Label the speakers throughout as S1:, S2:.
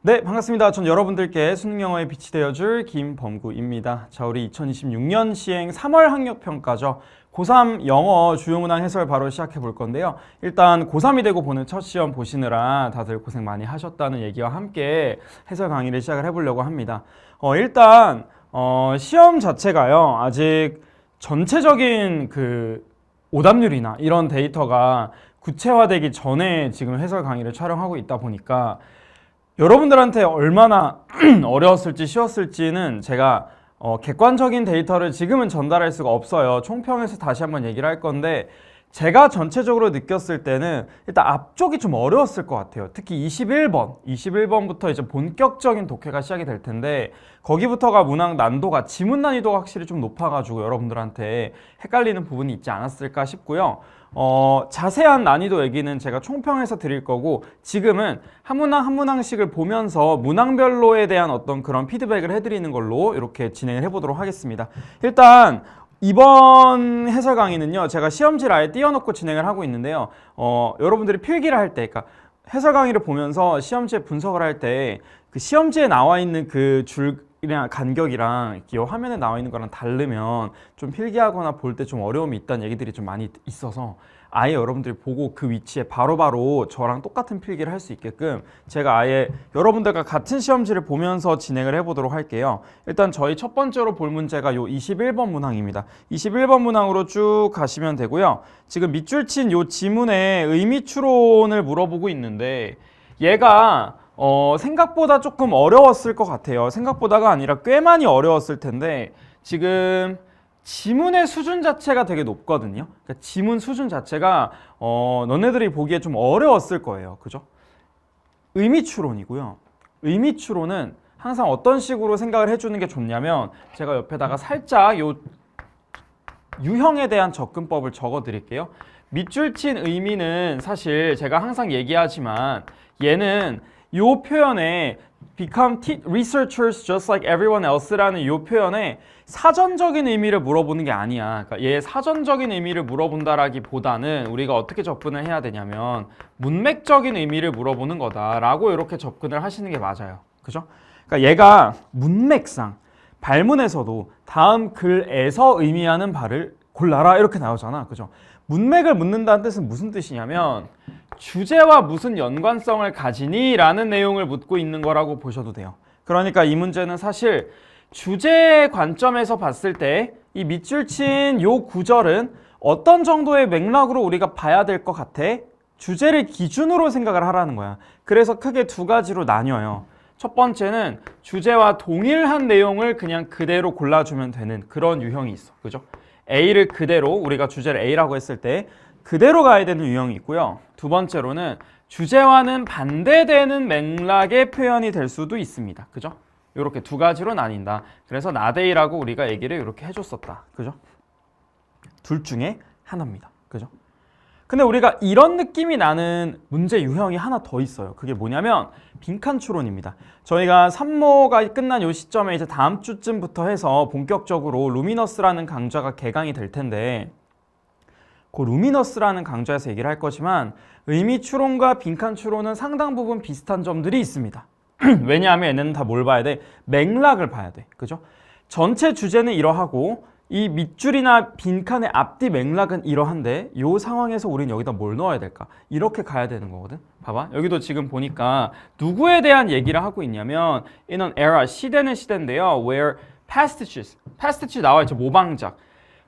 S1: 네, 반갑습니다. 전 여러분들께 수능 영어의 빛이 되어줄 김범구입니다. 자, 우리 2026년 시행 3월 학력평가죠. 고3 영어 주요 문항 해설 바로 시작해 볼 건데요. 일단 고3이 되고 보는 첫 시험 보시느라 다들 고생 많이 하셨다는 얘기와 함께 해설 강의를 시작을 해보려고 합니다. 일단 시험 자체가요. 아직 전체적인 그 오답률이나 이런 데이터가 구체화되기 전에 지금 해설 강의를 촬영하고 있다 보니까 여러분들한테 얼마나 어려웠을지 쉬웠을지는 제가 객관적인 데이터를 지금은 전달할 수가 없어요. 총평에서 다시 한번 얘기를 할 건데 제가 전체적으로 느꼈을 때는 일단 앞쪽이 좀 어려웠을 것 같아요. 특히 21번부터 이제 본격적인 독해가 시작이 될 텐데 거기부터가 문항 난도가 지문 난이도가 확실히 좀 높아가지고 여러분들한테 헷갈리는 부분이 있지 않았을까 싶고요. 자세한 난이도 얘기는 제가 총평해서 드릴 거고 지금은 한 문항 한 문항씩을 보면서 문항별로에 대한 어떤 그런 피드백을 해드리는 걸로 이렇게 진행을 해보도록 하겠습니다. 일단 이번 해설 강의는요, 제가 시험지를 아예 띄워놓고 진행을 하고 있는데요. 여러분들이 필기를 할 때, 그러니까 해설 강의를 보면서 시험지에 분석을 할 때 그 시험지에 나와 있는 그 줄이랑 간격이랑 이 화면에 나와 있는 거랑 다르면 좀 필기하거나 볼 때 좀 어려움이 있다는 얘기들이 좀 많이 있어서 아예 여러분들이 보고 그 위치에 바로바로 저랑 똑같은 필기를 할 수 있게끔 제가 아예 여러분들과 같은 시험지를 보면서 진행을 해보도록 할게요. 일단 저희 첫 번째로 볼 문제가 요 21번 문항입니다. 21번 문항으로 쭉 가시면 되고요. 지금 밑줄 친 요 지문에 의미 추론을 물어보고 있는데 얘가 생각보다 조금 어려웠을 것 같아요. 생각보다가 아니라 꽤 많이 어려웠을 텐데 지금 지문의 수준 자체가 되게 높거든요. 그러니까 지문 수준 자체가 너네들이 보기에 좀 어려웠을 거예요. 그죠? 의미 추론이고요. 의미 추론은 항상 어떤 식으로 생각을 해주는 게 좋냐면 제가 옆에다가 살짝 요 유형에 대한 접근법을 적어 드릴게요. 밑줄 친 의미는 사실 제가 항상 얘기하지만 얘는 요 표현에 become researchers just like everyone else라는 요 표현에 사전적인 의미를 물어보는 게 아니야. 그러니까 얘 사전적인 의미를 물어본다라기보다는 우리가 어떻게 접근을 해야 되냐면 문맥적인 의미를 물어보는 거다라고 이렇게 접근을 하시는 게 맞아요. 그죠? 그러니까 얘가 문맥상 발문에서도 다음 글에서 의미하는 바를 골라라 이렇게 나오잖아. 그죠? 문맥을 묻는다는 뜻은 무슨 뜻이냐면 주제와 무슨 연관성을 가지니? 라는 내용을 묻고 있는 거라고 보셔도 돼요. 그러니까 이 문제는 사실 주제의 관점에서 봤을 때 이 밑줄 친 요 구절은 어떤 정도의 맥락으로 우리가 봐야 될 것 같아? 주제를 기준으로 생각을 하라는 거야. 그래서 크게 두 가지로 나뉘어요. 첫 번째는 주제와 동일한 내용을 그냥 그대로 골라주면 되는 그런 유형이 있어. 그죠? A를 그대로 우리가 주제를 A라고 했을 때 그대로 가야 되는 유형이 있고요. 두 번째로는 주제와는 반대되는 맥락의 표현이 될 수도 있습니다. 그죠? 이렇게 두 가지로 나뉜다. 그래서 나데이라고 우리가 얘기를 이렇게 해줬었다. 그죠? 둘 중에 하나입니다. 그죠? 근데 우리가 이런 느낌이 나는 문제 유형이 하나 더 있어요. 그게 뭐냐면 빈칸 추론입니다. 저희가 3모가 끝난 이 시점에 이제 다음 주쯤부터 해서 본격적으로 루미너스라는 강좌가 개강이 될 텐데 그 루미너스라는 강좌에서 얘기를 할 거지만 의미 추론과 빈칸 추론은 상당 부분 비슷한 점들이 있습니다. 왜냐하면 얘네는 다 뭘 봐야 돼? 맥락을 봐야 돼. 그죠? 전체 주제는 이러하고 이 밑줄이나 빈칸의 앞뒤 맥락은 이러한데 이 상황에서 우리는 여기다 뭘 넣어야 될까? 이렇게 가야 되는 거거든. 봐봐. 여기도 지금 보니까 누구에 대한 얘기를 하고 있냐면 in an era, 시대는 시대인데요. where pastiches 나와 있죠. 모방작.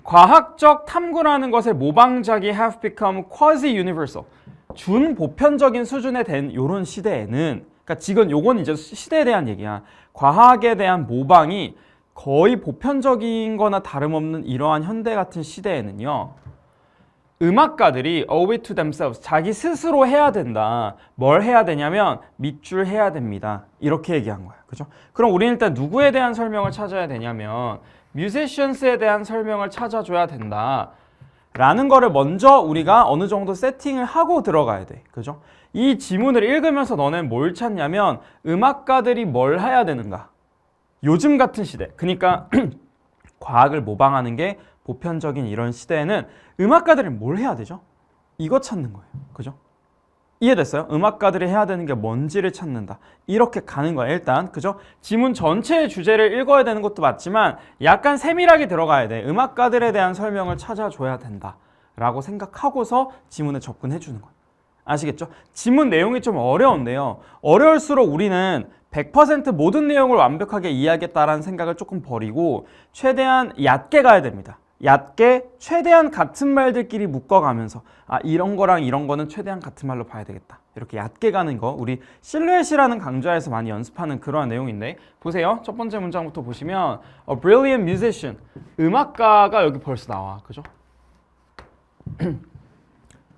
S1: 과학적 탐구라는 것의 모방작이 have become quasi-universal. 준보편적인 수준에 된 이런 시대에는 그러니까 지금 요건 이제 시대에 대한 얘기야. 과학에 대한 모방이 거의 보편적인 거나 다름없는 이러한 현대 같은 시대에는요. 음악가들이 owe it to themselves, 자기 스스로 해야 된다. 뭘 해야 되냐면 밑줄 해야 됩니다. 이렇게 얘기한 거야. 그죠? 그럼 우리는 일단 누구에 대한 설명을 찾아야 되냐면 musicians에 대한 설명을 찾아줘야 된다. 라는 거를 먼저 우리가 어느 정도 세팅을 하고 들어가야 돼. 그죠? 이 지문을 읽으면서 너는 뭘 찾냐면 음악가들이 뭘 해야 되는가? 요즘 같은 시대. 그러니까 과학을 모방하는 게 보편적인 이런 시대에는 음악가들이 뭘 해야 되죠? 이거 찾는 거예요. 그죠? 이해됐어요? 음악가들이 해야 되는 게 뭔지를 찾는다. 이렇게 가는 거야, 일단. 그죠? 지문 전체의 주제를 읽어야 되는 것도 맞지만 약간 세밀하게 들어가야 돼. 음악가들에 대한 설명을 찾아줘야 된다. 라고 생각하고서 지문에 접근해 주는 거야. 아시겠죠? 지문 내용이 좀 어려운데요. 어려울수록 우리는 100% 모든 내용을 완벽하게 이해하겠다라는 생각을 조금 버리고 최대한 얕게 가야 됩니다. 얕게 최대한 같은 말들끼리 묶어가면서 이런 거랑 이런 거는 최대한 같은 말로 봐야 되겠다. 이렇게 얕게 가는 거 우리 실루엣이라는 강좌에서 많이 연습하는 그러한 내용인데 보세요. 첫 번째 문장부터 보시면 A brilliant musician. 음악가가 여기 벌써 나와. 그죠?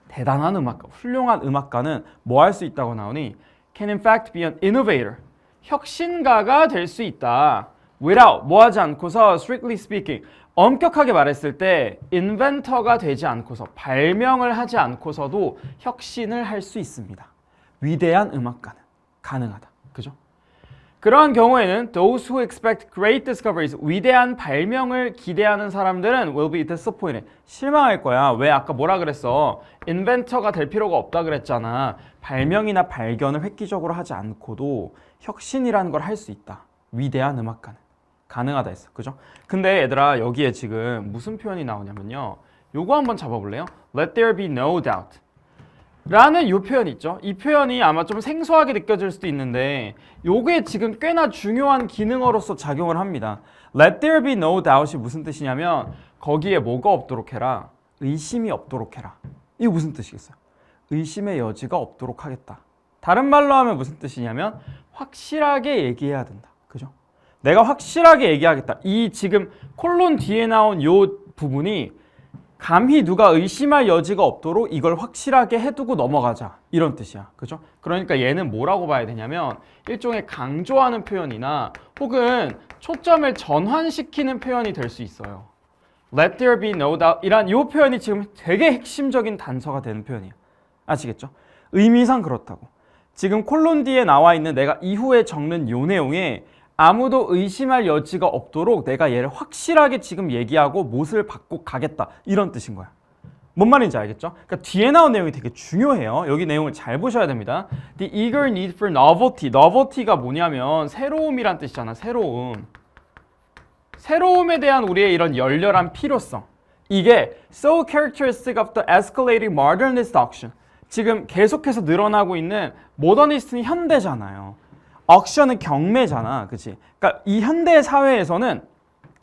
S1: 대단한 음악가, 훌륭한 음악가는 뭐 할 수 있다고 나오니 can in fact be an innovator. 혁신가가 될 수 있다. without, 뭐 하지 않고서 strictly speaking. 엄격하게 말했을 때 인벤터가 되지 않고서 발명을 하지 않고서도 혁신을 할 수 있습니다. 위대한 음악가는 가능하다. 그죠? 그러한 경우에는 those who expect great discoveries, 위대한 발명을 기대하는 사람들은 will be disappointed. 실망할 거야. 왜 아까 뭐라 그랬어? 인벤터가 될 필요가 없다 그랬잖아. 발명이나 발견을 획기적으로 하지 않고도 혁신이라는 걸 할 수 있다. 위대한 음악가는 가능하다 했어. 그죠? 근데 얘들아 여기에 지금 무슨 표현이 나오냐면요. 요거 한번 잡아볼래요? Let there be no doubt 라는 이 표현 있죠. 이 표현이 아마 좀 생소하게 느껴질 수도 있는데 요게 지금 꽤나 중요한 기능어로서 작용을 합니다. Let there be no doubt이 무슨 뜻이냐면 거기에 뭐가 없도록 해라. 의심이 없도록 해라. 이게 무슨 뜻이겠어요? 의심의 여지가 없도록 하겠다. 다른 말로 하면 무슨 뜻이냐면 확실하게 얘기해야 된다. 그죠? 내가 확실하게 얘기하겠다. 이 지금 콜론 뒤에 나온 요 부분이 감히 누가 의심할 여지가 없도록 이걸 확실하게 해두고 넘어가자. 이런 뜻이야. 그죠? 그러니까 얘는 뭐라고 봐야 되냐면 일종의 강조하는 표현이나 혹은 초점을 전환시키는 표현이 될 수 있어요. Let there be no doubt 이란 이 표현이 지금 되게 핵심적인 단서가 되는 표현이에요. 아시겠죠? 의미상 그렇다고. 지금 콜론 뒤에 나와 있는 내가 이후에 적는 요 내용에 아무도 의심할 여지가 없도록 내가 얘를 확실하게 지금 얘기하고 못을 받고 가겠다. 이런 뜻인 거야. 뭔 말인지 알겠죠? 그러니까 뒤에 나온 내용이 되게 중요해요. 여기 내용을 잘 보셔야 됩니다. The eager need for novelty. novelty가 뭐냐면 새로움이란 뜻이잖아. 새로움. 새로움에 대한 우리의 이런 열렬한 필요성. 이게 so characteristic of the escalating modernist auction. 지금 계속해서 늘어나고 있는 모더니스트는 현대잖아요. 억션은 경매잖아. 그치? 그러니까 이 현대 사회에서는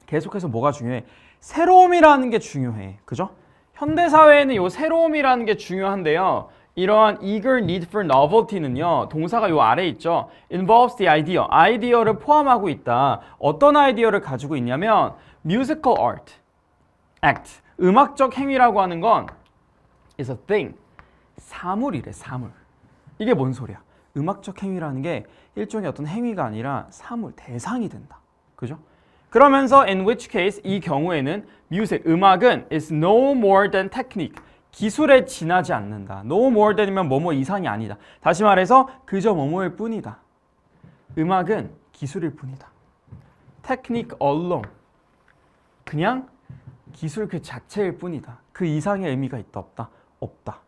S1: 계속해서 뭐가 중요해? 새로움이라는 게 중요해. 그죠? 현대 사회에는 이 새로움이라는 게 중요한데요. 이러한 eager need for novelty는요. 동사가 요 아래에 있죠. involves the idea. 아이디어를 포함하고 있다. 어떤 아이디어를 가지고 있냐면 musical art, act. 음악적 행위라고 하는 건 is a thing. 사물이래, 사물. 이게 뭔 소리야? 음악적 행위라는 게 일종의 어떤 행위가 아니라 사물, 대상이 된다. 그죠? 그러면서 in which case 이 경우에는 music, 음악은 is no more than technique. 기술에 지나지 않는다. no more than이면 뭐뭐 이상이 아니다. 다시 말해서 그저 뭐뭐일 뿐이다. 음악은 기술일 뿐이다. technique alone. 그냥 기술 그 자체일 뿐이다. 그 이상의 의미가 있다 없다? 없다.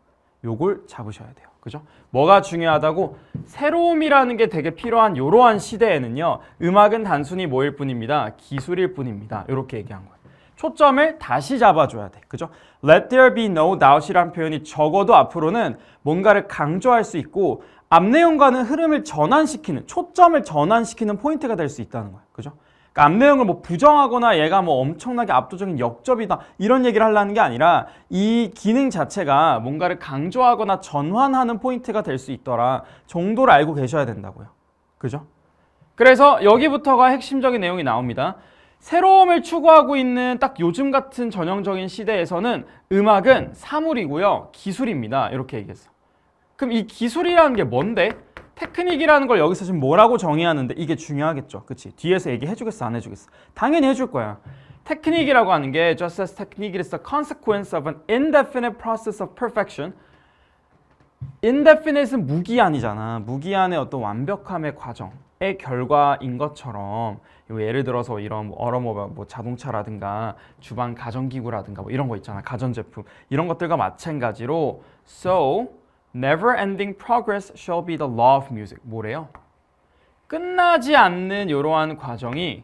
S1: 요걸 잡으셔야 돼요. 그죠? 뭐가 중요하다고? 새로움이라는 게 되게 필요한 이러한 시대에는요. 음악은 단순히 뭐일 뿐입니다. 기술일 뿐입니다. 이렇게 얘기한 거예요. 초점을 다시 잡아줘야 돼. 그죠? Let there be no doubt이란 표현이 적어도 앞으로는 뭔가를 강조할 수 있고 앞 내용과는 흐름을 전환시키는, 초점을 전환시키는 포인트가 될 수 있다는 거예요. 그죠? 그러니까 앞 내용을 뭐 부정하거나 얘가 뭐 엄청나게 압도적인 역접이다 이런 얘기를 하려는 게 아니라 이 기능 자체가 뭔가를 강조하거나 전환하는 포인트가 될 수 있더라 정도를 알고 계셔야 된다고요. 그죠? 그래서 여기부터가 핵심적인 내용이 나옵니다. 새로움을 추구하고 있는 딱 요즘 같은 전형적인 시대에서는 음악은 사물이고요. 기술입니다. 이렇게 얘기했어. 그럼 이 기술이라는 게 뭔데? 테크닉이라는 걸 여기서 지금 뭐라고 정의하는데 이게 중요하겠죠. 그치? 뒤에서 얘기해 주겠어? 안 해주겠어? 당연히 해줄 거야. 테크닉이라고 하는 게 just as technique is the consequence of an indefinite process of perfection. indefinite은 무기한이잖아. 무기한의 어떤 완벽함의 과정의 결과인 것처럼 예를 들어서 이런 뭐 자동차라든가 주방 가전기구라든가 뭐 이런 거 있잖아. 가전제품. 이런 것들과 마찬가지로 so Never ending progress shall be the law of music. 뭐래요? 끝나지 않는 이러한 과정이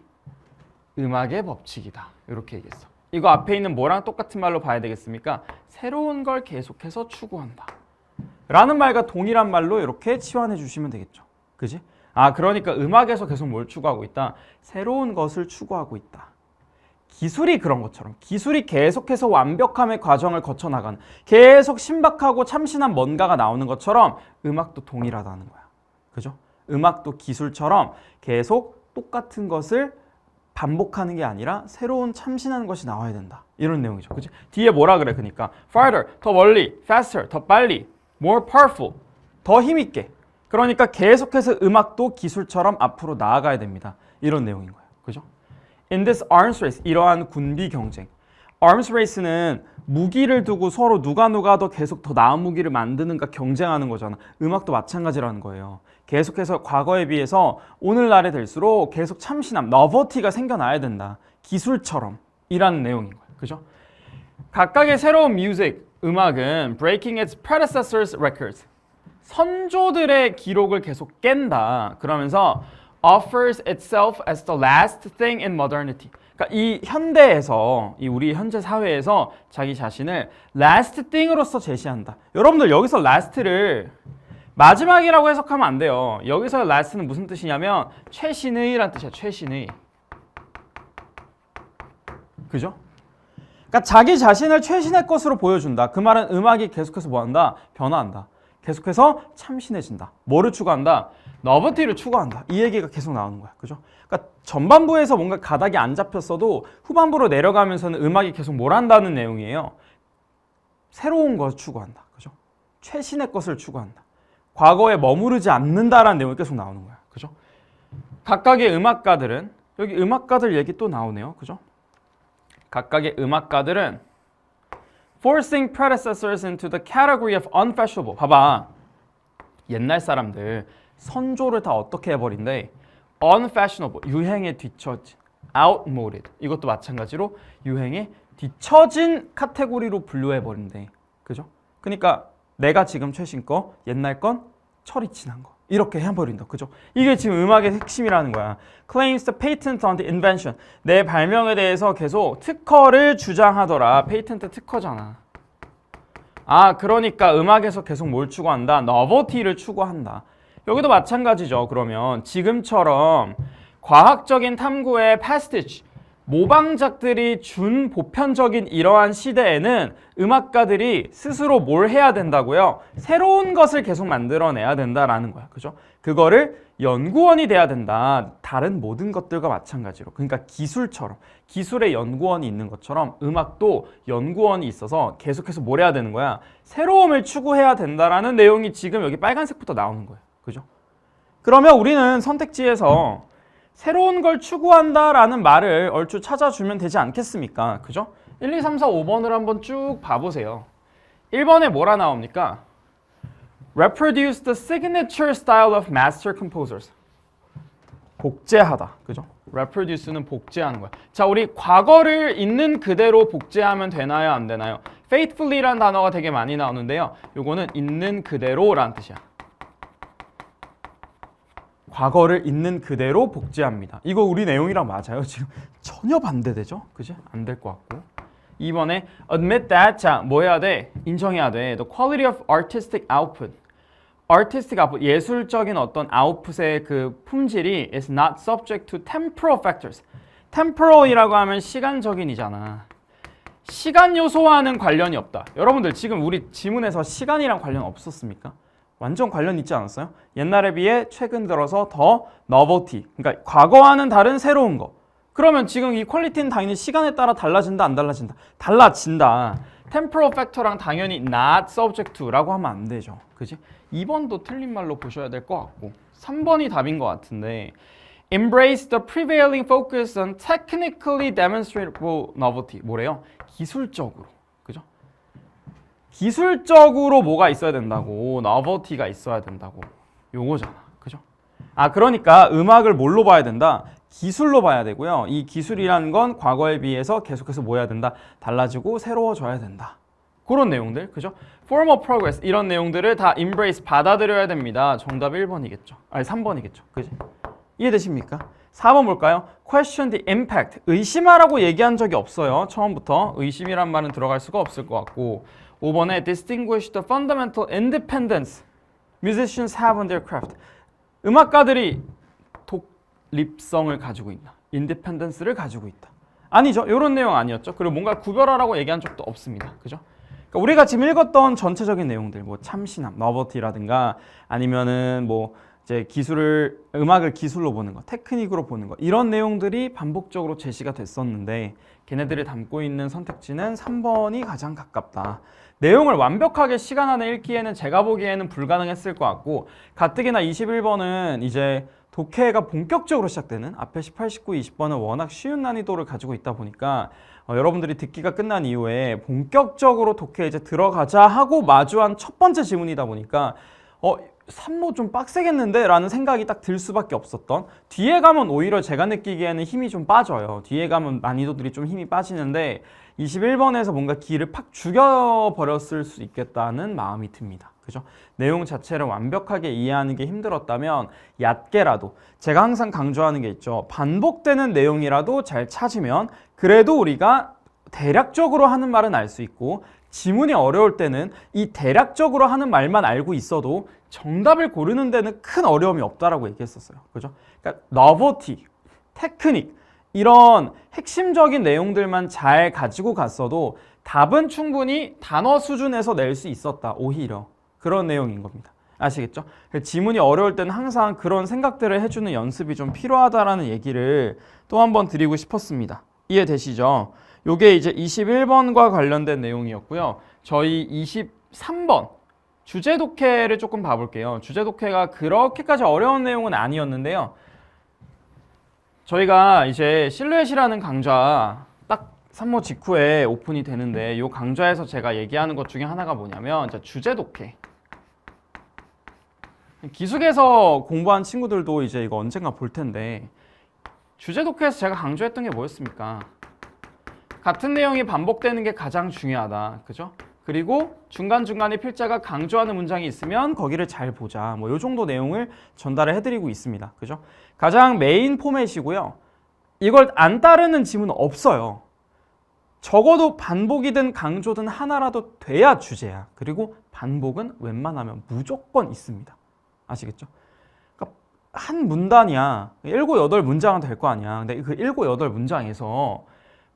S1: 음악의 법칙이다. 이렇게 얘기했어. 이거 앞에 있는 뭐랑 똑같은 말로 봐야 되겠습니까? 새로운 걸 계속해서 추구한다. 라는 말과 동일한 말로 이렇게 치환해 주시면 되겠죠. 그지? 아, 그러니까 음악에서 계속 뭘 추구하고 있다? 새로운 것을 추구하고 있다. 기술이 그런 것처럼 기술이 계속해서 완벽함의 과정을 거쳐 나가는 계속 신박하고 참신한 뭔가가 나오는 것처럼 음악도 동일하다는 거야. 그죠? 음악도 기술처럼 계속 똑같은 것을 반복하는 게 아니라 새로운 참신한 것이 나와야 된다. 이런 내용이죠. 그치? 뒤에 뭐라 그래? 그러니까 farther, 더 멀리, faster, 더 빨리, more powerful, 더 힘있게. 그러니까 계속해서 음악도 기술처럼 앞으로 나아가야 됩니다. 이런 내용인 거예요. 그죠? In this arms race, 이러한 군비 경쟁. arms race는 무기를 두고 서로 누가 더 계속 더 나은 무기를 만드는가 경쟁하는 거잖아. 음악도 마찬가지라는 거예요. 계속해서 과거에 비해서 오늘날에 될수록 계속 참신함, 너버티가 생겨나야 된다. 기술처럼 이라는 내용인 거예요. 그죠? 각각의 새로운 뮤직, 음악은 breaking its predecessors' records. 선조들의 기록을 계속 깬다. 그러면서 offers itself as the last thing in modernity. 그러니까 이 현대에서, 이 우리 현재 사회에서 자기 자신을 last thing으로서 제시한다. 여러분들 여기서 last를 마지막이라고 해석하면 안 돼요. 여기서 last는 무슨 뜻이냐면 최신의란 뜻이야. 최신의. 그죠? 그러니까 자기 자신을 최신의 것으로 보여준다. 그 말은 음악이 계속해서 뭐한다? 변화한다. 계속해서 참신해진다. 뭐를 추구한다? 너버티를 추구한다. 이 얘기가 계속 나오는 거야. 그죠? 그러니까 전반부에서 뭔가 가닥이 안 잡혔어도 후반부로 내려가면서는 음악이 계속 뭘 한다는 내용이에요. 새로운 것을 추구한다. 그죠? 최신의 것을 추구한다. 과거에 머무르지 않는다라는 내용이 계속 나오는 거야. 그죠? 각각의 음악가들은, 여기 음악가들 얘기 또 나오네요. 그죠? 각각의 음악가들은 forcing predecessors into the category of unfashionable. 봐봐. 옛날 사람들 선조를 다 어떻게 해버린대? unfashionable. 유행에 뒤처진. outmoded. 이것도 마찬가지로 유행에 뒤처진 카테고리로 분류해버린대. 그죠? 그러니까 내가 지금 최신 거, 옛날 건 철이 지난 거. 이렇게 해버린다. 그죠? 이게 지금 음악의 핵심이라는 거야. claims the patent on the invention. 내 발명에 대해서 계속 특허를 주장하더라. 페이턴트 특허잖아. 아, 그러니까 음악에서 계속 뭘 추구한다? novelty를 추구한다. 여기도 마찬가지죠. 그러면 지금처럼 과학적인 탐구의 pastiche, 모방작들이 준 보편적인 이러한 시대에는 음악가들이 스스로 뭘 해야 된다고요? 새로운 것을 계속 만들어내야 된다라는 거야. 그죠? 그거를 연구원이 돼야 된다. 다른 모든 것들과 마찬가지로. 그러니까 기술처럼, 기술의 연구원이 있는 것처럼 음악도 연구원이 있어서 계속해서 뭘 해야 되는 거야? 새로움을 추구해야 된다라는 내용이 지금 여기 빨간색부터 나오는 거예요. 그죠? 그러면 우리는 선택지에서 새로운 걸 추구한다라는 말을 얼추 찾아주면 되지 않겠습니까? 그죠? 1, 2, 3, 4, 5번을 한번 쭉 봐보세요. 1번에 뭐라 나옵니까? Reproduce the signature style of master composers. 복제하다. 그죠? Reproduce는 복제하는 거야. 자, 우리 과거를 있는 그대로 복제하면 되나요? 안 되나요? faithfully라는 단어가 되게 많이 나오는데요. 요거는 있는 그대로라는 뜻이야. 과거를 있는 그대로 복제합니다. 이거 우리 내용이랑 맞아요? 지금 전혀 반대되죠? 그지? 안 될 것 같고. 2번에 admit that. 자, 뭐 해야 돼? 인정해야 돼. The quality of artistic output. artistic output, 예술적인 어떤 아웃풋의 그 품질이 is not subject to temporal factors. temporal이라고 하면 시간적인이잖아. 시간 요소와는 관련이 없다. 여러분들 지금 우리 지문에서 시간이랑 관련 없었습니까? 완전 관련 있지 않았어요? 옛날에 비해 최근 들어서 더 novelty, 그러니까 과거와는 다른 새로운 거. 그러면 지금 이 퀄리티는 당연히 시간에 따라 달라진다, 안 달라진다? 달라진다. temporal factor랑 당연히 not subject to라고 하면 안 되죠. 그지? 2번도 틀린 말로 보셔야 될 것 같고 3번이 답인 것 같은데 embrace the prevailing focus on technically demonstrable novelty. 뭐래요? 기술적으로. 그죠? 기술적으로 뭐가 있어야 된다고? novelty가 있어야 된다고. 요거잖아. 그죠? 아, 그러니까 음악을 뭘로 봐야 된다? 기술로 봐야 되고요. 이 기술이라는 건 과거에 비해서 계속해서 뭐 해야 된다? 달라지고 새로워져야 된다. 그런 내용들, 그죠? formal progress 이런 내용들을 다 embrace 받아들여야 됩니다. 정답 1번이겠죠. 아니 3번이겠죠. 그지? 이해되십니까? 4번 볼까요? question the impact. 의심하라고 얘기한 적이 없어요. 처음부터 의심이란 말은 들어갈 수가 없을 것 같고 5번에 distinguish the fundamental independence musicians have on their craft. 음악가들이 독립성을 가지고 있나? independence를 가지고 있다. 아니죠. 이런 내용 아니었죠. 그리고 뭔가 구별하라고 얘기한 적도 없습니다. 그죠? 그러니까 우리가 지금 읽었던 전체적인 내용들, 뭐 참신함, novelty라든가 아니면은 뭐 이제 음악을 기술로 보는 거, 테크닉으로 보는 거 이런 내용들이 반복적으로 제시가 됐었는데 걔네들이 담고 있는 선택지는 3번이 가장 가깝다. 내용을 완벽하게 시간 안에 읽기에는 제가 보기에는 불가능했을 것 같고 가뜩이나 21번은 이제 독해가 본격적으로 시작되는 앞에 18, 19, 20번은 워낙 쉬운 난이도를 가지고 있다 보니까 여러분들이 듣기가 끝난 이후에 본격적으로 독해에 이제 들어가자 하고 마주한 첫 번째 지문이다 보니까 3모 좀 빡세겠는데? 라는 생각이 딱 들 수밖에 없었던 뒤에 가면 오히려 제가 느끼기에는 힘이 좀 빠져요. 뒤에 가면 난이도들이 좀 힘이 빠지는데 21번에서 뭔가 기를 팍 죽여버렸을 수 있겠다는 마음이 듭니다. 그죠? 내용 자체를 완벽하게 이해하는 게 힘들었다면 얕게라도 제가 항상 강조하는 게 있죠. 반복되는 내용이라도 잘 찾으면 그래도 우리가 대략적으로 하는 말은 알 수 있고 지문이 어려울 때는 이 대략적으로 하는 말만 알고 있어도 정답을 고르는 데는 큰 어려움이 없다라고 얘기했었어요. 그죠? 그러니까 novelty, 테크닉 이런 핵심적인 내용들만 잘 가지고 갔어도 답은 충분히 단어 수준에서 낼 수 있었다. 오히려 그런 내용인 겁니다. 아시겠죠? 지문이 어려울 때는 항상 그런 생각들을 해주는 연습이 좀 필요하다라는 얘기를 또 한 번 드리고 싶었습니다. 이해되시죠? 요게 이제 21번과 관련된 내용이었고요. 저희 23번 주제 독해를 조금 봐볼게요. 주제 독해가 그렇게까지 어려운 내용은 아니었는데요. 저희가 이제 실루엣이라는 강좌 딱 3모 직후에 오픈이 되는데 이 강좌에서 제가 얘기하는 것 중에 하나가 뭐냐면 주제 독해. 기숙에서 공부한 친구들도 이제 이거 언젠가 볼 텐데 주제 독해에서 제가 강조했던 게 뭐였습니까? 같은 내용이 반복되는 게 가장 중요하다. 그죠? 그리고 중간중간에 필자가 강조하는 문장이 있으면 거기를 잘 보자. 뭐 요 정도 내용을 전달을 해드리고 있습니다. 그죠? 가장 메인 포맷이고요. 이걸 안 따르는 지문은 없어요. 적어도 반복이든 강조든 하나라도 돼야 주제야. 그리고 반복은 웬만하면 무조건 있습니다. 아시겠죠? 그러니까 한 문단이야. 7, 8문장은 될 거 아니야. 근데 그 7, 8문장에서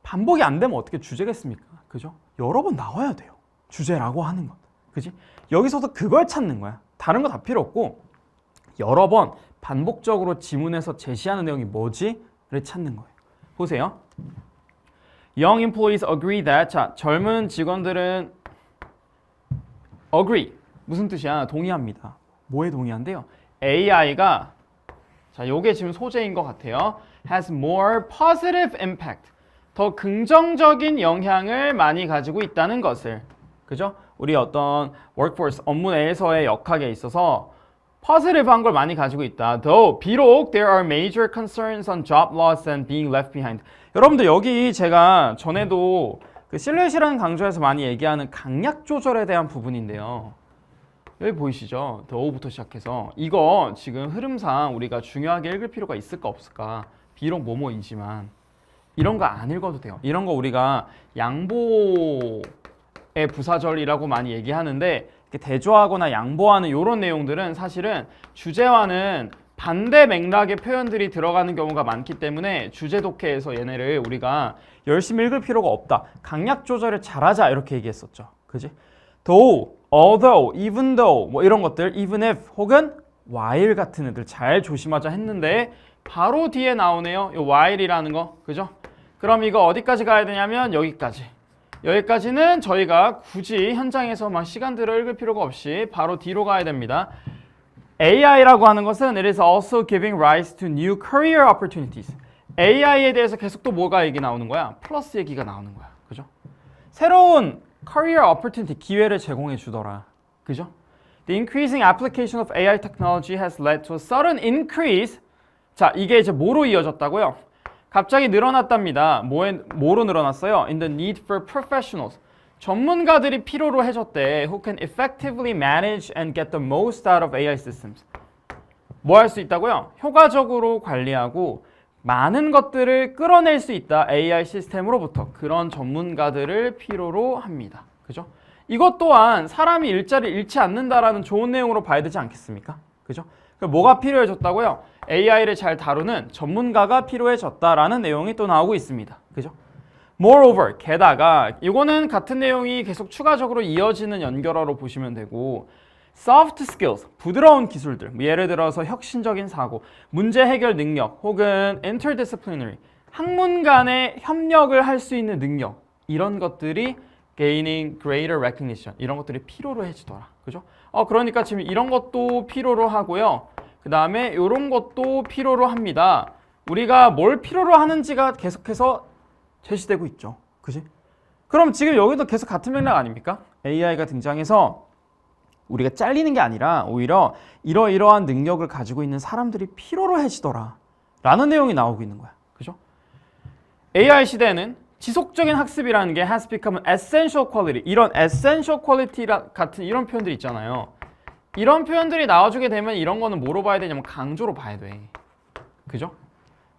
S1: 반복이 안 되면 어떻게 주제겠습니까? 그죠? 여러 번 나와야 돼요. 주제라고 하는 것. 그지? 여기서도 그걸 찾는 거야. 다른 거 다 필요 없고 여러 번 반복적으로 지문에서 제시하는 내용이 뭐지? 를 찾는 거예요. 보세요. Young employees agree that 자, 젊은 직원들은 agree. 무슨 뜻이야? 동의합니다. 뭐에 동의한대요? AI가 자, 요게 지금 소재인 것 같아요. has more positive impact. 더 긍정적인 영향을 많이 가지고 있다는 것을. 그죠? 우리 어떤 workforce 업무 내에서의 역학에 있어서 positive한 걸 많이 가지고 있다. Though 비록 there are major concerns on job loss and being left behind. 여러분들 여기 제가 전에도 그 실루엣이라는 강좌에서 많이 얘기하는 강약 조절에 대한 부분인데요. 여기 보이시죠? though부터 시작해서 이거 지금 흐름상 우리가 중요하게 읽을 필요가 있을까 없을까? 비록 뭐뭐이지만 이런 거 안 읽어도 돼요. 이런 거 우리가 양보의 부사절이라고 많이 얘기하는데 대조하거나 양보하는 이런 내용들은 사실은 주제와는 반대 맥락의 표현들이 들어가는 경우가 많기 때문에 주제 독해에서 얘네를 우리가 열심히 읽을 필요가 없다. 강약 조절을 잘하자 이렇게 얘기했었죠. 그지? though, although, even though 뭐 이런 것들 even if 혹은 while 같은 애들 잘 조심하자 했는데 바로 뒤에 나오네요. 이 while이라는 거. 그죠? 그럼 이거 어디까지 가야 되냐면 여기까지. 여기까지는 저희가 굳이 현장에서 막 시간 들여 읽을 필요가 없이 바로 뒤로 가야 됩니다. AI라고 하는 것은 it is also giving rise to new career opportunities. AI에 대해서 계속 또 뭐가 얘기 나오는 거야? 플러스 얘기가 나오는 거야. 그죠? 새로운 career opportunity, 기회를 제공해 주더라. 그죠? The increasing application of AI technology has led to a sudden increase. 자, 이게 이제 뭐로 이어졌다고요? 갑자기 늘어났답니다. 뭐로 늘어났어요? In the need for professionals. 전문가들이 필요로 해줬대. Who can effectively manage and get the most out of AI systems. 뭐 할 수 있다고요? 효과적으로 관리하고 많은 것들을 끌어낼 수 있다. AI 시스템으로부터. 그런 전문가들을 필요로 합니다. 그죠? 이것 또한 사람이 일자리를 잃지 않는다라는 좋은 내용으로 봐야 되지 않겠습니까? 그죠? 뭐가 필요해졌다고요? AI를 잘 다루는 전문가가 필요해졌다라는 내용이 또 나오고 있습니다. 그죠? Moreover, 게다가 이거는 같은 내용이 계속 추가적으로 이어지는 연결어로 보시면 되고 soft skills, 부드러운 기술들, 예를 들어서 혁신적인 사고, 문제 해결 능력 혹은 interdisciplinary, 학문 간의 협력을 할 수 있는 능력 이런 것들이 gaining greater recognition 이런 것들이 필요로 해지더라. 그죠? 그러니까 지금 이런 것도 필요로 하고요. 그 다음에 이런 것도 필요로 합니다. 우리가 뭘 필요로 하는지가 계속해서 제시되고 있죠. 그지? 그럼 지금 여기도 계속 같은 맥락 아닙니까? AI가 등장해서 우리가 잘리는 게 아니라 오히려 이러이러한 능력을 가지고 있는 사람들이 필요로 해지더라 라는 내용이 나오고 있는 거야. 그죠? AI 시대에는 지속적인 학습이라는 게 has become an essential quality. 이런 essential quality 같은 이런 표현들이 있잖아요. 이런 표현들이 나와주게 되면 이런 거는 뭐로 봐야 되냐면 강조로 봐야 돼. 그죠?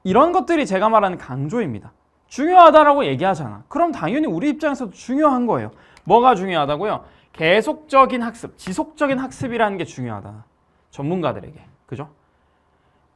S1: 이런 것들이 제가 말하는 강조입니다. 중요하다라고 얘기하잖아. 그럼 당연히 우리 입장에서도 중요한 거예요. 뭐가 중요하다고요? 계속적인 학습, 지속적인 학습이라는 게 중요하다. 전문가들에게. 그죠?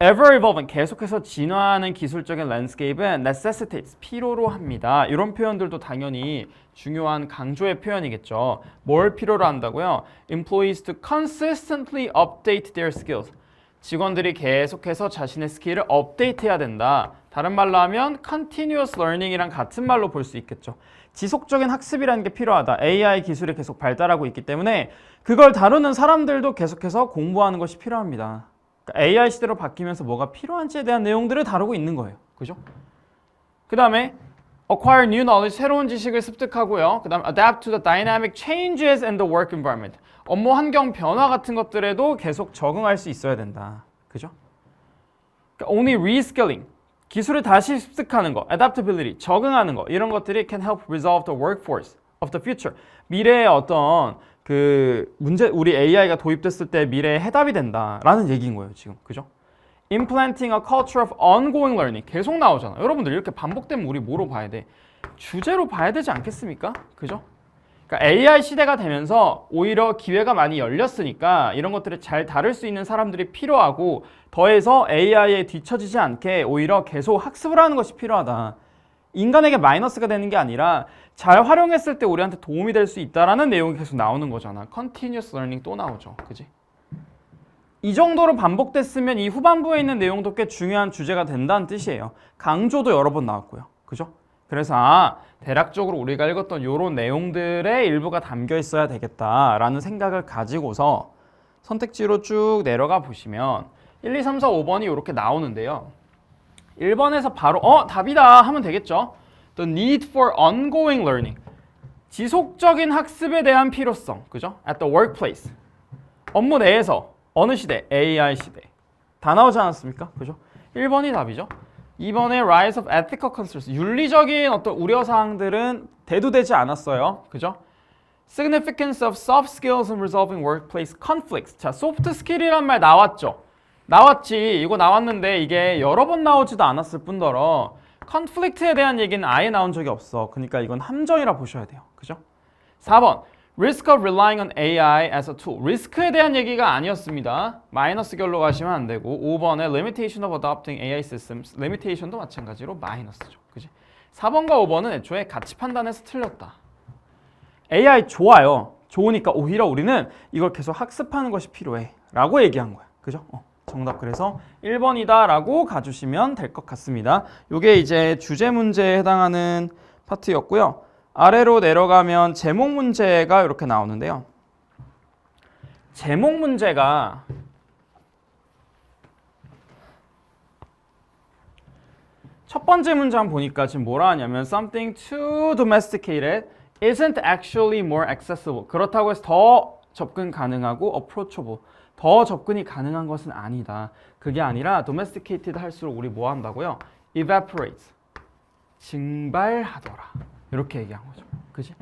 S1: ever evolving, 계속해서 진화하는 기술적인 랜드스케이프는 necessitates, 필요로 합니다. 이런 표현들도 당연히 중요한 강조의 표현이겠죠. 뭘 필요로 한다고요? Employees to consistently update their skills. 직원들이 계속해서 자신의 스킬을 업데이트해야 된다. 다른 말로 하면 continuous learning이랑 같은 말로 볼 수 있겠죠. 지속적인 학습이라는 게 필요하다. AI 기술이 계속 발달하고 있기 때문에 그걸 다루는 사람들도 계속해서 공부하는 것이 필요합니다. 그러니까 AI 시대로 바뀌면서 뭐가 필요한지에 대한 내용들을 다루고 있는 거예요. 그죠? 그 다음에 acquire new knowledge, 새로운 지식을 습득하고요. 그 다음에 adapt to the dynamic changes in the work environment. 업무 환경 변화 같은 것들에도 계속 적응할 수 있어야 된다. 그죠? 그러니까 only reskilling, 기술을 다시 습득하는 거, adaptability, 적응하는 거 이런 것들이 can help resolve the workforce of the future. 미래의 어떤 그 문제, 우리 AI가 도입됐을 때 미래에 해답이 된다라는 얘기인 거예요, 지금. 그죠? Implanting a culture of ongoing learning. 계속 나오잖아. 여러분들 이렇게 반복되면 우리 뭐로 봐야 돼? 주제로 봐야 되지 않겠습니까? 그죠? 그러니까 AI 시대가 되면서 오히려 기회가 많이 열렸으니까 이런 것들을 잘 다룰 수 있는 사람들이 필요하고 더해서 AI에 뒤처지지 않게 오히려 계속 학습을 하는 것이 필요하다. 인간에게 마이너스가 되는 게 아니라 잘 활용했을 때 우리한테 도움이 될 수 있다라는 내용이 계속 나오는 거잖아. Continuous learning 또 나오죠. 그지? 이 정도로 반복됐으면 이 후반부에 있는 내용도 꽤 중요한 주제가 된다는 뜻이에요. 강조도 여러 번 나왔고요. 그죠? 그래서 대략적으로 우리가 읽었던 이런 내용들의 일부가 담겨 있어야 되겠다라는 생각을 가지고서 선택지로 쭉 내려가 보시면 1, 2, 3, 4, 5번이 이렇게 나오는데요. 1번에서 바로 답이다 하면 되겠죠. The need for ongoing learning. 지속적인 학습에 대한 필요성. 그죠? At the workplace. 업무 내에서 어느 시대? AI 시대. 다 나오지 않았습니까? 그죠? 1번이 답이죠. 2번에 rise of ethical concerns. 윤리적인 어떤 우려사항들은 대두되지 않았어요. 그죠? Significance of soft skills in resolving workplace conflicts. 자, soft skill이란 말 나왔죠? 나왔지. 이거 나왔는데 이게 여러 번 나오지도 않았을 뿐더러 conflict에 대한 얘기는 아예 나온 적이 없어. 그러니까 이건 함정이라 보셔야 돼요. 그죠? 4번. Risk of relying on AI as a tool. 리스크에 대한 얘기가 아니었습니다. 마이너스 결로 가시면 안 되고 5번에 limitation of adopting AI systems. limitation도 마찬가지로 마이너스죠. 그지? 4번과 5번은 애초에 가치 판단에서 틀렸다. AI 좋아요. 좋으니까 오히려 우리는 이걸 계속 학습하는 것이 필요해. 라고 얘기한 거야. 그죠? 정답 그래서 1번이다 라고 가주시면 될 것 같습니다. 이게 이제 주제 문제에 해당하는 파트였고요. 아래로 내려가면 제목 문제가 이렇게 나오는데요. 제목 문제가 첫 번째 문장 보니까 지금 뭐라 하냐면 something too domesticated isn't actually more accessible. 그렇다고 해서 더 접근 가능하고 approachable. 더 접근이 가능한 것은 아니다. 그게 아니라 domesticated 할수록 우리 뭐 한다고요? evaporates. 증발하더라. 이렇게 얘기한 거죠. 그지?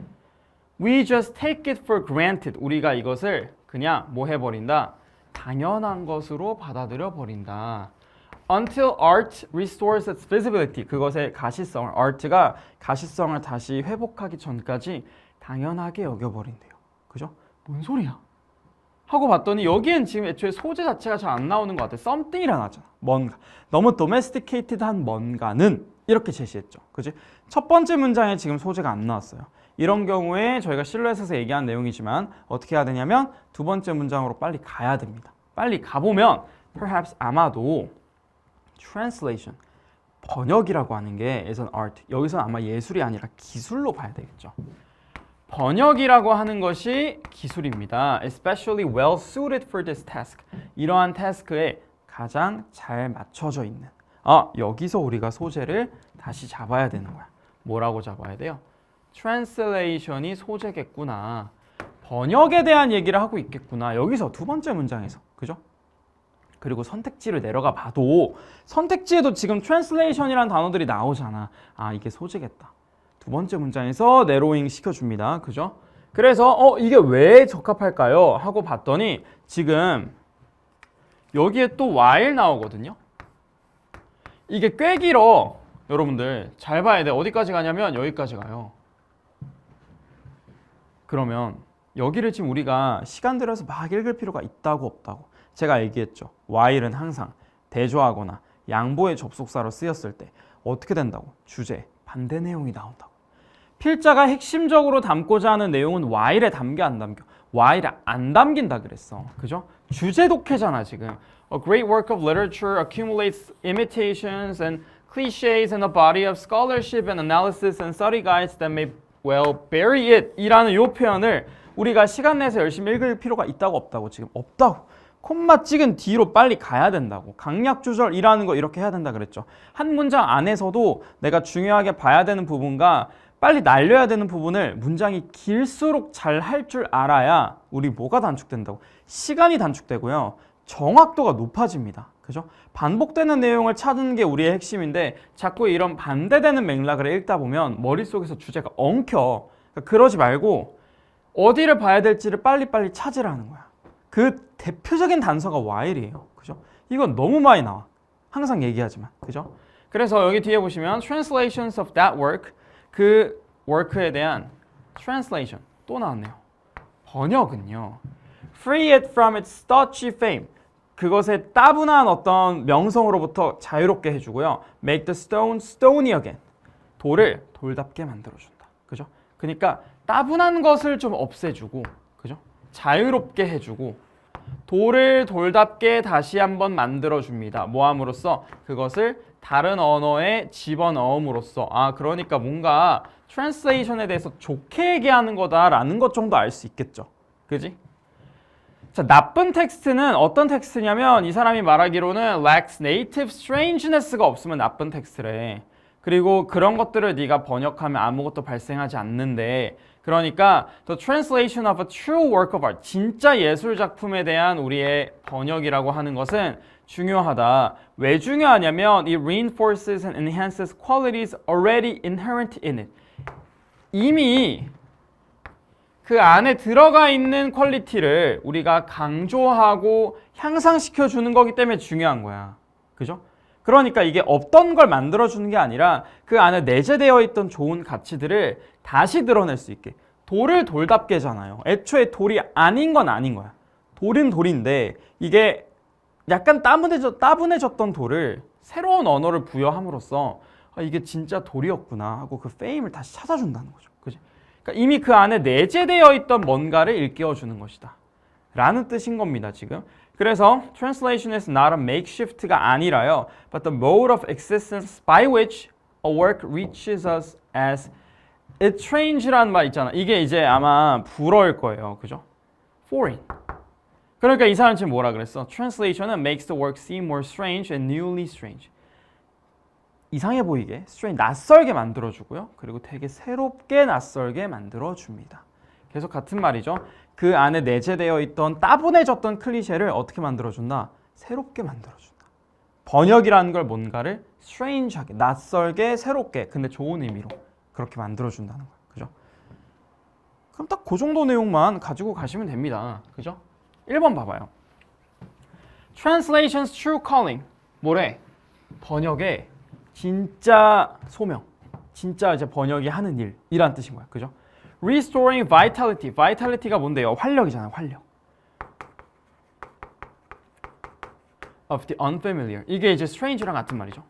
S1: We just take it for granted. 우리가 이것을 그냥 뭐 해버린다? 당연한 것으로 받아들여 버린다. Until art restores its visibility. 그것의 가시성을, art가 가시성을 다시 회복하기 전까지 당연하게 여겨버린대요. 그죠? 뭔 소리야? 하고 봤더니 여기엔 지금 애초에 소재 자체가 잘 안 나오는 것 같아. something이라 나왔잖아. 뭔가. 너무 domesticated한 뭔가는 이렇게 제시했죠. 그지? 첫 번째 문장에 지금 소재가 안 나왔어요. 이런 경우에 저희가 실루엣에서 얘기한 내용이지만 어떻게 해야 되냐면 두 번째 문장으로 빨리 가야 됩니다. 빨리 가보면 perhaps 아마도 translation, 번역이라고 하는 게 is an art. 여기서는 아마 예술이 아니라 기술로 봐야 되겠죠. 번역이라고 하는 것이 기술입니다. Especially well suited for this task. 이러한 태스크에 가장 잘 맞춰져 있는. 여기서 우리가 소재를 다시 잡아야 되는 거야. 뭐라고 잡아야 돼요? translation이 소재겠구나. 번역에 대한 얘기를 하고 있겠구나. 여기서 두 번째 문장에서. 그죠? 그리고 선택지를 내려가 봐도 선택지에도 지금 translation이라는 단어들이 나오잖아. 이게 소재겠다. 두 번째 문장에서 내로잉 시켜줍니다. 그죠? 그래서 이게 왜 적합할까요? 하고 봤더니 지금 여기에 또 while 나오거든요. 이게 꽤 길어. 여러분들 잘 봐야 돼. 어디까지 가냐면 여기까지 가요. 그러면 여기를 지금 우리가 시간 들여서 막 읽을 필요가 있다고 없다고 제가 얘기했죠. while은 항상 대조하거나 양보의 접속사로 쓰였을 때 어떻게 된다고? 주제, 반대 내용이 나온다고. 필자가 핵심적으로 담고자 하는 내용은 while에 담겨 안 담겨? while에 안 담긴다 그랬어. 그죠? 주제 독해잖아 지금. A great work of literature accumulates imitations and cliches in a body of scholarship and analysis and study guides that may well bury it 이라는 이 표현을 우리가 시간 내서 열심히 읽을 필요가 있다고 없다고? 지금 없다고. 콤마 찍은 뒤로 빨리 가야 된다고. 강약 조절이라는 거 이렇게 해야 된다 그랬죠. 한 문장 안에서도 내가 중요하게 봐야 되는 부분과 빨리 날려야 되는 부분을 문장이 길수록 잘 할 줄 알아야 우리 뭐가 단축된다고? 시간이 단축되고요. 정확도가 높아집니다. 그죠? 반복되는 내용을 찾는 게 우리의 핵심인데 자꾸 이런 반대되는 맥락을 읽다 보면 머릿속에서 주제가 엉켜. 그러니까 그러지 말고 어디를 봐야 될지를 빨리빨리 찾으라는 거야. 그 대표적인 단서가 while이에요. 그죠? 이건 너무 많이 나와. 항상 얘기하지만. 그죠? 그래서 여기 뒤에 보시면 translations of that work, 그 work에 대한 translation 또 나왔네요. 번역은요. Free it from its stodgy fame. 그것의 따분한 어떤 명성으로부터 자유롭게 해주고요. Make the stone stony again. 돌을 돌답게 만들어준다. 그죠? 그러니까 따분한 것을 좀 없애주고, 그죠? 자유롭게 해주고, 돌을 돌답게 다시 한번 만들어줍니다. 뭐 함으로써? 그것을 다른 언어에 집어넣음으로써. 그러니까 뭔가 트랜스레이션에 대해서 좋게 얘기하는 거다라는 것 정도 알 수 있겠죠. 그지? 자, 나쁜 텍스트는 어떤 텍스트냐면 이 사람이 말하기로는 lacks native strangeness가 없으면 나쁜 텍스트래. 그리고 그런 것들을 네가 번역하면 아무것도 발생하지 않는데, 그러니까 the translation of a true work of art, 진짜 예술 작품에 대한 우리의 번역이라고 하는 것은 중요하다. 왜 중요하냐면 it reinforces and enhances qualities already inherent in it. 이미 그 안에 들어가 있는 퀄리티를 우리가 강조하고 향상시켜 주는 거기 때문에 중요한 거야. 그죠? 그러니까 이게 없던 걸 만들어주는 게 아니라 그 안에 내재되어 있던 좋은 가치들을 다시 드러낼 수 있게. 돌을 돌답게잖아요. 애초에 돌이 아닌 건 아닌 거야. 돌은 돌인데 이게 약간 따분해졌던 돌을 새로운 언어를 부여함으로써 이게 진짜 돌이었구나 하고 그 페임을 다시 찾아준다는 거죠. 그지? 그러니까 이미 그 안에 내재되어 있던 뭔가를 일깨워주는 것이다. 라는 뜻인 겁니다, 지금. 그래서 translation is not a makeshift가 아니라요. But the mode of existence by which a work reaches us as estrange라는 말 있잖아. 이게 이제 아마 불어일 거예요. 그죠? foreign. 그러니까 이 사람 지금 뭐라 그랬어? Translation은 makes the work seem more strange and newly strange. 이상해 보이게, strange, 낯설게 만들어주고요. 그리고 되게 새롭게 낯설게 만들어줍니다. 계속 같은 말이죠. 그 안에 내재되어 있던 따분해졌던 클리셰를 어떻게 만들어준다? 새롭게 만들어준다. 번역이라는 걸 뭔가를 그럼 딱 그 정도 내용만 가지고 가시면 됩니다. 그죠? 1번 봐봐요. Translation's true calling. 뭐래? 번역의 진짜 소명. 진짜 이제 번역이 하는 일이란 뜻인 거야. 그죠? Restoring vitality. vitality가 뭔데요? 활력이잖아요. 활력. Of the unfamiliar. 이게 이제 strange랑 같은 말이죠.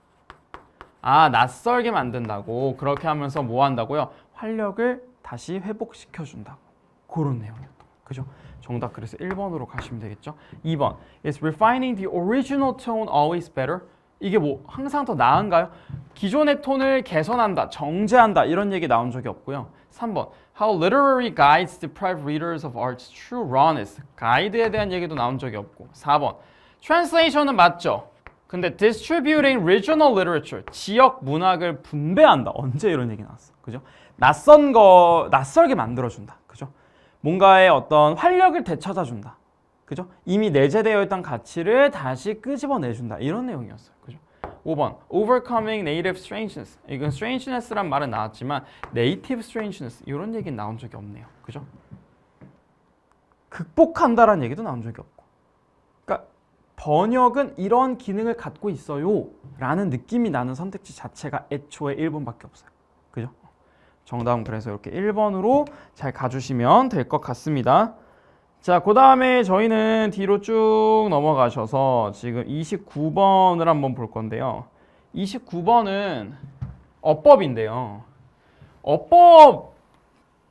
S1: 아, 낯설게 만든다고. 그렇게 하면서 뭐 한다고요? 활력을 다시 회복시켜준다고. 그런 내용이었던 거예요. 그죠? 정답 그래서 1번으로 가시면 되겠죠. 2번. Is refining the original tone always better? 이게 뭐 항상 더 나은가요? 기존의 톤을 개선한다, 정제한다 이런 얘기 나온 적이 없고요. 3번. How literary guides deprive readers of art's true rawness. 가이드에 대한 얘기도 나온 적이 없고. 4번. Translation은 맞죠? 근데 distributing regional literature, 지역 문학을 분배한다. 언제 이런 얘기 나왔어? 그죠? 낯설게 만들어준다. 그죠? 뭔가의 어떤 활력을 되찾아준다. 그죠? 이미 내재되어 있던 가치를 다시 끄집어내준다. 이런 내용이었어요. 그죠? 5번. Overcoming native strangeness. 이건 strangeness란 말은 나왔지만 native strangeness 이런 얘기는 나온 적이 없네요. 그죠? 극복한다라는 얘기도 나온 적이 없고. 그러니까 번역은 이런 기능을 갖고 있어요 라는 느낌이 나는 선택지 자체가 애초에 1번밖에 없어요. 그죠? 정답은 그래서 이렇게 1번으로 잘 가주시면 될 것 같습니다. 자, 그 다음에 저희는 뒤로 쭉 넘어가셔서 지금 29번을 한번 볼 건데요. 29번은 어법인데요. 어법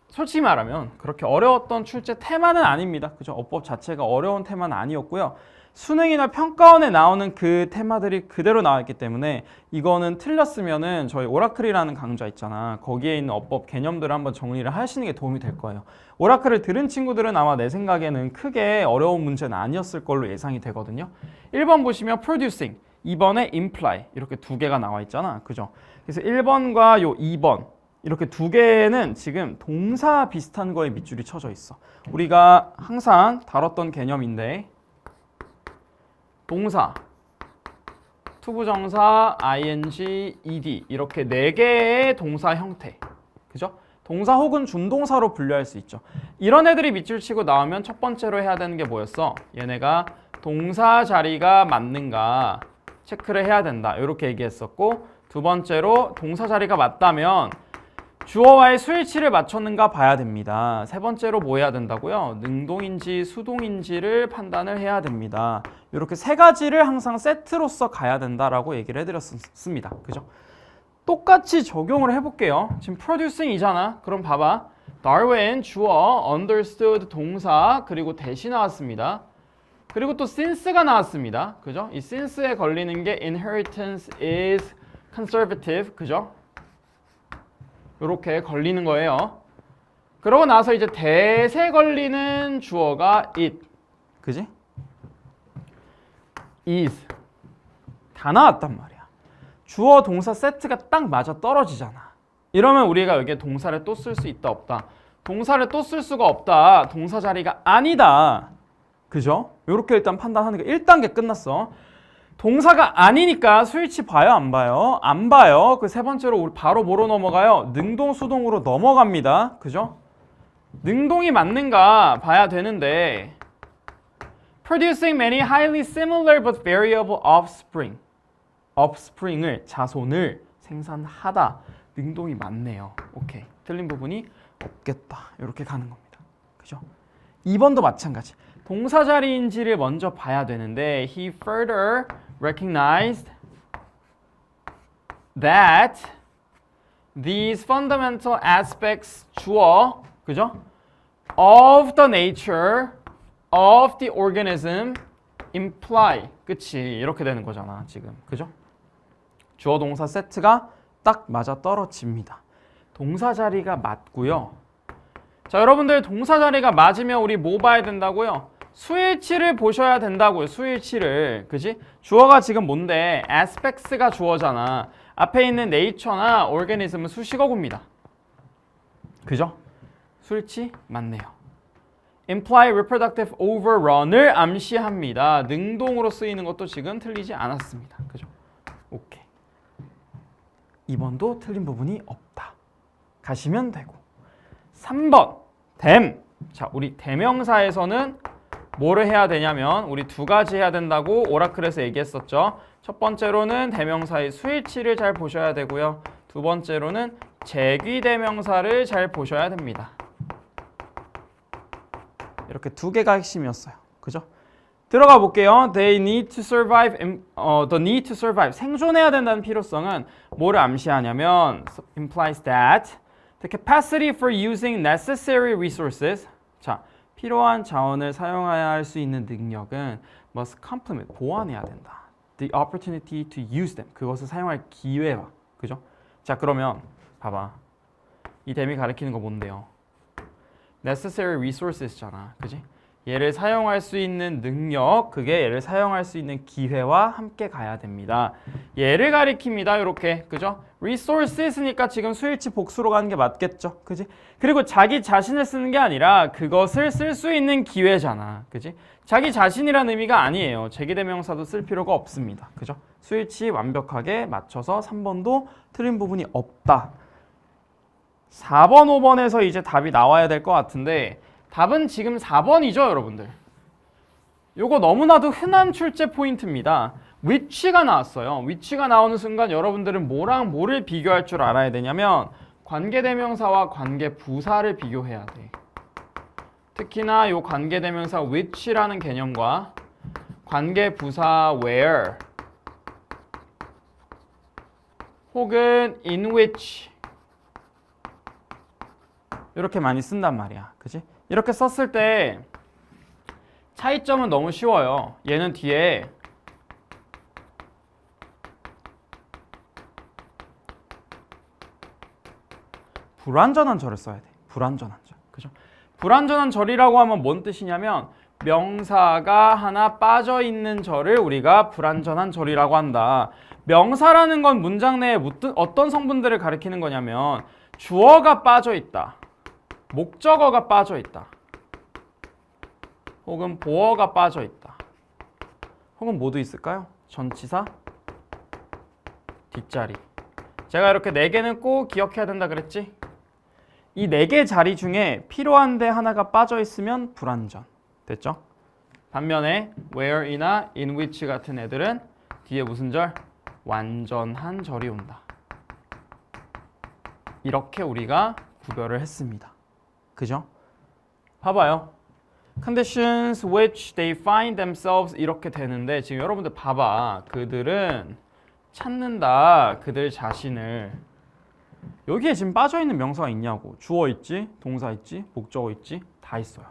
S1: 솔직히 말하면 그렇게 어려웠던 출제 테마는 아닙니다. 그죠? 어법 자체가 어려운 테마는 아니었고요. 수능이나 평가원에 나오는 그 테마들이 그대로 나와있기 때문에 이거는 틀렸으면은 저희 오라클이라는 강좌 있잖아. 거기에 있는 어법 개념들을 한번 정리를 하시는 게 도움이 될 거예요. 오라클을 들은 친구들은 아마 내 생각에는 크게 어려운 문제는 아니었을 걸로 예상이 되거든요. 1번 보시면 producing, 2번에 imply 이렇게 두 개가 나와 있잖아. 그죠? 그래서 1번과 요 2번 이렇게 두 개는 지금 동사 비슷한 거에 밑줄이 쳐져 있어. 우리가 항상 다뤘던 개념인데 동사, 투부정사, ing, ed 이렇게 네 개의 동사 형태. 그죠? 동사 혹은 준동사로 분류할 수 있죠. 이런 애들이 밑줄 치고 나오면 첫 번째로 해야 되는 게 뭐였어? 얘네가 동사 자리가 맞는가 체크를 해야 된다. 이렇게 얘기했었고 두 번째로 동사 자리가 맞다면 주어와의 수일치를 맞췄는가 봐야 됩니다. 세 번째로 뭐 해야 된다고요? 능동인지 수동인지를 판단을 해야 됩니다. 이렇게 세 가지를 항상 세트로서 가야 된다라고 얘기를 해드렸습니다. 그죠? 똑같이 적용을 해볼게요. 지금 producing이잖아. 그럼 봐봐. Darwin 주어, understood 동사, 그리고 대시 나왔습니다. 그리고 또 since가 나왔습니다. 그죠? 이 since에 걸리는 게 inheritance is conservative. 그죠? 이렇게 걸리는 거예요. 그러고 나서 이제 대세 걸리는 주어가 it. 그지? is. 다 나왔단 말이야. 주어 동사 세트가 딱 맞아 떨어지잖아. 이러면 우리가 여기에 동사를 또 쓸 수 있다 없다. 동사를 또 쓸 수가 없다. 동사 자리가 아니다. 그죠? 이렇게 일단 판단하는 게 1단계 끝났어. 동사가 아니니까 수일치 봐요? 안 봐요? 안 봐요. 그 세 번째로 우리 바로 뭐로 넘어가요? 능동, 수동으로 넘어갑니다. 그죠? 능동이 맞는가 봐야 되는데 producing many highly similar but variable offspring. offspring을, 자손을 생산하다. 능동이 맞네요. 오케이. 틀린 부분이 없겠다. 이렇게 가는 겁니다. 그죠? 2번도 마찬가지. 동사 자리인지를 먼저 봐야 되는데 he further recognized that these fundamental aspects 주어, 그죠? of the nature of the organism imply, 그치? 이렇게 되는 거잖아 지금, 그죠? 주어 동사 세트가 딱 맞아 떨어집니다. 동사 자리가 맞고요. 자, 여러분들 동사 자리가 맞으면 우리 뭐 봐야 된다고요? 수일치를 보셔야 된다고요. 수일치를. 그지? 주어가 지금 뭔데? aspects가 주어잖아. 앞에 있는 nature나 organism은 수식어구입니다. 그죠? 수일치 맞네요. imply reproductive overrun을 암시합니다. 능동으로 쓰이는 것도 지금 틀리지 않았습니다. 그죠? 오케이. 2번도 틀린 부분이 없다. 가시면 되고. 3번. them. 자, 우리 대명사에서는 뭐를 해야 되냐면 우리 두 가지 해야 된다고 오라클에서 얘기했었죠. 첫 번째로는 대명사의 수일치를 잘 보셔야 되고요. 두 번째로는 제귀대명사를 잘 보셔야 됩니다. 이렇게 두 개가 핵심이었어요. 그죠? 들어가 볼게요. They need to survive. The need to survive. 생존해야 된다는 필요성은 뭐를 암시하냐면 implies that the capacity for using necessary resources. 자, 필요한 자원을 사용해야 할 수 있는 능력은 must complement. 보완해야 된다. The opportunity to use them. 그것을 사용할 기회와. 그죠? 자, 그러면 봐봐. 이 댐이 가리키는 거 뭔데요? necessary resources잖아. 그지? 얘를 사용할 수 있는 능력, 그게 얘를 사용할 수 있는 기회와 함께 가야 됩니다. 얘를 가리킵니다. 이렇게. 그죠? resources니까 지금 수일치 복수로 가는 게 맞겠죠. 그지? 그리고 자기 자신을 쓰는 게 아니라 그것을 쓸 수 있는 기회잖아. 그지? 자기 자신이라는 의미가 아니에요. 제기대명사도 쓸 필요가 없습니다. 그죠? 수일치 완벽하게 맞춰서 3번도 틀린 부분이 없다. 4번, 5번에서 이제 답이 나와야 될 것 같은데 답은 지금 4번이죠, 여러분들. 요거 너무나도 흔한 출제 포인트입니다. which가 나왔어요. which가 나오는 순간 여러분들은 뭐랑 뭐를 비교할 줄 알아야 되냐면 관계대명사와 관계부사를 비교해야 돼. 특히나 요 관계대명사 which라는 개념과 관계부사 where 혹은 in which 이렇게 많이 쓴단 말이야. 그지? 이렇게 썼을 때 차이점은 너무 쉬워요. 얘는 뒤에 불완전한 절을 써야 돼. 불완전한 절. 그죠? 불완전한 절이라고 하면 뭔 뜻이냐면 명사가 하나 빠져 있는 절을 우리가 불완전한 절이라고 한다. 명사라는 건 문장 내에 어떤 성분들을 가리키는 거냐면 주어가 빠져 있다. 목적어가 빠져 있다. 혹은 보어가 빠져 있다. 혹은 뭐도 있을까요? 전치사, 뒷자리. 제가 이렇게 4개는 꼭 기억해야 된다 그랬지? 이 4개 자리 중에 필요한데 하나가 빠져 있으면 불완전. 됐죠? 반면에 where이나 in which 같은 애들은 뒤에 무슨 절? 완전한 절이 온다. 이렇게 우리가 구별을 했습니다. 그죠? 봐봐요. Conditions which they find themselves 이렇게 되는데 지금 여러분들 봐봐. 그들은 찾는다. 그들 자신을. 여기에 지금 빠져있는 명사가 있냐고. 주어 있지, 동사 있지, 목적어 있지, 다 있어요.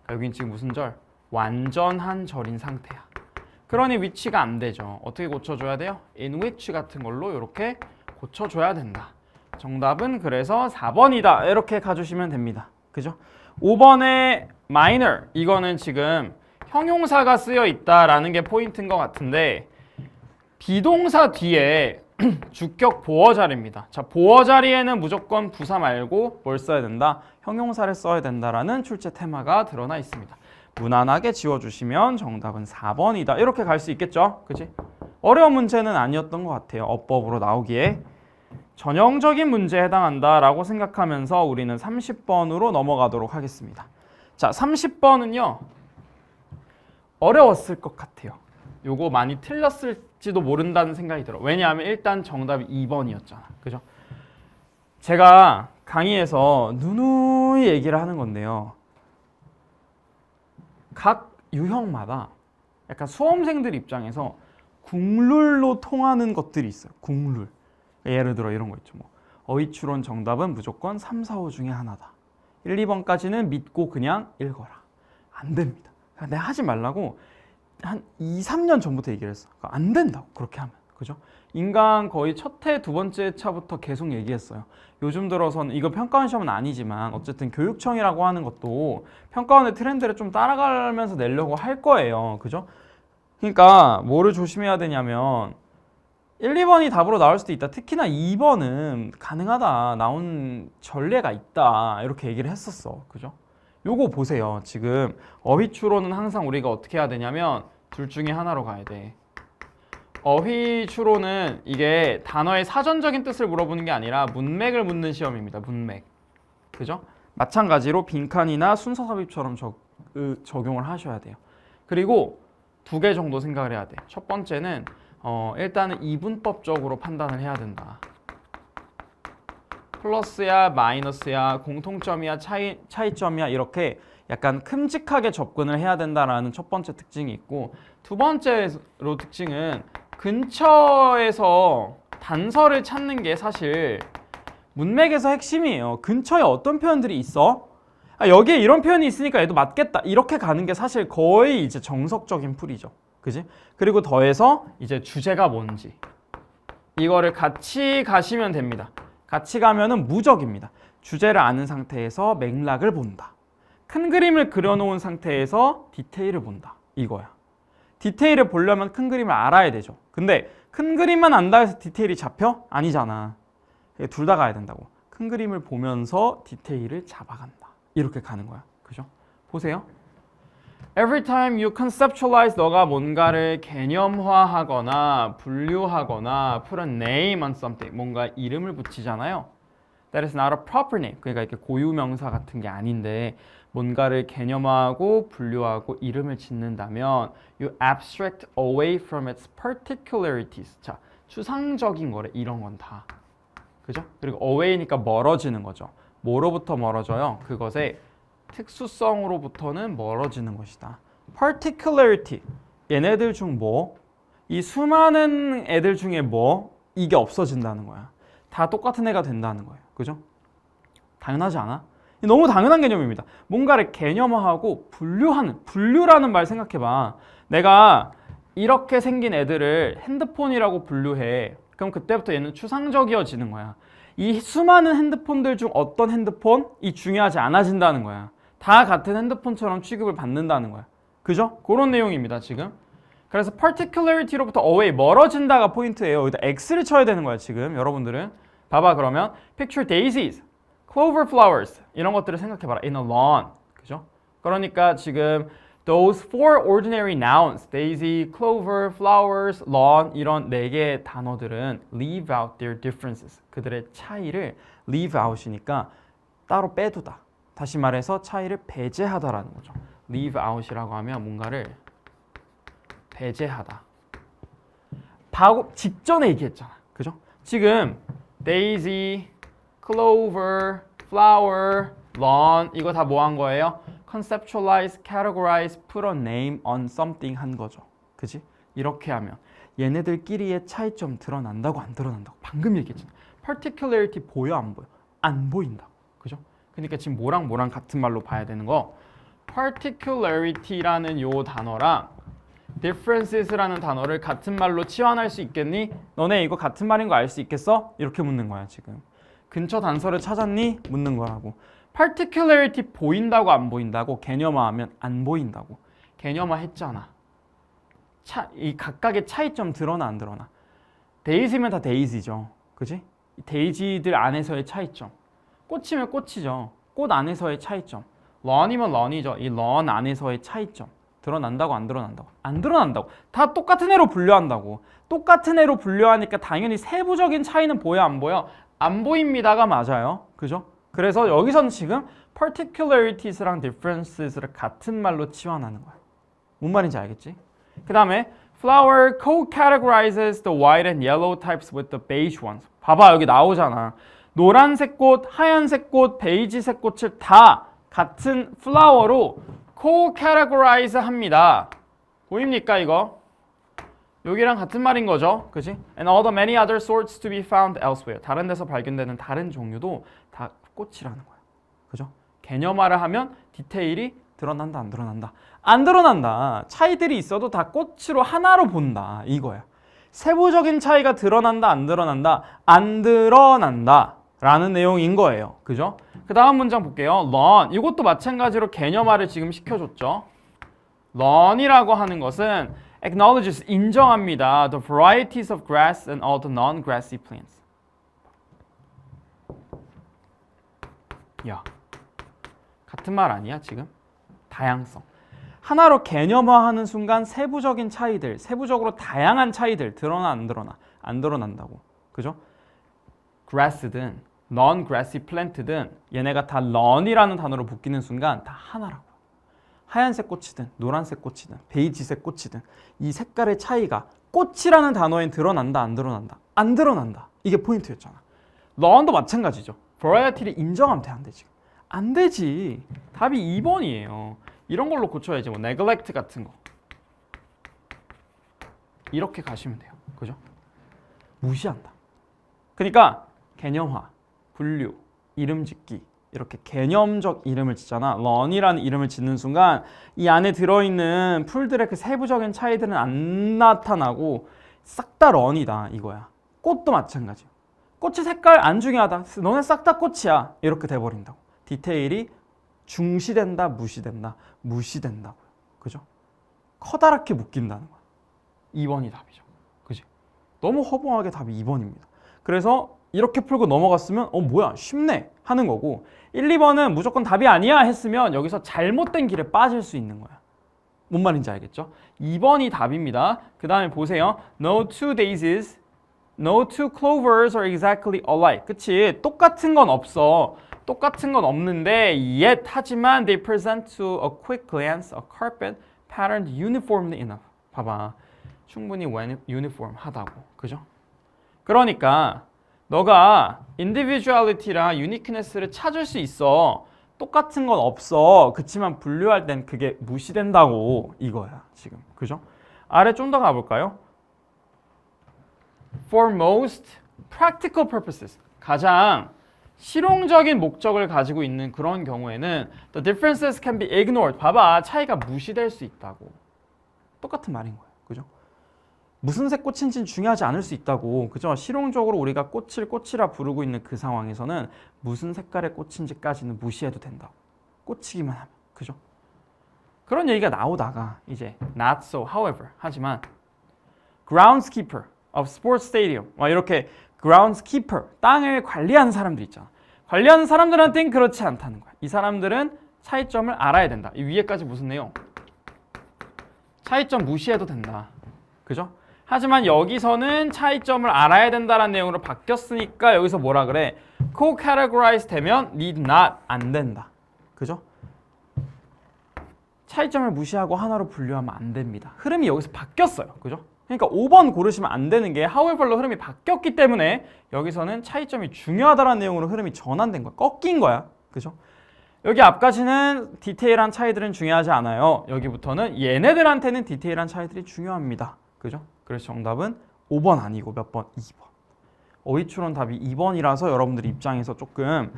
S1: 그러니까 여긴 지금 무슨 절? 완전한 절인 상태야. 그러니 which가 안 되죠. 어떻게 고쳐줘야 돼요? in which 같은 걸로 이렇게 고쳐줘야 된다. 정답은 그래서 4번이다. 이렇게 가주시면 됩니다. 그죠? 5번에 minor. 이거는 지금 형용사가 쓰여 있다라는 게 포인트인 것 같은데 비동사 뒤에 주격 보어 자리입니다. 자, 보어 자리에는 무조건 부사 말고 뭘 써야 된다? 형용사를 써야 된다라는 출제 테마가 드러나 있습니다. 무난하게 지워주시면 정답은 4번이다. 이렇게 갈 수 있겠죠? 그치? 어려운 문제는 아니었던 것 같아요. 어법으로 나오기에. 전형적인 문제에 해당한다라고 생각하면서 우리는 30번으로 넘어가도록 하겠습니다. 자, 30번은요. 어려웠을 것 같아요. 요거 많이 틀렸을지도 모른다는 생각이 들어. 왜냐하면 일단 정답이 2번이었잖아. 그죠? 제가 강의에서 누누이 얘기를 하는 건데요. 각 유형마다 약간 수험생들 입장에서 국룰로 통하는 것들이 있어요. 국룰. 예를 들어 이런 거 있죠. 뭐 어휘추론 정답은 무조건 3, 4, 5 중에 하나다. 1, 2번까지는 믿고 그냥 읽어라. 안 됩니다. 내가 하지 말라고 한 2, 3년 전부터 얘기를 했어. 안 된다고 그렇게 하면. 그죠? 인강 거의 첫 해, 두 번째 차부터 계속 얘기했어요. 요즘 들어서는 이거 평가원 시험은 아니지만 어쨌든 교육청이라고 하는 것도 평가원의 트렌드를 좀 따라가면서 내려고 할 거예요. 그죠? 그러니까 뭐를 조심해야 되냐면 1, 2번이 답으로 나올 수도 있다. 특히나 2번은 가능하다. 나온 전례가 있다. 이렇게 얘기를 했었어. 그죠? 요거 보세요. 지금 어휘추론은 항상 우리가 어떻게 해야 되냐면 둘 중에 하나로 가야 돼. 어휘추론은 이게 단어의 사전적인 뜻을 물어보는 게 아니라 문맥을 묻는 시험입니다. 문맥. 그죠? 마찬가지로 빈칸이나 순서 삽입처럼 적용을 하셔야 돼요. 그리고 두 개 정도 생각을 해야 돼. 첫 번째는 일단은 이분법적으로 판단을 해야 된다. 플러스야 마이너스야 공통점이야 차이점이야 이렇게 약간 큼직하게 접근을 해야 된다라는 첫 번째 특징이 있고, 두 번째로 특징은 근처에서 단서를 찾는 게 사실 문맥에서 핵심이에요. 근처에 어떤 표현들이 있어? 여기에 이런 표현이 있으니까 얘도 맞겠다. 이렇게 가는 게 사실 거의 이제 정석적인 풀이죠. 그지? 그리고 더해서 이제 주제가 뭔지 이거를 같이 가시면 됩니다. 같이 가면은 무적입니다. 주제를 아는 상태에서 맥락을 본다. 큰 그림을 그려놓은 상태에서 디테일을 본다. 이거야. 디테일을 보려면 큰 그림을 알아야 되죠. 근데 큰 그림만 안다 해서 디테일이 잡혀? 아니잖아. 둘 다 가야 된다고. 큰 그림을 보면서 디테일을 잡아간다. 이렇게 가는 거야. 그죠? 보세요. Every time you conceptualize, 너가 뭔가를 개념화하거나 분류하거나 put a name on something, 뭔가 이름을 붙이잖아요. That is not a proper name. 그러니까 이렇게 고유명사 같은 게 아닌데 뭔가를 개념화하고 분류하고 이름을 짓는다면 you abstract away from its particularities. 자, 추상적인 거래. 이런 건 다. 그죠? 그리고 away니까 멀어지는 거죠. 뭐로부터 멀어져요? 그것의 특수성으로부터는 멀어지는 것이다. particularity. 얘네들 중 뭐? 이 수많은 애들 중에 뭐? 이게 없어진다는 거야. 다 똑같은 애가 된다는 거예요. 그죠? 당연하지 않아? 너무 당연한 개념입니다. 뭔가를 개념화하고 분류라는 말 생각해봐. 내가 이렇게 생긴 애들을 핸드폰이라고 분류해. 그럼 그때부터 얘는 추상적이어지는 거야. 이 수많은 핸드폰들 중 어떤 핸드폰이 중요하지 않아진다는 거야. 다 같은 핸드폰처럼 취급을 받는다는 거야. 그죠? 그런 내용입니다, 지금. 그래서 particularity로부터 away, 멀어진다가 포인트예요. 여기다 x를 쳐야 되는 거야, 지금 여러분들은. 봐봐, 그러면 picture daisies, clover flowers 이런 것들을 생각해봐라. in a lawn. 그죠? 그러니까 지금 those four ordinary nouns, daisy, clover, flowers, lawn 이런 네 개의 단어들은 leave out their differences. 그들의 차이를 leave out이니까 따로 빼두다. 다시 말해서 차이를 배제하다라는 거죠. leave out이라고 하면 뭔가를 배제하다. 바로 직전에 얘기했잖아. 그죠? 지금 daisy, clover, flower, lawn 이거 다 뭐 한 거예요? conceptualize, categorize, put a name on something 한 거죠. 그지? 이렇게 하면 얘네들끼리의 차이점 드러난다고 안 드러난다고 방금 얘기했잖아. particularity 보여 안 보여? 안 보인다고. 그죠? 그러니까 지금 뭐랑 같은 말로 봐야 되는 거 particularity라는 요 단어랑 differences라는 단어를 같은 말로 치환할 수 있겠니? 너네 이거 같은 말인 거 알 수 있겠어? 이렇게 묻는 거야 지금. 근처 단서를 찾았니? 묻는 거라고. particularity 보인다고 안 보인다고? 개념화하면 안 보인다고. 개념화했잖아. 이 각각의 차이점 드러나 안 드러나? 데이지면 다 데이지죠. 그지? 데이지들 안에서의 차이점. 꽃이면 꽃이죠. 꽃 안에서의 차이점. 런이면 런이죠. 이 런 안에서의 차이점. 드러난다고 안 드러난다고? 안 드러난다고. 다 똑같은 애로 분류한다고. 똑같은 애로 분류하니까 당연히 세부적인 차이는 보여 안 보여? 안 보입니다가 맞아요. 그죠? 그래서 여기서는 지금 particularities랑 differences를 같은 말로 치환하는 거야. 뭔 말인지 알겠지? 그 다음에 flower co-categorizes the white and yellow types with the beige ones. 봐봐 여기 나오잖아. 노란색 꽃, 하얀색 꽃, 베이지색 꽃을 다 같은 flower로 co-categorize 합니다. 보입니까 이거? 여기랑 같은 말인 거죠. 그치? And all the many other sorts to be found elsewhere. 다른 데서 발견되는 다른 종류도 다 꽃이라는 거야. 그죠? 개념화를 하면 디테일이 드러난다 안 드러난다? 안 드러난다. 차이들이 있어도 다 꽃으로 하나로 본다. 이거야. 세부적인 차이가 드러난다 안 드러난다? 안 드러난다. 라는 내용인 거예요. 그죠? 그 다음 문장 볼게요. learn. 이것도 마찬가지로 개념화를 지금 시켜줬죠. learn이라고 하는 것은 acknowledges, 인정합니다. the varieties of grass and all the non-grassy plants. 야, 같은 말 아니야 지금? 다양성. 하나로 개념화하는 순간 세부적인 차이들, 세부적으로 다양한 차이들 드러나 안 드러나? 안 드러난다고. 그죠? grass든 non-grassy plant든 얘네가 다 run이라는 단어로 묶이는 순간 다 하나라고. 하얀색 꽃이든 노란색 꽃이든 베이지색 꽃이든 이 색깔의 차이가 꽃이라는 단어엔 드러난다 안 드러난다? 안 드러난다. 이게 포인트였잖아. run도 마찬가지죠. variety를 인정하면 돼 안 되지? 안 되지. 답이 2번이에요. 이런 걸로 고쳐야지. 뭐 neglect 같은 거. 이렇게 가시면 돼요. 그죠? 무시한다. 그러니까 개념화, 분류, 이름 짓기 이렇게 개념적 이름을 짓잖아. run이라는 이름을 짓는 순간 이 안에 들어있는 풀들의 그 세부적인 차이들은 안 나타나고 싹 다 run이다 이거야. 꽃도 마찬가지야. 꽃의 색깔 안 중요하다. 너네 싹 다 꽃이야. 이렇게 돼버린다고. 디테일이 중시된다, 무시된다, 무시된다고요. 그죠? 커다랗게 묶인다는 거야. 2번이 답이죠. 그지? 너무 허무하게 답이 2번입니다. 그래서 이렇게 풀고 넘어갔으면 뭐야 쉽네 하는 거고 1, 2번은 무조건 답이 아니야 했으면 여기서 잘못된 길에 빠질 수 있는 거야. 뭔 말인지 알겠죠? 2번이 답입니다. 그 다음에 보세요. No two daisies, no two clovers are exactly alike. 그치? 똑같은 건 없어. 똑같은 건 없는데 yet 하지만 they present to a quick glance a carpet patterned uniformly enough. 봐봐. 충분히 uniform하다고. 그죠? 그러니까 너가 individuality랑 uniqueness를 찾을 수 있어. 똑같은 건 없어. 그치만 분류할 땐 그게 무시된다고 이거야 지금. 그죠? 아래 좀 더 가볼까요? For most practical purposes. 가장 실용적인 목적을 가지고 있는 그런 경우에는 the differences can be ignored. 봐봐. 차이가 무시될 수 있다고. 똑같은 말인 거야. 그죠? 무슨 색 꽃인지는 중요하지 않을 수 있다고. 그죠? 실용적으로 우리가 꽃을 꽃이라 부르고 있는 그 상황에서는 무슨 색깔의 꽃인지까지는 무시해도 된다고. 꽃이기만 하면. 그죠? 그런 얘기가 나오다가 이제 not so however 하지만 groundskeeper of sports stadium 이렇게 groundskeeper 땅을 관리하는 사람들 있잖아. 관리하는 사람들한테는 그렇지 않다는 거야. 이 사람들은 차이점을 알아야 된다. 이 위에까지 무슨 내용? 차이점 무시해도 된다. 그죠? 하지만 여기서는 차이점을 알아야 된다는 내용으로 바뀌었으니까 여기서 뭐라 그래? co-categorize 되면 need not 안 된다. 그죠? 차이점을 무시하고 하나로 분류하면 안 됩니다. 흐름이 여기서 바뀌었어요. 그죠? 그러니까 5번 고르시면 안 되는 게 however로 흐름이 바뀌었기 때문에 여기서는 차이점이 중요하다는 내용으로 흐름이 전환된 거야. 꺾인 거야. 그죠? 여기 앞까지는 디테일한 차이들은 중요하지 않아요. 여기부터는 얘네들한테는 디테일한 차이들이 중요합니다. 그죠? 그래서 정답은 5번 아니고 몇 번? 2번. 어휘추론 답이 2번이라서 여러분들 입장에서 조금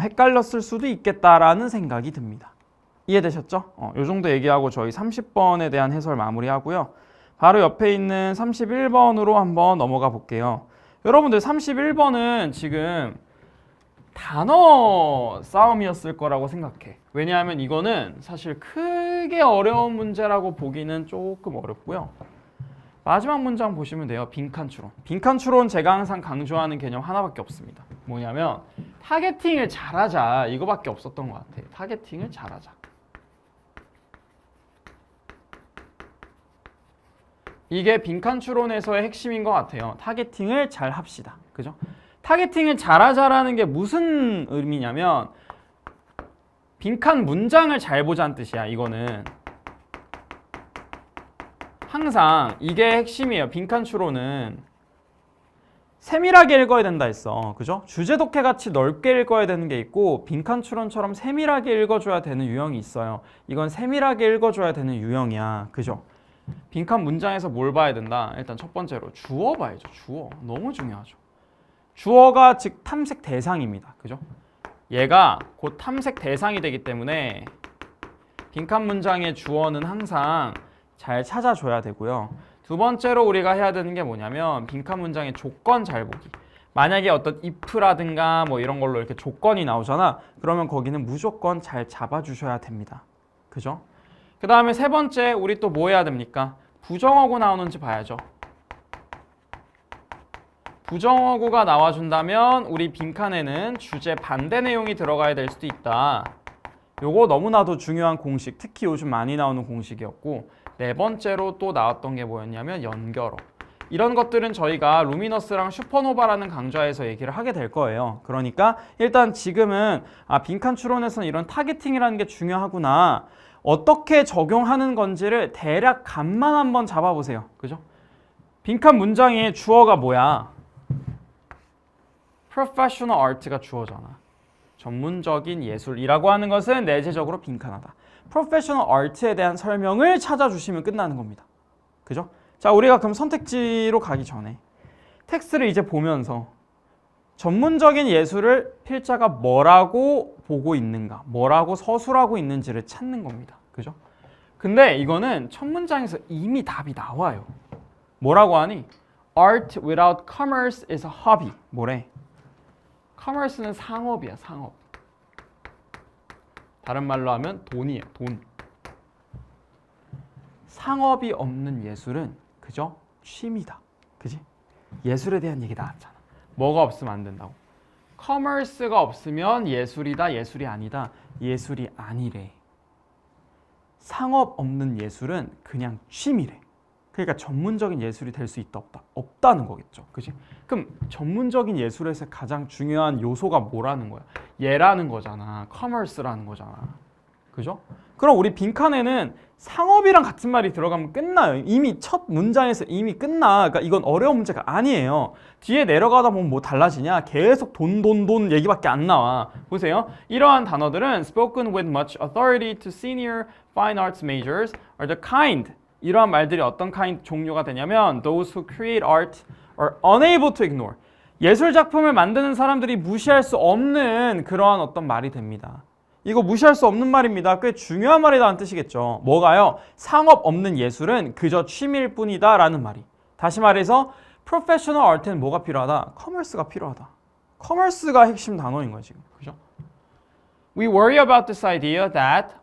S1: 헷갈렸을 수도 있겠다라는 생각이 듭니다. 이해되셨죠? 요 정도 얘기하고 저희 30번에 대한 해설 마무리하고요. 바로 옆에 있는 31번으로 한번 넘어가 볼게요. 여러분들 31번은 지금 단어 싸움이었을 거라고 생각해. 왜냐하면 이거는 사실 크게 어려운 문제라고 보기는 조금 어렵고요. 마지막 문장 보시면 돼요. 빈칸 추론. 빈칸 추론 제가 항상 강조하는 개념 하나밖에 없습니다. 뭐냐면 타겟팅을 잘하자. 이거밖에 없었던 것 같아. 타겟팅을 잘하자. 이게 빈칸 추론에서의 핵심인 것 같아요. 타겟팅을 잘 합시다. 그죠? 타겟팅을 잘하자라는 게 무슨 의미냐면 빈칸 문장을 잘 보자는 뜻이야. 이거는 항상 이게 핵심이에요. 빈칸 추론은 세밀하게 읽어야 된다 했어. 그죠? 주제 독해 같이 넓게 읽어야 되는 게 있고 빈칸 추론처럼 세밀하게 읽어줘야 되는 유형이 있어요. 이건 세밀하게 읽어줘야 되는 유형이야. 그죠? 빈칸 문장에서 뭘 봐야 된다? 일단 첫 번째로 주어 봐야죠. 주어. 너무 중요하죠. 주어가 즉 탐색 대상입니다. 그죠? 얘가 곧 탐색 대상이 되기 때문에 빈칸 문장의 주어는 항상 잘 찾아줘야 되고요. 두 번째로 우리가 해야 되는 게 뭐냐면 빈칸 문장의 조건 잘 보기. 만약에 어떤 if라든가 뭐 이런 걸로 이렇게 조건이 나오잖아. 그러면 거기는 무조건 잘 잡아주셔야 됩니다. 그죠? 그 다음에 세 번째 우리 또 뭐 해야 됩니까? 부정어구 나오는지 봐야죠. 부정어구가 나와준다면 우리 빈칸에는 주제 반대 내용이 들어가야 될 수도 있다. 요거 너무나도 중요한 공식, 특히 요즘 많이 나오는 공식이었고 네 번째로 또 나왔던 게 뭐였냐면 연결어. 이런 것들은 저희가 루미너스랑 슈퍼노바라는 강좌에서 얘기를 하게 될 거예요. 그러니까 일단 지금은 빈칸 추론에서는 이런 타겟팅이라는 게 중요하구나. 어떻게 적용하는 건지를 대략 감만 한번 잡아보세요. 그죠? 빈칸 문장의 주어가 뭐야? Professional art가 주어잖아. 전문적인 예술이라고 하는 것은 내재적으로 빈칸하다. Professional art에 대한 설명을 찾아주시면 끝나는 겁니다. 그죠? 자, 우리가 그럼 선택지로 가기 전에 텍스트를 이제 보면서 전문적인 예술을 필자가 뭐라고 보고 있는가, 뭐라고 서술하고 있는지를 찾는 겁니다. 그죠? 근데 이거는 첫 문장에서 이미 답이 나와요. 뭐라고 하니? Art without commerce is a hobby. 뭐래? commerce는 상업이야, 상업. 다른 말로 하면 돈이에요, 돈. 상업이 없는 예술은 그저 취미다. 그지? 예술에 대한 얘기 나왔잖아. 뭐가 없으면 안 된다고. 커머스가 없으면 예술이다, 예술이 아니다. 예술이 아니래. 상업 없는 예술은 그냥 취미래. 그러니까 전문적인 예술이 될 수 있다, 없다? 없다는 거겠죠. 그지? 그럼 전문적인 예술에서 가장 중요한 요소가 뭐라는 거야? 얘라는 거잖아. 커머스라는 거잖아. 그죠? 그럼 우리 빈칸에는 상업이랑 같은 말이 들어가면 끝나요. 이미 첫 문장에서 이미 끝나. 그러니까 이건 어려운 문제가 아니에요. 뒤에 내려가다 보면 뭐 달라지냐? 계속 돈 얘기밖에 안 나와. 보세요. 이러한 단어들은 spoken with much authority to senior fine arts majors are the kind. 이러한 말들이 어떤 kind 종류가 되냐면 those who create art are unable to ignore. 예술 작품을 만드는 사람들이 무시할 수 없는 그러한 어떤 말이 됩니다. 이거 무시할 수 없는 말입니다. 꽤 중요한 말이라는 뜻이겠죠. 뭐가요? 상업 없는 예술은 그저 취미일 뿐이다 라는 말이. 다시 말해서 프로페셔널 아트는 뭐가 필요하다? 커머스가 필요하다. 커머스가 핵심 단어인 거야 지금. 그죠? We worry about this idea that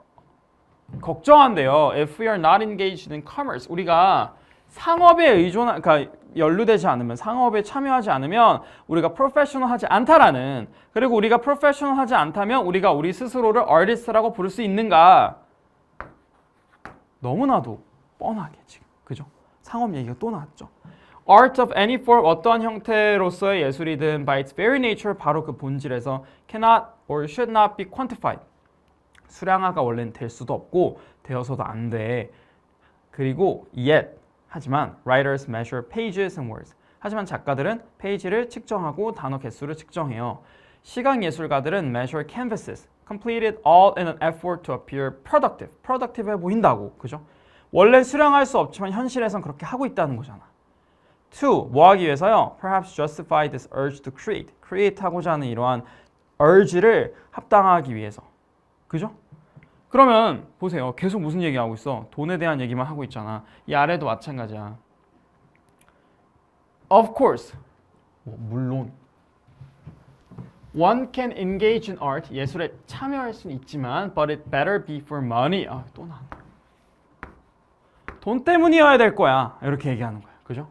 S1: 걱정한대요. If we are not engaged in commerce, 우리가 상업에 그러니까 연루되지 않으면, 상업에 참여하지 않으면 우리가 프로페셔널하지 않다라는, 그리고 우리가 프로페셔널하지 않다면 우리가 우리 스스로를 아티스트라고 부를 수 있는가? 너무나도 뻔하게 지금, 그죠? 상업 얘기가 또 나왔죠. Art of any form, 어떠한 형태로서의 예술이든 by its very nature, 바로 그 본질에서 cannot or should not be quantified. 수량화가 원래는 될 수도 없고 되어서도 안 돼. 그리고 yet, 하지만 writers measure pages and words. 하지만 작가들은 페이지를 측정하고 단어 개수를 측정해요. 시각 예술가들은 measure canvases, completed all in an effort to appear productive. productive해 보인다고, 그죠? 원래 수량할 수 없지만 현실에선 그렇게 하고 있다는 거잖아. To, 뭐 하기 위해서요? Perhaps justify this urge to create. create 하고자 하는 이러한 urge를 합당하기 위해서. 그죠? 그러면 보세요. 계속 무슨 얘기하고 있어? 돈에 대한 얘기만 하고 있잖아. 이 아래도 마찬가지야. Of course. 물론. One can engage in art. 예술에 참여할 수는 있지만 but it better be for money. 또 나온다. 돈 때문이어야 될 거야. 이렇게 얘기하는 거야. 그죠?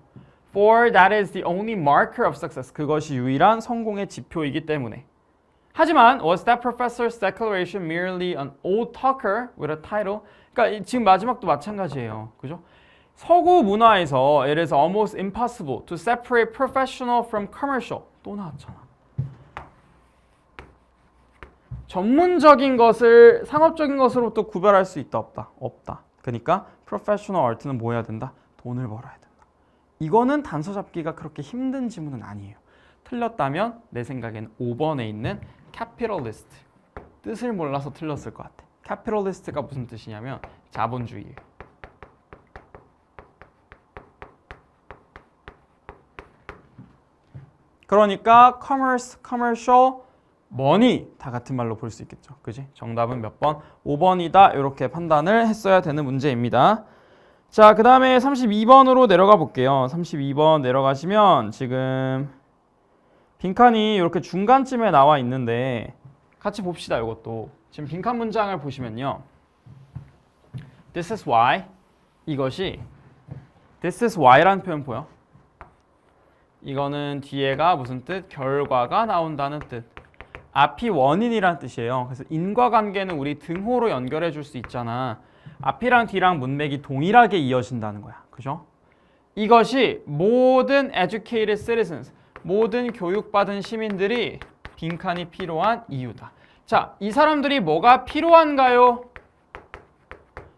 S1: For that is the only marker of success. 그것이 유일한 성공의 지표이기 때문에. 하지만 was that professor's declaration merely an old talker with a title? 그러니까 지금 마지막도 마찬가지예요. 그죠? 서구 문화에서 it is almost impossible to separate professional from commercial. 또 나왔잖아. 전문적인 것을 상업적인 것으로부터 구별할 수 있다, 없다? 없다. 그러니까 professional art는 뭐 해야 된다? 돈을 벌어야 된다. 이거는 단서 잡기가 그렇게 힘든 지문은 아니에요. 틀렸다면 내 생각에는 5번에 있는 capitalist. 뜻을 몰라서 틀렸을 것 같아. capitalist가 무슨 뜻이냐면 자본주의예요. 그러니까 commerce, commercial, money 다 같은 말로 볼 수 있겠죠. 그지? 정답은 몇 번? 5번이다. 이렇게 판단을 했어야 되는 문제입니다. 자, 그 다음에 32번으로 내려가 볼게요. 32번 내려가시면 지금 빈칸이 이렇게 중간쯤에 나와 있는데 같이 봅시다. 이것도 지금 빈칸 문장을 보시면요. This is why, 이것이 This is why라는 표현 보여? 이거는 뒤에가 무슨 뜻? 결과가 나온다는 뜻. 앞이 원인이란 뜻이에요. 그래서 인과관계는 우리 등호로 연결해 줄 수 있잖아. 앞이랑 뒤랑 문맥이 동일하게 이어진다는 거야. 그죠? 이것이 모든 educated citizens, 모든 교육받은 시민들이 빈칸이 필요한 이유다. 자, 이 사람들이 뭐가 필요한가요?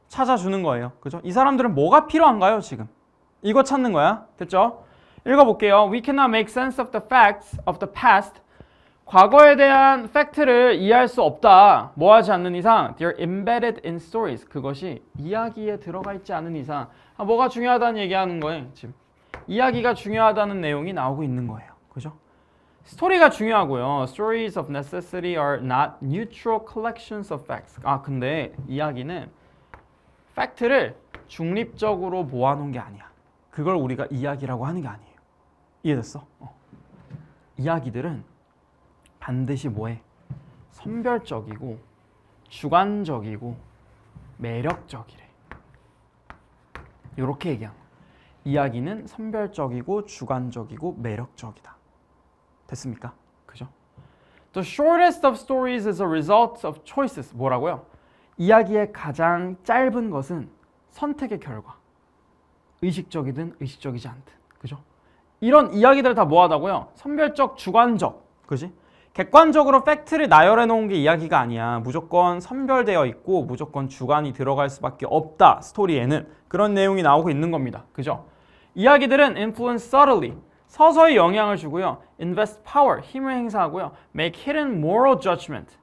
S1: 찾아주는 거예요. 그죠? 이 사람들은 뭐가 필요한가요, 지금? 이거 찾는 거야. 됐죠? 읽어볼게요. We cannot make sense of the facts of the past. 과거에 대한 팩트를 이해할 수 없다. 뭐 하지 않는 이상 they're embedded in stories. 그것이 이야기에 들어가 있지 않은 이상 뭐가 중요하다는 얘기하는 거예요. 지금 이야기가 중요하다는 내용이 나오고 있는 거예요. 그죠? 스토리가 중요하고요. Stories of necessity are not neutral collections of facts. 근데 이야기는 팩트를 중립적으로 모아놓은 게 아니야. 그걸 우리가 이야기라고 하는 게 아니에요. 이해됐어? 이야기들은 반드시 뭐해? 선별적이고 주관적이고 매력적이래. 이렇게 얘기한 거야. 이야기는 선별적이고 주관적이고 매력적이다. 됐습니까? 그죠? The shortest of stories is a result of choices. 뭐라고요? 이야기의 가장 짧은 것은 선택의 결과. 의식적이든 의식적이지 않든. 그죠? 이런 이야기들 다 뭐하다고요? 선별적, 주관적. 그지? 객관적으로 팩트를 나열해 놓은 게 이야기가 아니야. 무조건 선별되어 있고 무조건 주관이 들어갈 수밖에 없다. 스토리에는. 그런 내용이 나오고 있는 겁니다. 그죠? 이야기들은 influence subtly. 서서히 영향을 주고요. invest power. 힘을 행사하고요. make hidden moral judgment.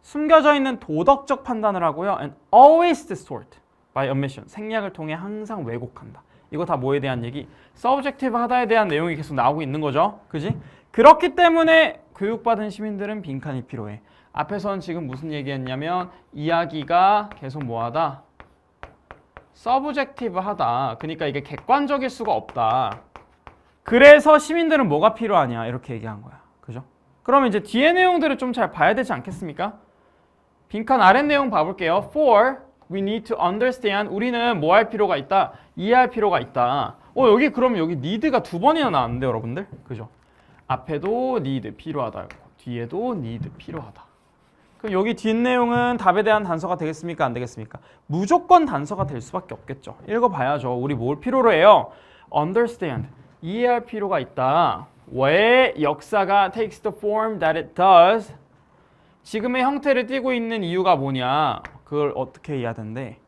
S1: 숨겨져 있는 도덕적 판단을 하고요. and always distort by omission. 생략을 통해 항상 왜곡한다. 이거 다 뭐에 대한 얘기? subjective 하다에 대한 내용이 계속 나오고 있는 거죠. 그지? 그렇기 때문에 교육받은 시민들은 빈칸이 필요해. 앞에선 지금 무슨 얘기했냐면 이야기가 계속 뭐하다? 서브젝티브 하다. 그러니까 이게 객관적일 수가 없다. 그래서 시민들은 뭐가 필요하냐 이렇게 얘기한 거야. 그죠? 그러면 이제 뒤에 내용들을 좀 잘 봐야 되지 않겠습니까? 빈칸 아래 내용 봐볼게요. For we need to understand. 우리는 뭐 할 필요가 있다? 이해할 필요가 있다. 여기 그러면 여기 need가 2번이나 나왔는데 여러분들? 그죠? 앞에도 need 필요하다. 뒤에도 need 필요하다. 그럼 여기 뒷내용은 답에 대한 단서가 되겠습니까? 안 되겠습니까? 무조건 단서가 될 수밖에 없겠죠. 읽어봐야죠. 우리 뭘 필요로 해요? understand. 이해할 필요가 있다. 왜 역사가 takes the form that it does? 지금의 형태를 띠고 있는 이유가 뭐냐? 그걸 어떻게 이해해야 된대?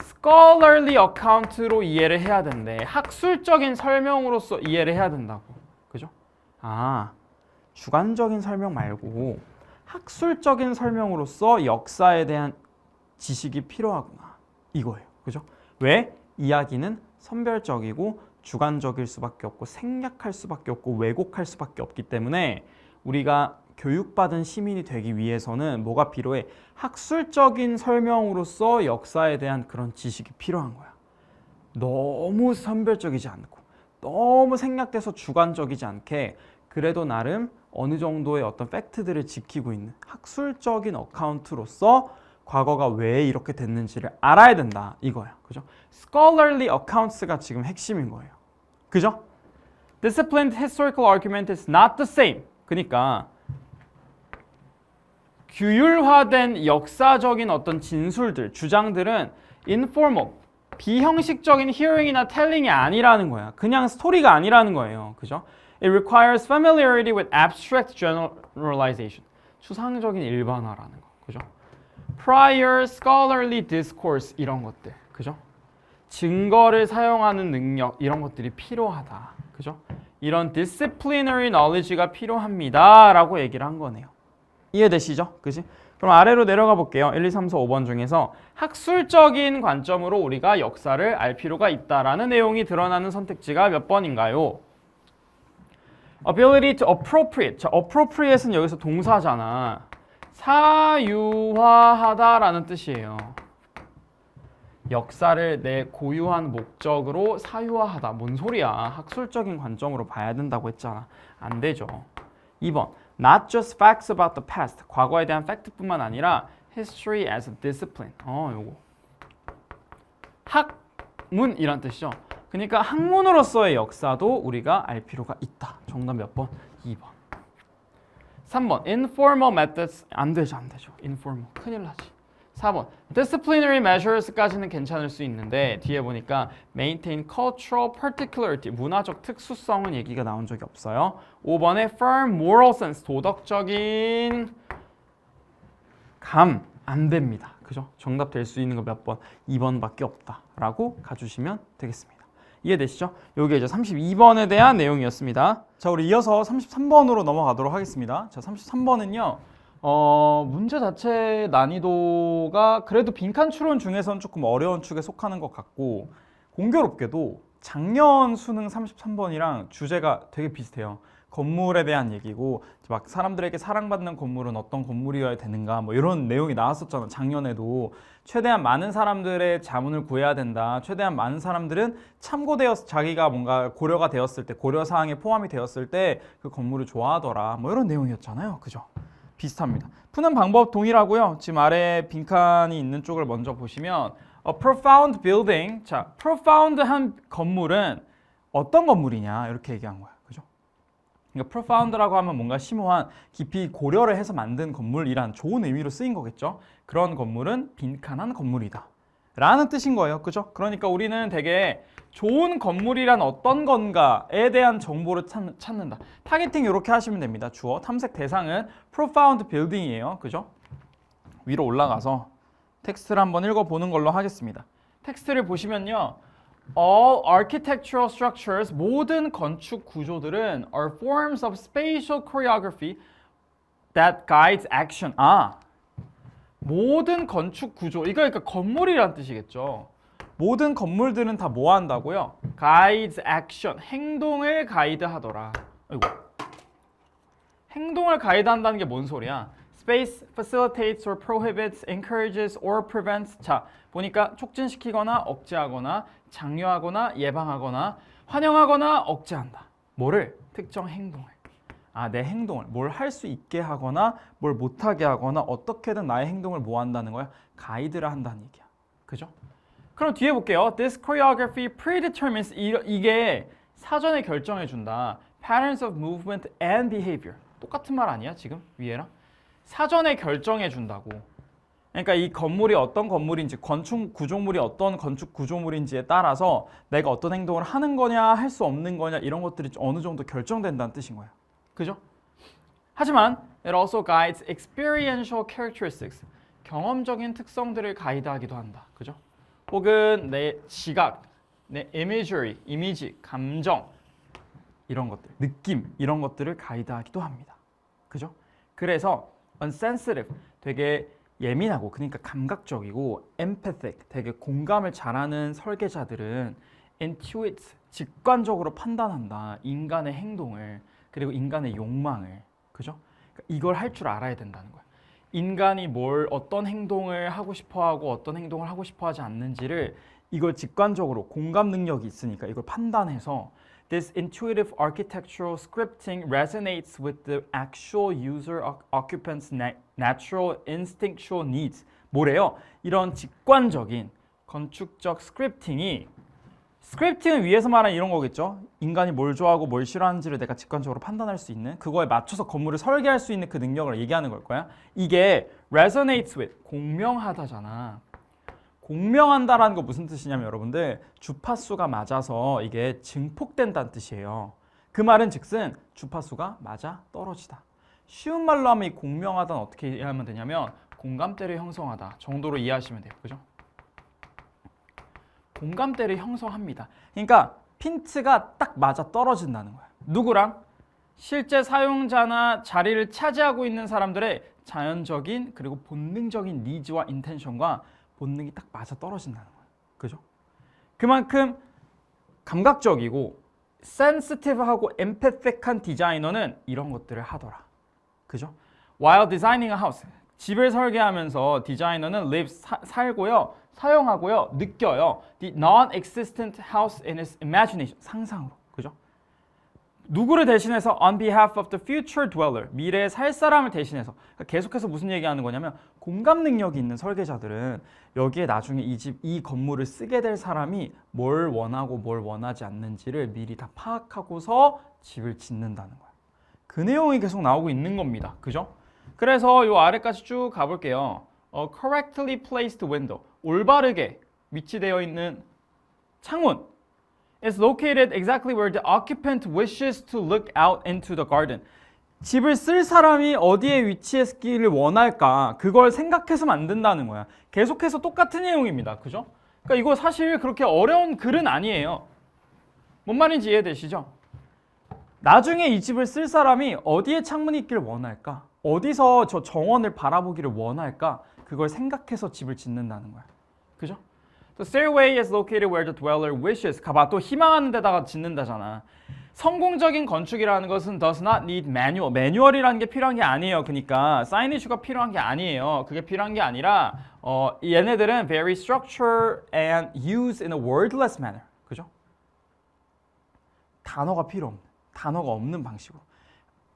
S1: scholarly account로 이해를 해야 된대. 학술적인 설명으로서 이해를 해야 된다고. 그죠? 주관적인 설명 말고 학술적인 설명으로서 역사에 대한 지식이 필요하구나. 이거예요. 그죠? 왜? 이야기는 선별적이고 주관적일 수밖에 없고 생략할 수밖에 없고 왜곡할 수밖에 없기 때문에 우리가 교육받은 시민이 되기 위해서는 뭐가 필요해? 학술적인 설명으로서 역사에 대한 그런 지식이 필요한 거야. 너무 선별적이지 않고 너무 생략돼서 주관적이지 않게 그래도 나름 어느 정도의 어떤 팩트들을 지키고 있는 학술적인 어카운트로서 과거가 왜 이렇게 됐는지를 알아야 된다. 이거야. 그죠? scholarly accounts가 지금 핵심인 거예요. 그죠? disciplined historical argument is not the same. 그러니까 규율화된 역사적인 어떤 진술들, 주장들은 informal, 비형식적인 hearing이나 telling이 아니라는 거야. 그냥 스토리가 아니라는 거예요. 그죠? It requires familiarity with abstract generalization. 추상적인 일반화라는 거. 그죠? Prior scholarly discourse 이런 것들. 그죠? 증거를 사용하는 능력 이런 것들이 필요하다. 그죠? 이런 disciplinary knowledge가 필요합니다. 라고 얘기를 한 거네요. 이해되시죠? 그지? 그럼 아래로 내려가 볼게요. 1, 2, 3, 4, 5번 중에서 학술적인 관점으로 우리가 역사를 알 필요가 있다라는 내용이 드러나는 선택지가 몇 번인가요? ability to appropriate. 자, appropriate는 여기서 동사잖아. 사유화하다라는 뜻이에요. 역사를 내 고유한 목적으로 사유화하다. 뭔 소리야? 학술적인 관점으로 봐야 된다고 했잖아. 안 되죠. 2번. Not just facts about the past. 과거에 대한 팩트뿐만 아니라 history as a discipline. 요거. 학문이란 뜻이죠. 그러니까 학문으로서의 역사도 우리가 알 필요가 있다. 정답 몇 번? 2번. 3번. Informal methods. 안 되죠. informal. 큰일 나지. 4번 disciplinary measures까지는 괜찮을 수 있는데 뒤에 보니까 maintain cultural particularity 문화적 특수성은 얘기가 나온 적이 없어요. 5번에 firm moral sense 도덕적인 감 안 됩니다. 그죠? 정답 될 수 있는 거 몇 번? 2번밖에 없다라고 가주시면 되겠습니다. 이해되시죠? 요게 이제 32번에 대한 내용이었습니다. 자, 우리 이어서 33번으로 넘어가도록 하겠습니다. 자, 33번은요. 문제 자체 난이도가 그래도 빈칸 추론 중에서는 조금 어려운 축에 속하는 것 같고 공교롭게도 작년 수능 33번이랑 주제가 되게 비슷해요. 건물에 대한 얘기고 막 사람들에게 사랑받는 건물은 어떤 건물이어야 되는가 뭐 이런 내용이 나왔었잖아. 작년에도 최대한 많은 사람들의 자문을 구해야 된다. 최대한 많은 사람들은 자기가 뭔가 고려가 되었을 때 고려 사항에 포함이 되었을 때 그 건물을 좋아하더라. 뭐 이런 내용이었잖아요. 그죠? 비슷합니다. 푸는 방법 동일하고요. 지금 아래 빈칸이 있는 쪽을 먼저 보시면 A profound building. 자, profound한 건물은 어떤 건물이냐 이렇게 얘기한 거야. 그죠? 그러니까 profound라고 하면 뭔가 심오한 깊이 고려를 해서 만든 건물이란 좋은 의미로 쓰인 거겠죠. 그런 건물은 빈칸한 건물이다 라는 뜻인 거예요. 그죠? 그러니까 우리는 되게 좋은 건물이란 어떤 건가에 대한 정보를 찾는다. 타겟팅 이렇게 하시면 됩니다. 주어 탐색 대상은 profound building이에요. 그죠? 위로 올라가서 텍스트를 한번 읽어보는 걸로 하겠습니다. 텍스트를 보시면요. All architectural structures, 모든 건축 구조들은 are forms of spatial choreography that guides action. 모든 건축 구조, 이거 그러니까 건물이란 뜻이겠죠. 모든 건물들은 다 뭐 한다고요? guides action, 행동을 가이드하더라. 아이고. 행동을 가이드한다는 게 뭔 소리야? Space facilitates or prohibits, encourages or prevents. 자, 보니까 촉진시키거나 억제하거나 장려하거나 예방하거나 환영하거나 억제한다. 뭐를? 특정 행동을. 내 행동을 뭘 할 수 있게 하거나 뭘 못하게 하거나 어떻게든 나의 행동을 뭐 한다는 거야? 가이드를 한다는 얘기야. 그죠? 그럼 뒤에 볼게요. This choreography predetermines 이게 사전에 결정해 준다. Patterns of movement and behavior. 똑같은 말 아니야 지금 위에랑? 사전에 결정해 준다고. 그러니까 이 건물이 어떤 건물인지 건축 구조물이 어떤 건축 구조물인지에 따라서 내가 어떤 행동을 하는 거냐 할 수 없는 거냐 이런 것들이 어느 정도 결정된다는 뜻인 거야. 그죠? 하지만 it also guides experiential characteristics. 경험적인 특성들을 가이드하기도 한다. 그죠? 혹은 내 시각, 내 imagery, 이미지, 감정 이런 것들, 느낌 이런 것들을 가이드하기도 합니다. 그죠? 그래서 unsensitive 되게 예민하고 그러니까 감각적이고 empathic 되게 공감을 잘하는 설계자들은 intuit 직관적으로 판단한다. 인간의 행동을 그리고 인간의 욕망을. 그죠? 그러니까 이걸 할 줄 알아야 된다는 거야. 인간이 어떤 행동을 하고 싶어 하고 어떤 행동을 하고 싶어 하지 않는지를 이걸 직관적으로 공감 능력이 있으니까 이걸 판단해서 This intuitive architectural scripting resonates with the actual user occupant's natural instinctual needs. 뭐래요? 이런 직관적인 건축적 스크립팅을 위해서 말하는 이런 거겠죠. 인간이 뭘 좋아하고 뭘 싫어하는지를 내가 직관적으로 판단할 수 있는 그거에 맞춰서 건물을 설계할 수 있는 그 능력을 얘기하는 걸 거야. 이게 resonates with 공명하다잖아. 공명한다라는 거 무슨 뜻이냐면 여러분들 주파수가 맞아서 이게 증폭된다는 뜻이에요. 그 말은 즉슨 주파수가 맞아 떨어지다. 쉬운 말로 하면 이 공명하다는 어떻게 이해하면 되냐면 공감대를 형성하다 정도로 이해하시면 돼요. 그죠? 공감대를 형성합니다. 그러니까 핀트가 딱 맞아 떨어진다는 거야. 누구랑? 실제 사용자나 자리를 차지하고 있는 사람들의 자연적인 그리고 본능적인 니즈와 인텐션과 본능이 딱 맞아 떨어진다는 거야. 그죠? 그만큼 감각적이고 sensitive하고 empathic한 디자이너는 이런 것들을 하더라. 그죠? While designing a house, 집을 설계하면서 디자이너는 lives, 살고요, 사용하고요, 느껴요. The non-existent house in his imagination, 상상으로. 그죠? 누구를 대신해서 on behalf of the future dweller, 미래에 살 사람을 대신해서. 그러니까 계속해서 무슨 얘기하는 거냐면 공감 능력이 있는 설계자들은 여기에 나중에 이 건물을 쓰게 될 사람이 뭘 원하고 뭘 원하지 않는지를 미리 다 파악하고서 집을 짓는다는 거야. 그 내용이 계속 나오고 있는 겁니다. 그죠? 그래서 요 아래까지 쭉 가볼게요. A correctly placed window. 올바르게 위치되어 있는 창문. Is located exactly where the occupant wishes to look out into the garden. 집을 쓸 사람이 어디에 위치했기를 원할까? 그걸 생각해서 만든다는 거야. 계속해서 똑같은 내용입니다. 그죠? 그러니까 이거 사실 그렇게 어려운 글은 아니에요. 뭔 말인지 이해되시죠? 나중에 이 집을 쓸 사람이 어디에 창문이 있기를 원할까? 어디서 저 정원을 바라보기를 원할까? 그걸 생각해서 집을 짓는다는 거야. 그죠? The stairway is located where the dweller wishes. 가봐, 또 희망하는 데다가 짓는다잖아. 성공적인 건축이라는 것은 does not need manual. 매뉴얼이라는 게 필요한 게 아니에요. 그러니까 사이니지가 필요한 게 아니에요. 그게 필요한 게 아니라 얘네들은 very structure and use in a wordless manner. 그죠? 단어가 필요 없는, 단어가 없는 방식으로.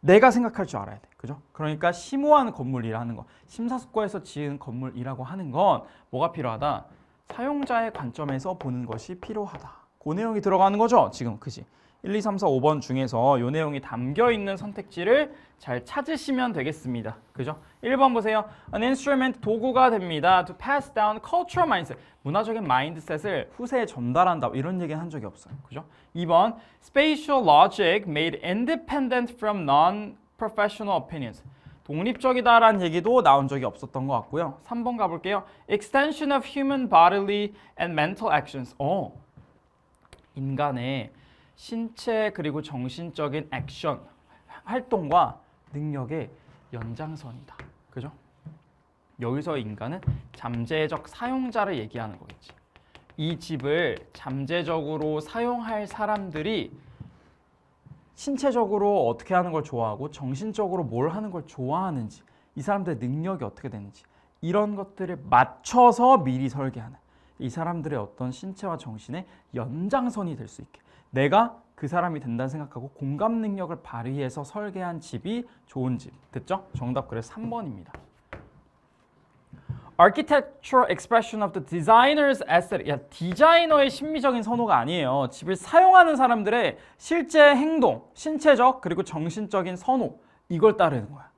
S1: 내가 생각할 줄 알아야 돼. 그죠? 그러니까 심오한 건물이라는 거, 심사숙고해서 지은 건물이라고 하는 건 뭐가 필요하다? 사용자의 관점에서 보는 것이 필요하다. 그 내용이 들어가는 거죠. 지금 그지? 1, 2, 3, 4, 5번 중에서 이 내용이 담겨있는 선택지를 잘 찾으시면 되겠습니다. 그죠? 1번 보세요. An instrument, 도구가 됩니다. To pass down cultural mindset. 문화적인 마인드셋을 후세에 전달한다. 이런 얘기는 한 적이 없어요. 그죠? 2번 Spatial logic made independent from non-professional opinions. 독립적이다라는 얘기도 나온 적이 없었던 것 같고요. 3번 가볼게요. Extension of human bodily and mental actions. 인간의 신체 그리고 정신적인 액션, 활동과 능력의 연장선이다. 그죠? 여기서 인간은 잠재적 사용자를 얘기하는 거겠지. 이 집을 잠재적으로 사용할 사람들이 신체적으로 어떻게 하는 걸 좋아하고 정신적으로 뭘 하는 걸 좋아하는지, 이 사람들의 능력이 어떻게 되는지, 이런 것들을 맞춰서 미리 설계하는, 이 사람들의 어떤 신체와 정신의 연장선이 될 수 있게 내가 그 사람이 된다는 생각하고 공감 능력을 발휘해서 설계한 집이 좋은 집. 됐죠? 정답 그래서 3번입니다. Architectural expression of the designer's aesthetic. 야, 디자이너의 심미적인 선호가 아니에요. 집을 사용하는 사람들의 실제 행동, 신체적 그리고 정신적인 선호, 이걸 따르는 거야.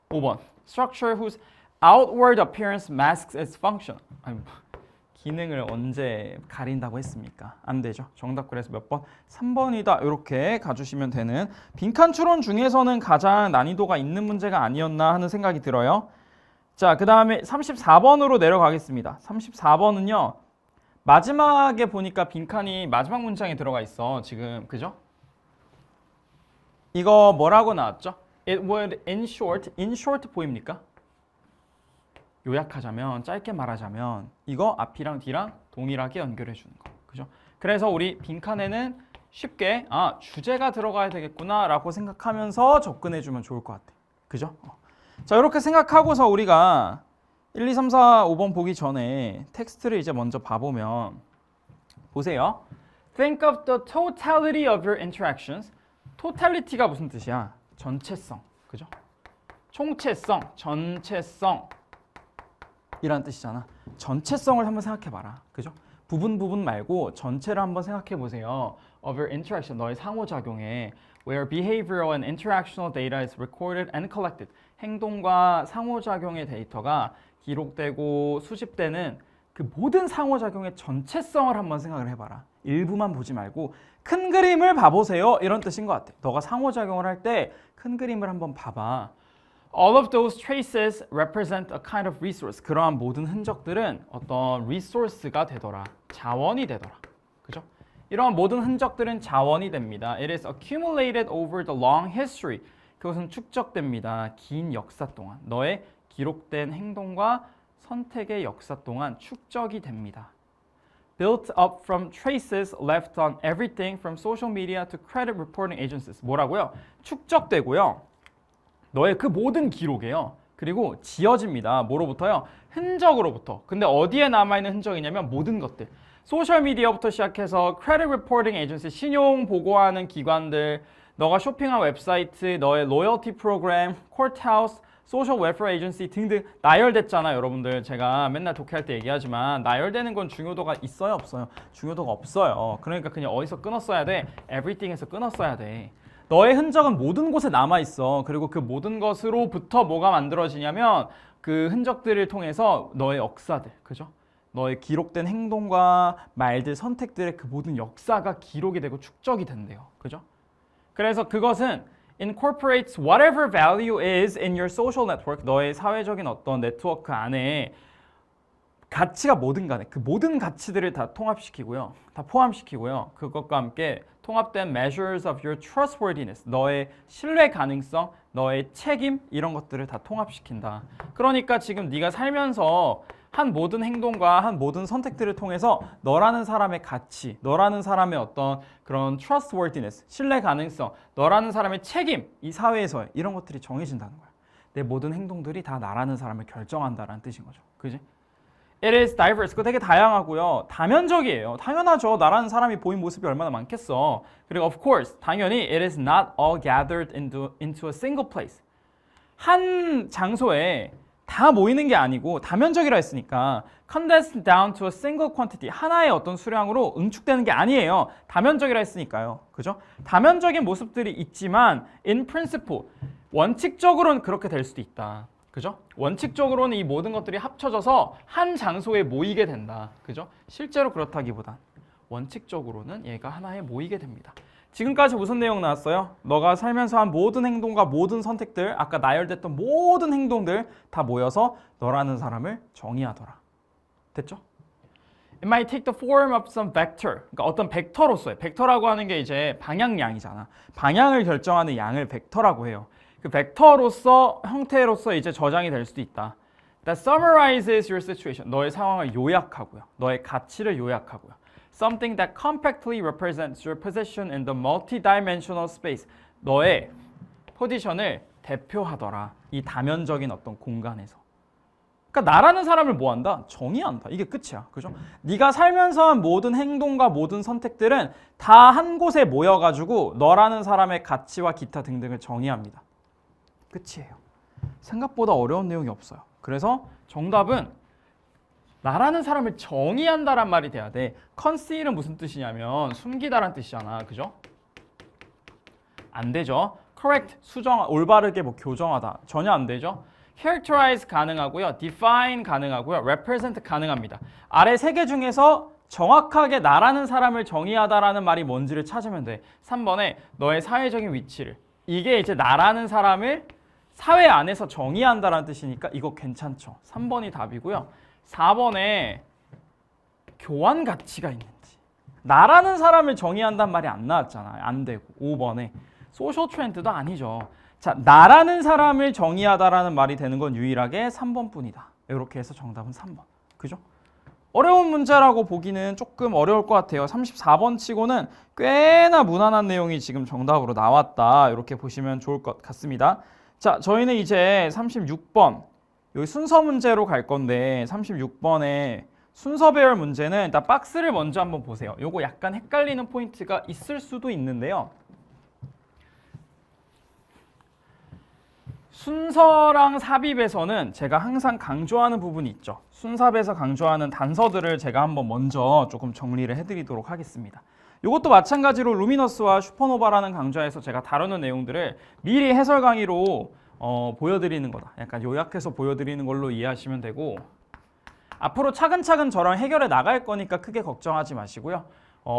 S1: 5번. Structure whose outward appearance masks its function. 기능을 언제 가린다고 했습니까? 안 되죠. 정답 그래서 몇 번? 3번이다. 이렇게 가주시면 되는, 빈칸 추론 중에서는 가장 난이도가 있는 문제가 아니었나 하는 생각이 들어요. 자, 그 다음에 34번으로 내려가겠습니다. 34번은요. 마지막에 보니까 빈칸이 마지막 문장에 들어가 있어. 지금 그죠? 이거 뭐라고 나왔죠? It would in short 보입니까? 요약하자면, 짧게 말하자면 이거 앞이랑 뒤랑 동일하게 연결해 주는 거. 그죠? 그래서 우리 빈칸에는 쉽게 주제가 들어가야 되겠구나 라고 생각하면서 접근해 주면 좋을 것 같아. 그죠? 자, 이렇게 생각하고서 우리가 1, 2, 3, 4, 5번 보기 전에 텍스트를 이제 먼저 봐보면, 보세요. Think of the totality of your interactions. totality가 무슨 뜻이야? 전체성. 그죠? 총체성, 전체성 이란 뜻이잖아. 전체성을 한번 생각해봐라. 그죠? 부분 말고 전체를 한번 생각해보세요. Of your interaction, 너의 상호작용에 where behavioral and interactional data is recorded and collected. 행동과 상호작용의 데이터가 기록되고 수집되는 그 모든 상호작용의 전체성을 한번 생각을 해봐라. 일부만 보지 말고 큰 그림을 봐보세요. 이런 뜻인 것 같아. 너가 상호작용을 할 때 큰 그림을 한번 봐봐. All of those traces represent a kind of resource. 그러한 모든 흔적들은 어떤 resource가 되더라. 자원이 되더라. 그죠? 이러한 모든 흔적들은 자원이 됩니다. It is accumulated over the long history. 그것은 축적됩니다. 긴 역사 동안. 너의 기록된 행동과 선택의 역사 동안 축적이 됩니다. Built up from traces left on everything from social media to credit reporting agencies. 뭐라고요? 축적되고요. 너의 그 모든 기록이에요. 그리고 지어집니다. 뭐로부터요? 흔적으로부터. 근데 어디에 남아있는 흔적이냐면 모든 것들. 소셜미디어부터 시작해서 크레딧 리포팅 에이전시, 신용 보고하는 기관들, 너가 쇼핑한 웹사이트, 너의 로열티 프로그램, 코트하우스, 소셜 웰페어 에이전시 등등 나열됐잖아요. 여러분들 제가 맨날 독해할 때 얘기하지만 나열되는 건 중요도가 있어요? 없어요? 중요도가 없어요. 그러니까 그냥 어디서 끊었어야 돼? everything에서 끊었어야 돼. 너의 흔적은 모든 곳에 남아있어. 그리고 그 모든 것으로부터 뭐가 만들어지냐면 그 흔적들을 통해서 너의 역사들, 그죠? 너의 기록된 행동과 말들, 선택들의 그 모든 역사가 기록이 되고 축적이 된대요. 그죠? 그래서 그것은 incorporates whatever value is in your social network, 너의 사회적인 어떤 네트워크 안에 가치가 뭐든 간에 그 모든 가치들을 다 통합시키고요. 다 포함시키고요. 그것과 함께 통합된 measures of your trustworthiness, 너의 신뢰 가능성, 너의 책임 이런 것들을 다 통합시킨다. 그러니까 지금 네가 살면서 한 모든 행동과 한 모든 선택들을 통해서 너라는 사람의 가치, 너라는 사람의 어떤 그런 trustworthiness, 신뢰 가능성, 너라는 사람의 책임, 이 사회에서 이런 것들이 정해진다는 거야. 내 모든 행동들이 다 나라는 사람을 결정한다라는 뜻인 거죠. 그지? It is diverse. 그거 되게 다양하고요. 다면적이에요. 당연하죠. 나라는 사람이 보인 모습이 얼마나 많겠어. 그리고 of course, 당연히 it is not all gathered into a single place. 한 장소에 다 모이는 게 아니고 다면적이라 했으니까 condensed down to a single quantity. 하나의 어떤 수량으로 응축되는 게 아니에요. 다면적이라 했으니까요. 그죠? 다면적인 모습들이 있지만 in principle, 원칙적으로는 그렇게 될 수도 있다. 그죠? 원칙적으로는 이 모든 것들이 합쳐져서 한 장소에 모이게 된다. 그죠? 실제로 그렇다기보단 원칙적으로는 얘가 하나에 모이게 됩니다. 지금까지 무슨 내용 나왔어요? 너가 살면서 한 모든 행동과 모든 선택들, 아까 나열됐던 모든 행동들 다 모여서 너라는 사람을 정의하더라. 됐죠? It might take the form of some vector. 그러니까 어떤 벡터로서의, 벡터라고 하는 게 이제 방향량이잖아. 방향을 결정하는 양을 벡터라고 해요. 그 벡터로서 형태로서 이제 저장이 될 수도 있다. That summarizes your situation. 너의 상황을 요약하고요. 너의 가치를 요약하고요. Something that compactly represents your position in the multidimensional space. 너의 포지션을 대표하더라. 이 다면적인 어떤 공간에서. 그러니까 나라는 사람을 뭐 한다? 정의한다. 이게 끝이야. 그죠? 네가 살면서 한 모든 행동과 모든 선택들은 다 한 곳에 모여가지고 너라는 사람의 가치와 기타 등등을 정의합니다. 끝이에요. 생각보다 어려운 내용이 없어요. 그래서 정답은 나라는 사람을 정의한다란 말이 돼야 돼. conceal은 무슨 뜻이냐면 숨기다란 뜻이잖아. 그죠? 안 되죠. correct, 수정, 올바르게 뭐 교정하다. 전혀 안 되죠. characterize 가능하고요. define 가능하고요. represent 가능합니다. 아래 세 개 중에서 정확하게 나라는 사람을 정의하다라는 말이 뭔지를 찾으면 돼. 3번에 너의 사회적인 위치를. 이게 이제 나라는 사람을 사회 안에서 정의한다라는 뜻이니까 이거 괜찮죠. 3번이 답이고요. 4번에 교환 가치가 있는지. 나라는 사람을 정의한다는 말이 안 나왔잖아요. 안 되고. 5번에 소셜 트렌드도 아니죠. 자, 나라는 사람을 정의하다라는 말이 되는 건 유일하게 3번뿐이다. 이렇게 해서 정답은 3번. 그죠? 어려운 문제라고 보기는 조금 어려울 것 같아요. 34번 치고는 꽤나 무난한 내용이 지금 정답으로 나왔다. 이렇게 보시면 좋을 것 같습니다. 자, 저희는 이제 36번 여기 순서 문제로 갈 건데 36번에 순서 배열 문제는 일단 박스를 먼저 한번 보세요. 요거 약간 헷갈리는 포인트가 있을 수도 있는데요. 순서랑 삽입에서는 제가 항상 강조하는 부분이 있죠. 순삽에서 강조하는 단서들을 제가 한번 먼저 조금 정리를 해드리도록 하겠습니다. 이것도 마찬가지로 루미너스와 슈퍼노바라는 강좌에서 제가 다루는 내용들을 미리 해설 강의로 보여드리는 거다. 약간 요약해서 보여드리는 걸로 이해하시면 되고 앞으로 차근차근 저랑 해결해 나갈 거니까 크게 걱정하지 마시고요.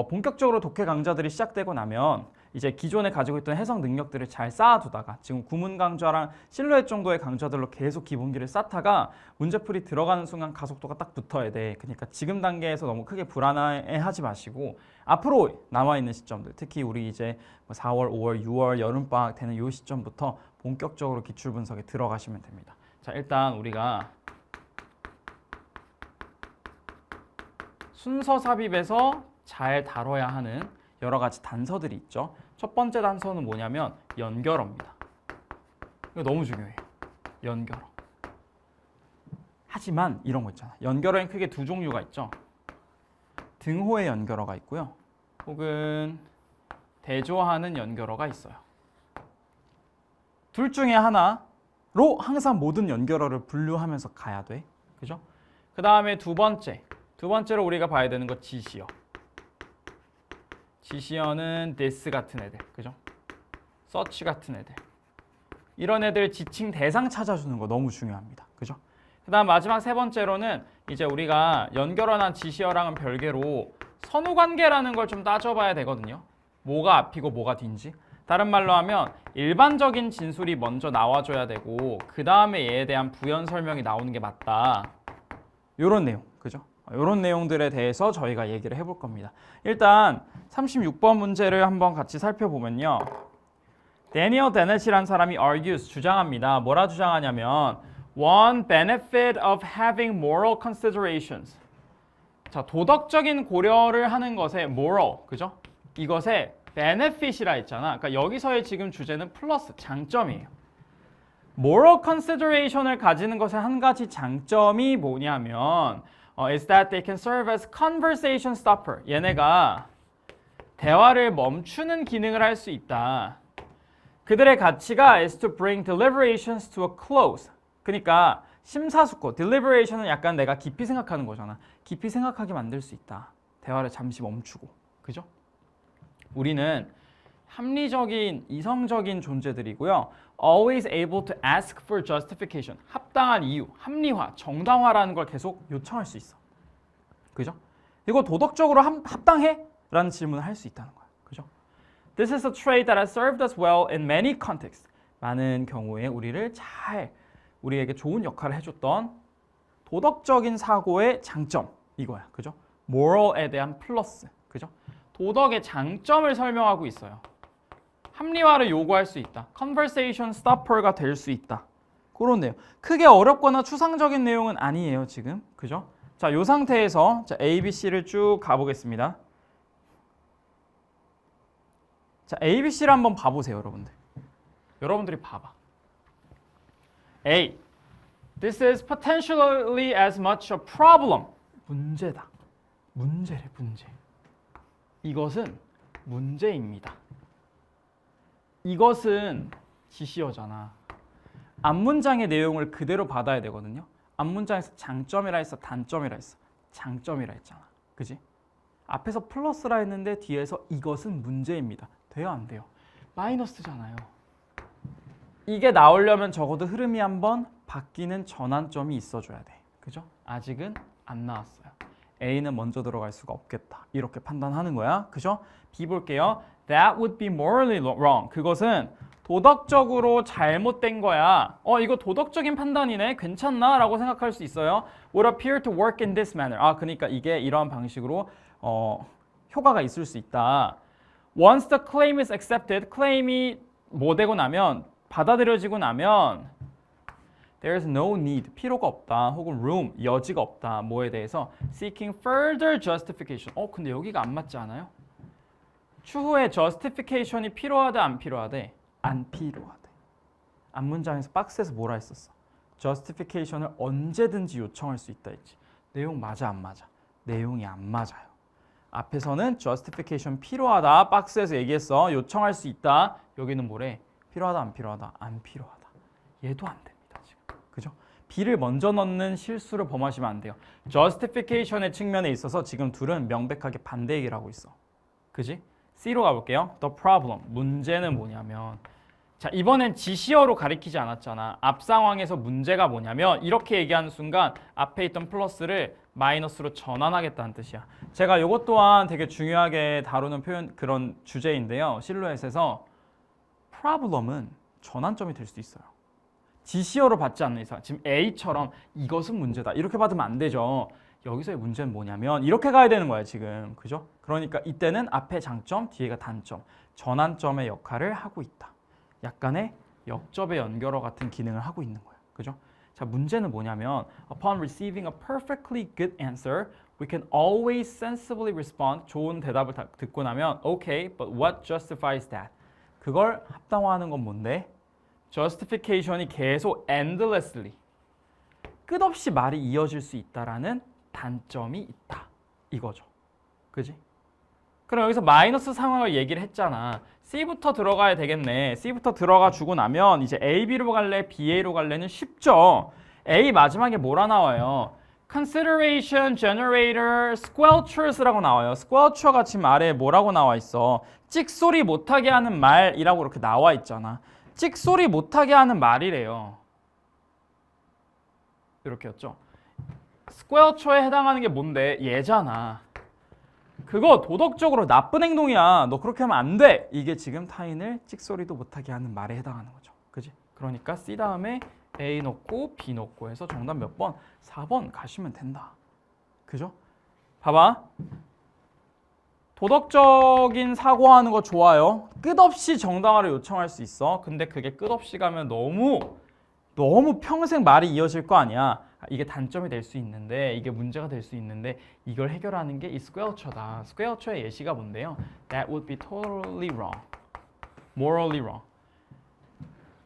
S1: 본격적으로 독해 강좌들이 시작되고 나면 이제 기존에 가지고 있던 해석 능력들을 잘 쌓아두다가 지금 구문 강좌랑 실루엣 정도의 강좌들로 계속 기본기를 쌓다가 문제풀이 들어가는 순간 가속도가 딱 붙어야 돼. 그러니까 지금 단계에서 너무 크게 불안해하지 마시고 앞으로 남아있는 시점들, 특히 우리 이제 4월, 5월, 6월 여름방학 되는 이 시점부터 본격적으로 기출 분석에 들어가시면 됩니다. 자, 일단 우리가 순서 삽입에서 잘 다뤄야 하는 여러 가지 단서들이 있죠. 첫 번째 단서는 뭐냐면 연결어입니다. 이거 너무 중요해요. 연결어. 하지만 이런 거 있잖아. 연결어엔 크게 두 종류가 있죠. 등호의 연결어가 있고요. 혹은 대조하는 연결어가 있어요. 둘 중에 하나로 항상 모든 연결어를 분류하면서 가야 돼. 그죠? 그 다음에 두 번째로 우리가 봐야 되는 거 지시어. 지시어는 this 같은 애들, 그죠? search 같은 애들. 이런 애들 지칭 대상 찾아주는 거 너무 중요합니다. 그죠? 그다음 마지막 세 번째로는 이제 우리가 연결어나 지시어랑은 별개로 선후관계라는 걸 좀 따져봐야 되거든요. 뭐가 앞이고 뭐가 뒤인지. 다른 말로 하면 일반적인 진술이 먼저 나와줘야 되고 그 다음에 얘에 대한 부연 설명이 나오는 게 맞다. 요런 내용, 그죠? 요런 내용들에 대해서 저희가 얘기를 해볼 겁니다. 일단 36번 문제를 한번 같이 살펴보면요. 데니얼 데넷이라는 사람이 argues, 주장합니다. 뭐라 주장하냐면 One benefit of having moral considerations. 자, 도덕적인 고려를 하는 것에 moral, 그죠? 이것에 benefit이라 했잖아. 그러니까 여기서의 지금 주제는 플러스, 장점이에요. moral consideration을 가지는 것의 한 가지 장점이 뭐냐면 is that they can serve as conversation stopper. 얘네가 대화를 멈추는 기능을 할 수 있다. 그들의 가치가 is to bring deliberations to a close. 그러니까 심사숙고, deliberation은 약간 내가 깊이 생각하는 거잖아. 깊이 생각하게 만들 수 있다. 대화를 잠시 멈추고. 그죠? 우리는 합리적인, 이성적인 존재들이고요. Always able to ask for justification. 합당한 이유, 합리화, 정당화라는 걸 계속 요청할 수 있어. 그죠? 이거 도덕적으로 합당해? 라는 질문을 할 수 있다는 거야. 그죠? This is a trait that has served us well in many contexts. 많은 경우에 우리에게 좋은 역할을 해줬던 도덕적인 사고의 장점 이거야. 그죠? moral에 대한 플러스. 그죠? 도덕의 장점을 설명하고 있어요. 합리화를 요구할 수 있다. conversation stopper가 될 수 있다. 그런 내용. 크게 어렵거나 추상적인 내용은 아니에요, 지금. 그죠? 자, 요 상태에서 자, A, B, C를 쭉 가보겠습니다. 자, A, B, C를 한번 봐보세요, 여러분들. 여러분들이 봐봐. A. This is potentially as much a problem. 문제다. 문제래, 문제. 이것은 문제입니다. 이것은 지시어잖아. 앞문장의 내용을 그대로 받아야 되거든요. 앞문장에서 장점이라 했어, 단점이라 했어. 장점이라 했잖아. 그지? 앞에서 플러스라 했는데 뒤에서 이것은 문제입니다. 돼요, 안 돼요? 마이너스잖아요. 이게 나오려면 적어도 흐름이 한번 바뀌는 전환점이 있어줘야 돼. 그죠? 아직은 안 나왔어요. A는 먼저 들어갈 수가 없겠다. 이렇게 판단하는 거야. 그죠? B 볼게요. That would be morally wrong. 그것은 도덕적으로 잘못된 거야. 이거 도덕적인 판단이네. 괜찮나? 라고 생각할 수 있어요. Would appear to work in this manner. 그러니까 이게 이러한 방식으로 효과가 있을 수 있다. Once the claim is accepted, claim이 뭐 되고 나면 받아들여지고 나면 there is no need, 필요가 없다. 혹은 room, 여지가 없다. 뭐에 대해서 seeking further justification. 근데 여기가 안 맞지 않아요? 추후에 justification이 필요하다, 안 필요하대? 안 필요하대. 앞문장에서 박스에서 뭐라 했었어? justification을 언제든지 요청할 수 있다 했지. 내용 맞아, 안 맞아? 내용이 안 맞아요. 앞에서는 justification 필요하다. 박스에서 얘기했어. 요청할 수 있다. 여기는 뭐래? 필요하다, 안 필요하다? 안 필요하다. 얘도 안 됩니다, 지금. 그죠? B를 먼저 넣는 실수를 범하시면 안 돼요. justification의 측면에 있어서 지금 둘은 명백하게 반대 얘기를 하고 있어. 그지? C로 가볼게요. The problem. 문제는 뭐냐면 자, 이번엔 지시어로 가리키지 않았잖아. 앞 상황에서 문제가 뭐냐면 이렇게 얘기하는 순간 앞에 있던 플러스를 마이너스로 전환하겠다는 뜻이야. 제가 이것 또한 되게 중요하게 다루는 표현 그런 주제인데요. 실루엣에서 problem은 전환점이 될 수 있어요. 지시어로 받지 않는 이상 지금 A처럼 이것은 문제다 이렇게 받으면 안 되죠. 여기서의 문제는 뭐냐면 이렇게 가야 되는 거야 지금. 그죠? 그러니까 이때는 앞에 장점 뒤에가 단점 전환점의 역할을 하고 있다. 약간의 역접의 연결어 같은 기능을 하고 있는 거야. 그죠? 자, 문제는 뭐냐면 upon receiving a perfectly good answer, we can always sensibly respond. 좋은 대답을 듣고 나면 okay, but what justifies that? 그걸 합당화하는 건 뭔데? justification이 계속 endlessly 끝없이 말이 이어질 수 있다라는 단점이 있다. 이거죠. 그지? 그럼 여기서 마이너스 상황을 얘기를 했잖아. C부터 들어가야 되겠네. C부터 들어가 주고 나면 이제 A, B로 갈래, B, A로 갈래는 쉽죠. A 마지막에 뭐라 나와요? consideration, generator, squelchers라고 나와요. squelcher가 지금 아래에 뭐라고 나와 있어? 찍소리 못하게 하는 말이라고 이렇게 나와 있잖아. 찍소리 못하게 하는 말이래요. 이렇게였죠. 스퀘어초에 해당하는 게 뭔데? 얘잖아. 그거 도덕적으로 나쁜 행동이야. 너 그렇게 하면 안 돼. 이게 지금 타인을 찍소리도 못하게 하는 말에 해당하는 거죠. 그지? 그러니까 C 다음에 A 넣고 B 넣고 해서 정답 몇 번? 4번 가시면 된다. 그죠? 봐봐. 도덕적인 사고하는 거 좋아요. 끝없이 정당화를 요청할 수 있어. 근데 그게 끝없이 가면 너무 평생 말이 이어질 거 아니야. 이게 단점이 될 수 있는데 이게 문제가 될 수 있는데 이걸 해결하는 게 이 스퀘어처다. 스퀘어처의 예시가 뭔데요? That would be totally wrong. Morally wrong.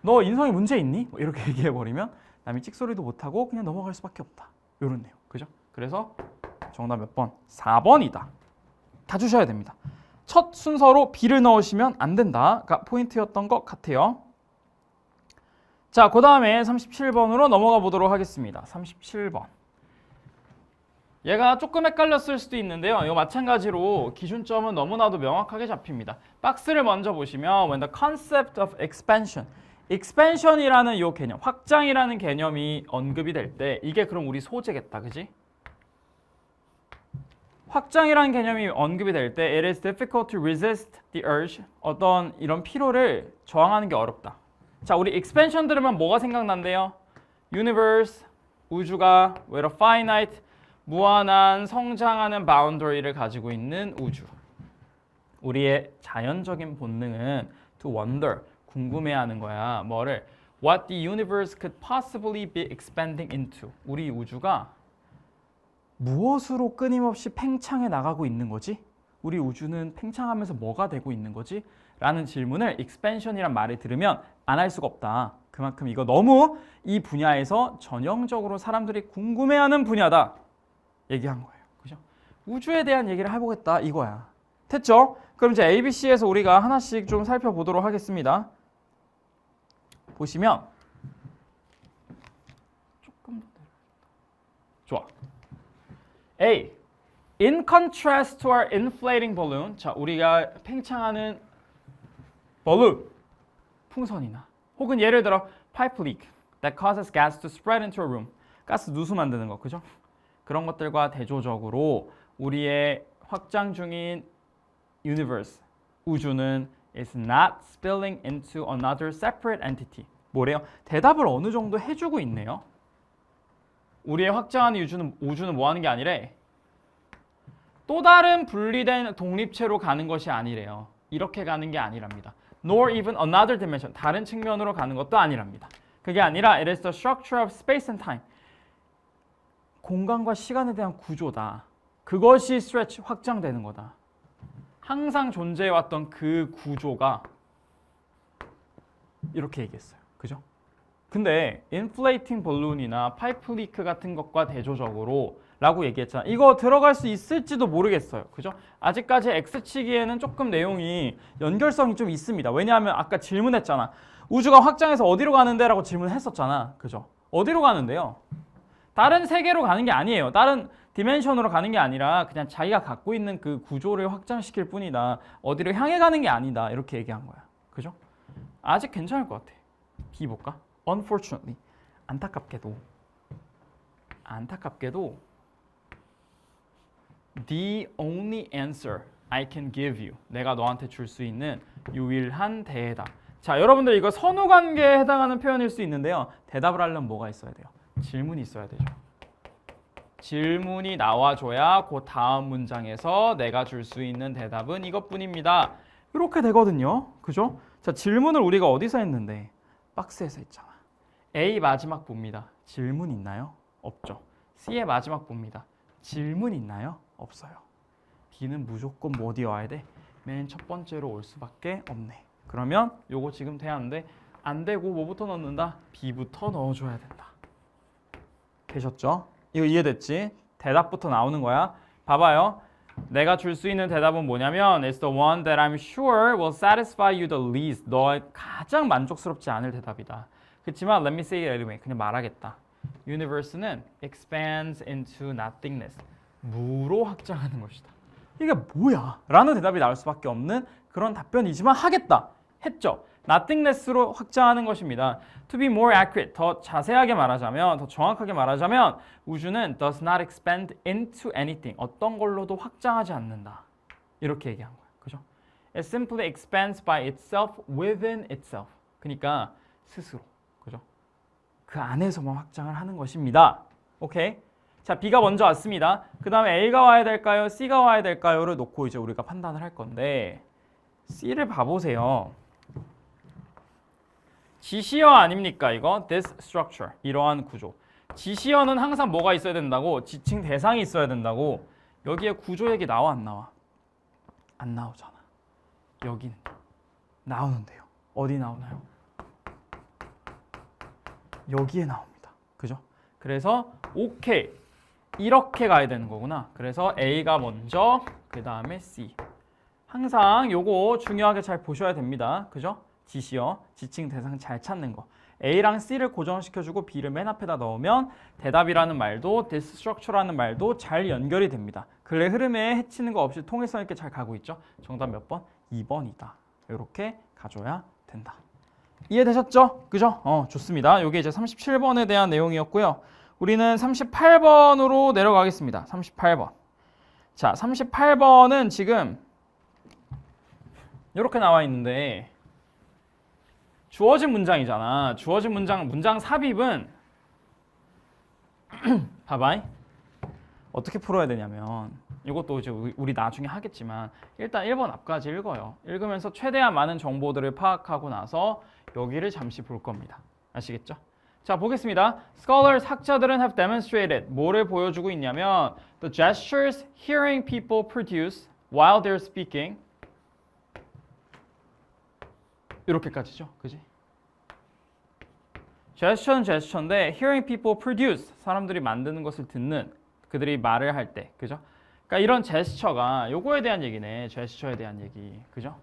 S1: 너 인성에 문제 있니? 뭐 이렇게 얘기해버리면 남이 찍소리도 못하고 그냥 넘어갈 수밖에 없다. 이런 내용. 그죠? 그래서 정답 몇 번? 4번이다. 다 주셔야 됩니다. 첫 순서로 B를 넣으시면 안 된다가 포인트였던 것 같아요. 자, 그 다음에 37번으로 넘어가 보도록 하겠습니다. 37번. 얘가 조금 헷갈렸을 수도 있는데요. 이거 마찬가지로 기준점은 너무나도 명확하게 잡힙니다. 박스를 먼저 보시면 when the concept of expansion, expansion이라는 이 개념, 확장이라는 개념이 언급이 될 때 이게 그럼 우리 소재겠다, 그지? 확장이라는 개념이 언급이 될 때 it is difficult to resist the urge, 어떤 이런 피로를 저항하는 게 어렵다. 자, 우리 expansion 들으면 뭐가 생각난대요? universe, 우주가 with a finite, 무한한 성장하는 boundary를 가지고 있는 우주. 우리의 자연적인 본능은 to wonder, 궁금해하는 거야. 뭐를? What the universe could possibly be expanding into. 우리 우주가 무엇으로 끊임없이 팽창해 나가고 있는 거지? 우리 우주는 팽창하면서 뭐가 되고 있는 거지? 라는 질문을 expansion이란 말을 들으면 안 할 수가 없다. 그만큼 이거 너무 이 분야에서 전형적으로 사람들이 궁금해하는 분야다. 얘기한 거예요. 그죠? 우주에 대한 얘기를 해보겠다 이거야. 됐죠? 그럼 이제 ABC에서 우리가 하나씩 좀 살펴보도록 하겠습니다. 보시면 조금 더 좋아. A. In contrast to our inflating balloon. 자, 우리가 팽창하는 balloon, 풍선이나 혹은 예를 들어 pipe leak that causes gas to spread into a room. 가스 누수 만드는 거, 그죠? 그런 것들과 대조적으로 우리의 확장 중인 universe, 우주는 is not spilling into another separate entity. 뭐래요? 대답을 어느 정도 해주고 있네요. 우리의 확장하는 우주는 뭐 하는 게 아니래? 또 다른 분리된 독립체로 가는 것이 아니래요. 이렇게 가는 게 아니랍니다. Nor even another dimension. 다른 측면으로 가는 것도 아니랍니다. 그게 아니라 it is the structure of space and time. 공간과 시간에 대한 구조다. 그것이 stretch, 확장되는 거다. 항상 존재해왔던 그 구조가 이렇게 얘기했어요. 그죠? 근데 inflating balloon이나 pipe leak 같은 것과 대조적으로 라고 얘기했잖아. 이거 들어갈 수 있을지도 모르겠어요. 그죠? 아직까지 X치기에는 조금 내용이 연결성이 좀 있습니다. 왜냐하면 아까 질문했잖아. 우주가 확장해서 어디로 가는데? 라고 질문했었잖아. 그죠? 어디로 가는데요? 다른 세계로 가는 게 아니에요. 다른 디멘션으로 가는 게 아니라 그냥 자기가 갖고 있는 그 구조를 확장시킬 뿐이다. 어디로 향해 가는 게 아니다. 이렇게 얘기한 거야. 그죠? 아직 괜찮을 것 같아. B 볼까? Unfortunately. 안타깝게도 The only answer I can give you. 내가 너한테 줄 수 있는 유일한 대답. 자, 여러분들 이거 선후관계에 해당하는 표현일 수 있는데요. 대답을 하려면 뭐가 있어야 돼요? 질문이 있어야 되죠. 질문이 나와줘야 그 다음 문장에서 내가 줄 수 있는 대답은 이것뿐입니다. 이렇게 되거든요. 그죠? 자, 질문을 우리가 어디서 했는데? 박스에서 했잖아. A 마지막 봅니다. 질문 있나요? 없죠. C의 마지막 봅니다. 질문 있나요? 없어요. B는 무조건 뭐 어디 와야 돼? 맨 첫 번째로 올 수밖에 없네. 그러면 요거 지금 돼야하는데 안 되고 뭐부터 넣는다? B부터 넣어줘야 된다. 되셨죠? 이거 이해됐지? 대답부터 나오는 거야. 봐봐요. 내가 줄 수 있는 대답은 뭐냐면 It's the one that I'm sure will satisfy you the least. 너 가장 만족스럽지 않을 대답이다. 그렇지만 let me say it anyway. 그냥 말하겠다. Universe는 expands into nothingness. 무로 확장하는 것이다. 이게 뭐야? 라는 대답이 나올 수밖에 없는 그런 답변이지만 하겠다. 했죠. nothingness로 확장하는 것입니다. To be more accurate, 더 자세하게 말하자면, 더 정확하게 말하자면 우주는 does not expand into anything, 어떤 걸로도 확장하지 않는다. 이렇게 얘기한 거예요. 그죠? It simply expands by itself within itself. 그러니까 스스로. 그죠? 그 안에서만 확장을 하는 것입니다. 오케이? 자, B가 먼저 왔습니다. 그 다음에 A가 와야 될까요? C가 와야 될까요?를 놓고 이제 우리가 판단을 할 건데 C를 봐보세요. 지시어 아닙니까 이거? This structure, 이러한 구조. 지시어는 항상 뭐가 있어야 된다고? 지칭 대상이 있어야 된다고. 여기에 구조 얘기 나와 안 나와? 안 나오잖아. 여긴 나오는데요. 어디 나오나요? 여기에 나옵니다. 그죠? 그래서 오케이. 이렇게 가야 되는 거구나. 그래서 A가 먼저, 그 다음에 C. 항상 요거 중요하게 잘 보셔야 됩니다. 그죠? 지시어, 지칭 대상 잘 찾는 거. A랑 C를 고정시켜주고 B를 맨 앞에다 넣으면 대답이라는 말도 this structure라는 말도 잘 연결이 됩니다. 근래 흐름에 해치는 거 없이 통일성 있게 잘 가고 있죠. 정답 몇 번? 2번이다. 이렇게 가줘야 된다. 이해되셨죠? 그죠? 좋습니다. 이게 이제 37번에 대한 내용이었고요. 우리는 38번으로 내려가겠습니다. 38번. 자, 38번은 지금 이렇게 나와 있는데 주어진 문장이잖아. 주어진 문장 삽입은 봐봐. 어떻게 풀어야 되냐면 이것도 이제 우리 나중에 하겠지만 일단 1번 앞까지 읽어요. 읽으면서 최대한 많은 정보들을 파악하고 나서 여기를 잠시 볼 겁니다. 아시겠죠? 자, 보겠습니다. Scholars, 학자들은 have demonstrated. 뭐를 보여주고 있냐면 the gestures hearing people produce while they're speaking. 이렇게까지죠. 그지? gesture는 gesture인데 hearing people produce. 사람들이 만드는 것을 듣는, 그들이 말을 할 때. 그죠? 그러니까 이런 제스처가 요거에 대한 얘기네. 제스처에 대한 얘기. 그죠?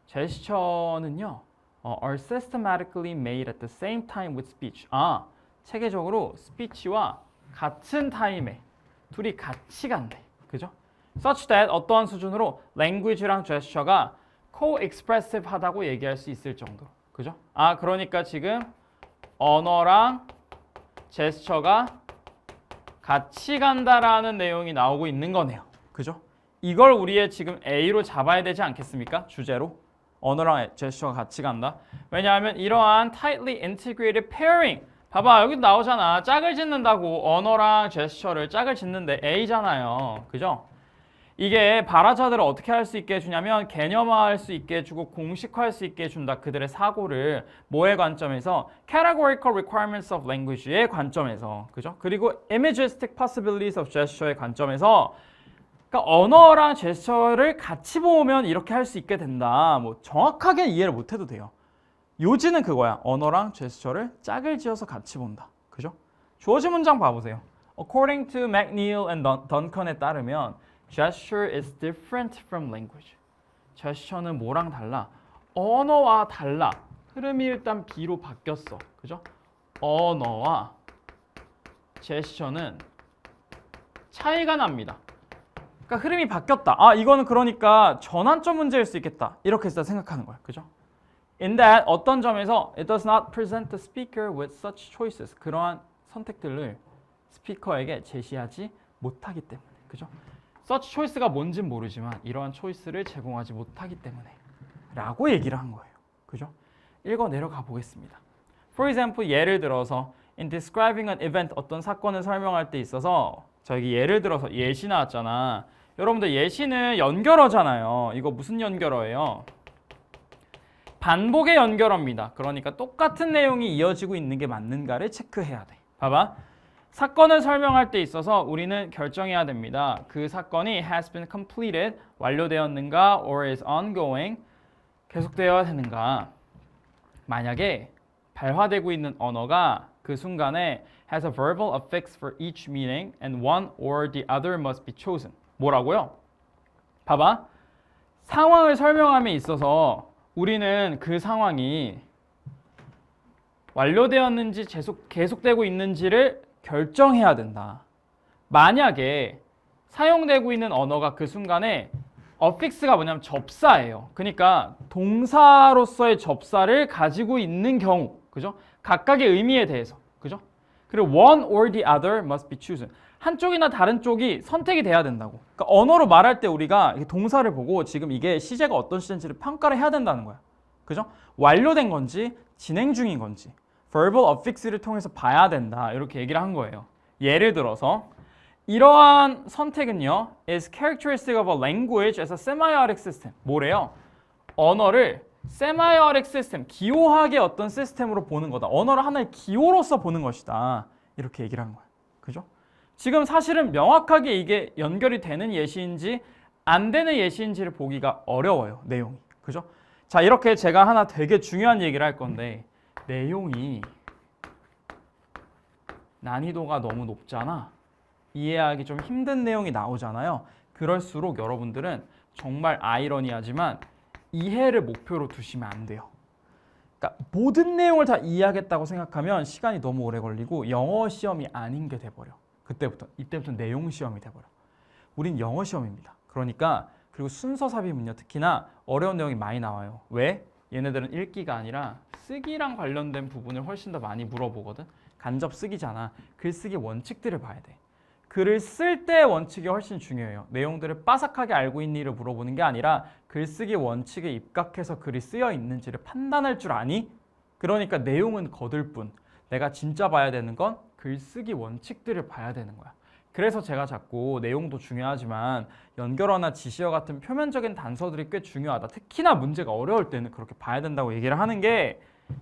S1: 제스처는요. are systematically made at the same time with speech. 체계적으로 스피치와 같은 타임에 둘이 같이 간대. 그죠? such that 어떠한 수준으로 language랑 gesture가 co-expressive 하다고 얘기할 수 있을 정도로. 그죠? 그러니까 지금 언어랑 제스처가 같이 간다라는 내용이 나오고 있는 거네요. 그죠? 이걸 우리의 지금 A로 잡아야 되지 않겠습니까? 주제로. 언어랑 제스처가 같이 간다. 왜냐하면 이러한 tightly integrated pairing. 봐봐, 여기 나오잖아. 짝을 짓는다고. 언어랑 제스처를 짝을 짓는데 A잖아요. 그죠? 이게 발화자들을 어떻게 할 수 있게 해주냐면 개념화할 수 있게 해주고 공식화할 수 있게 해준다. 그들의 사고를 뭐의 관점에서 categorical requirements of language의 관점에서. 그죠? 그리고 imagistic possibilities of gesture의 관점에서 그러니까 언어랑 제스처를 같이 보면 이렇게 할 수 있게 된다. 뭐 정확하게 이해를 못해도 돼요. 요지는 그거야. 언어랑 제스처를 짝을 지어서 같이 본다. 그죠? 주어진 문장 봐보세요. According to McNeil and Duncan에 따르면 gesture is different from language. 제스처는 뭐랑 달라? 언어와 달라. 흐름이 일단 B로 바뀌었어. 그죠? 언어와 제스처는 차이가 납니다. 그러니까 흐름이 바뀌었다. 이거는 그러니까 전환점 문제일 수 있겠다. 이렇게 해서 생각하는 거야. 그죠? In that 어떤 점에서 it does not present the speaker with such choices. 그러한 선택들을 스피커에게 제시하지 못하기 때문에. 그죠? such choice가 뭔진 모르지만 이러한 초이스를 제공하지 못하기 때문에 라고 얘기를 한 거예요. 그죠? 읽어 내려가 보겠습니다. For example, 예를 들어서 in describing an event, 어떤 사건을 설명할 때 있어서 저기 예를 들어서 예시 나왔잖아. 여러분들 예시는 연결어잖아요. 이거 무슨 연결어예요? 반복의 연결어입니다. 그러니까 똑같은 내용이 이어지고 있는 게 맞는가를 체크해야 돼. 봐봐. 사건을 설명할 때 있어서 우리는 결정해야 됩니다. 그 사건이 has been completed, 완료되었는가, or is ongoing, 계속되어야 되는가. 만약에 발화되고 있는 언어가 그 순간에 has a verbal affix for each meaning and one or the other must be chosen. 뭐라고요? 봐봐. 상황을 설명함에 있어서 우리는 그 상황이 완료되었는지 계속되고 있는지를 결정해야 된다. 만약에 사용되고 있는 언어가 그 순간에 affix가 뭐냐면 접사예요. 그러니까 동사로서의 접사를 가지고 있는 경우, 그죠? 각각의 의미에 대해서, 그죠? 그리고 one or the other must be chosen. 한쪽이나 다른 쪽이 선택이 돼야 된다고. 그러니까 언어로 말할 때 우리가 동사를 보고 지금 이게 시제가 어떤 시제인지를 평가를 해야 된다는 거야. 그죠? 완료된 건지 진행 중인 건지 verbal affix를 통해서 봐야 된다. 이렇게 얘기를 한 거예요. 예를 들어서 이러한 선택은요 is characteristic of a language as a semiotic system. 뭐래요? 언어를 semiotic system, 기호학의 어떤 시스템으로 보는 거다. 언어를 하나의 기호로서 보는 것이다. 이렇게 얘기를 한 거야. 그죠? 지금 사실은 명확하게 이게 연결이 되는 예시인지 안 되는 예시인지를 보기가 어려워요. 내용이. 그죠? 자, 이렇게 제가 하나 되게 중요한 얘기를 할 건데 내용이 난이도가 너무 높잖아. 이해하기 좀 힘든 내용이 나오잖아요. 그럴수록 여러분들은 정말 아이러니하지만 이해를 목표로 두시면 안 돼요. 그러니까 모든 내용을 다 이해하겠다고 생각하면 시간이 너무 오래 걸리고 영어 시험이 아닌 게 돼버려. 이때부터 내용 시험이 돼버려. 우린 영어 시험입니다. 그러니까 그리고 순서 삽입은요 특히나 어려운 내용이 많이 나와요. 왜? 얘네들은 읽기가 아니라 쓰기랑 관련된 부분을 훨씬 더 많이 물어보거든. 간접 쓰기잖아. 글쓰기 원칙들을 봐야 돼. 글을 쓸 때 원칙이 훨씬 중요해요. 내용들을 빠삭하게 알고 있니를 물어보는 게 아니라 글쓰기 원칙에 입각해서 글이 쓰여 있는지를 판단할 줄 아니? 그러니까 내용은 거들 뿐 내가 진짜 봐야 되는 건 글쓰기 원칙들을 봐야 되는 거야. 그래서 제가 자꾸 내용도 중요하지만 연결어나 지시어 같은 표면적인 단서들이 꽤 중요하다. 특히나 문제가 어려울 때는 그렇게 봐야 된다고 얘기를 하는 게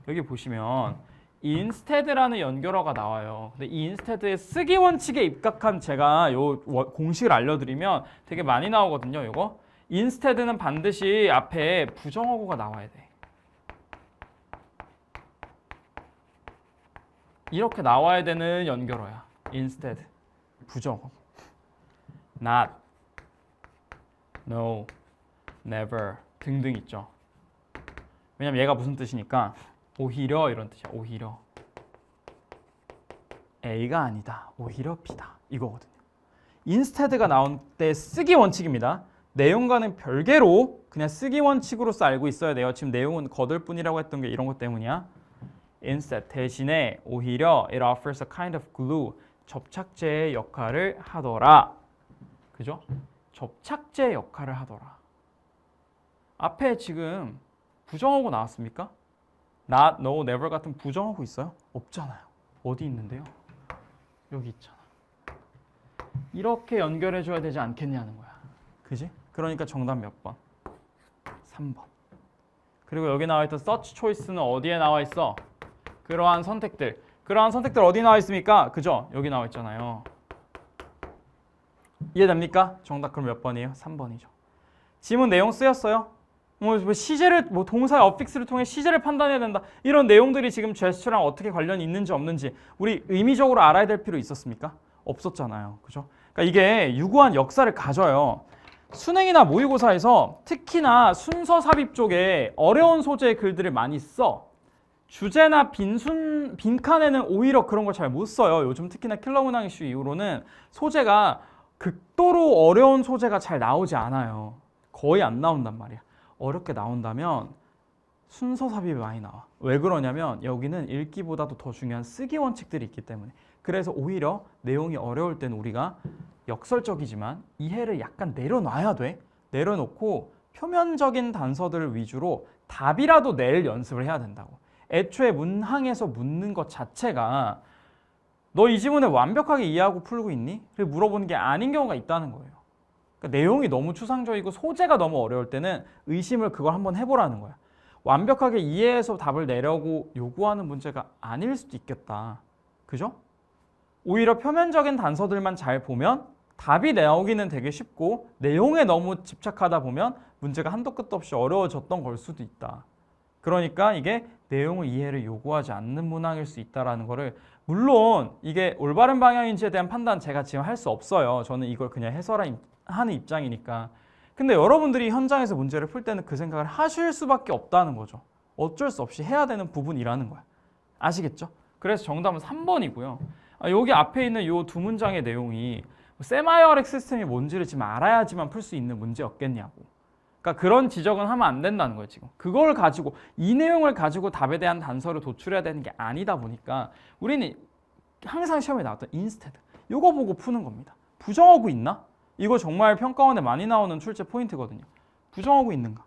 S1: 여기 보시면 instead라는 연결어가 나와요. 근데 이 instead의 쓰기 원칙에 입각한 제가 요 공식을 알려드리면 되게 많이 나오거든요. 요거 instead는 반드시 앞에 부정어구가 나와야 돼. 이렇게 나와야 되는 연결어야. instead 부정어. not, no, never 등등 있죠. 왜냐면 얘가 무슨 뜻이니까 오히려 이런 뜻이야. 오히려 A가 아니다. 오히려 B다. 이거거든요. instead가 나온 때 쓰기 원칙입니다. 내용과는 별개로 그냥 쓰기 원칙으로서 알고 있어야 돼요. 지금 내용은 거들 뿐이라고 했던 게 이런 것 때문이야. instead 대신에 오히려 it offers a kind of glue 접착제의 역할을 하더라. 그죠? 접착제 역할을 하더라. 앞에 지금 부정어구 나왔습니까? not, no, never 같은 부정어구 있어요? 없잖아요. 어디 있는데요? 여기 있잖아. 이렇게 연결해줘야 되지 않겠냐는 거야. 그지? 그러니까 정답 몇 번? 3번. 그리고 여기 나와 있던 search choice는 어디에 나와 있어? 그러한 선택들 어디 나와 있습니까? 그죠? 여기 나와 있잖아요. 이해됩니까? 정답 그럼 몇 번이에요? 3번이죠. 지문 내용 쓰였어요? 시제를 동사의 어픽스를 통해 시제를 판단해야 된다. 이런 내용들이 지금 제스처랑 어떻게 관련이 있는지 없는지 우리 의미적으로 알아야 될 필요 있었습니까? 없었잖아요. 그죠? 그러니까 이게 유구한 역사를 가져요. 수능이나 모의고사에서 특히나 순서 삽입 쪽에 어려운 소재의 글들을 많이 써. 주제나 빈칸에는 오히려 그런 걸 잘 못 써요. 요즘 특히나 킬러 문항 이슈 이후로는 소재가 극도로 어려운 소재가 잘 나오지 않아요. 거의 안 나온단 말이야. 어렵게 나온다면 순서 삽입이 많이 나와. 왜 그러냐면 여기는 읽기보다도 더 중요한 쓰기 원칙들이 있기 때문에. 그래서 오히려 내용이 어려울 때는 우리가 역설적이지만 이해를 약간 내려놔야 돼. 내려놓고 표면적인 단서들을 위주로 답이라도 낼 연습을 해야 된다고. 애초에 문항에서 묻는 것 자체가 너 이 지문을 완벽하게 이해하고 풀고 있니? 그렇게 물어보는 게 아닌 경우가 있다는 거예요. 그러니까 내용이 너무 추상적이고 소재가 너무 어려울 때는 의심을 그걸 한번 해보라는 거야. 완벽하게 이해해서 답을 내려고 요구하는 문제가 아닐 수도 있겠다. 그죠? 오히려 표면적인 단서들만 잘 보면 답이 나오기는 되게 쉽고 내용에 너무 집착하다 보면 문제가 한도 끝도 없이 어려워졌던 걸 수도 있다. 그러니까 이게 내용의 이해를 요구하지 않는 문항일 수 있다는 거를 물론 이게 올바른 방향인지에 대한 판단 제가 지금 할 수 없어요. 저는 이걸 그냥 해설하는 입장이니까. 근데 여러분들이 현장에서 문제를 풀 때는 그 생각을 하실 수밖에 없다는 거죠. 어쩔 수 없이 해야 되는 부분이라는 거야. 아시겠죠? 그래서 정답은 3번이고요. 여기 앞에 있는 이 두 문장의 내용이 세마이어렉 시스템이 뭔지를 지금 알아야지만 풀 수 있는 문제였겠냐고. 그러니까 그런 지적은 하면 안 된다는 거예요, 지금. 그걸 가지고 이 내용을 가지고 답에 대한 단서를 도출해야 되는 게 아니다 보니까 우리는 항상 시험에 나왔던 instead 이거 보고 푸는 겁니다. 부정어구 있나? 이거 정말 평가원에 많이 나오는 출제 포인트거든요. 부정어구 있는가?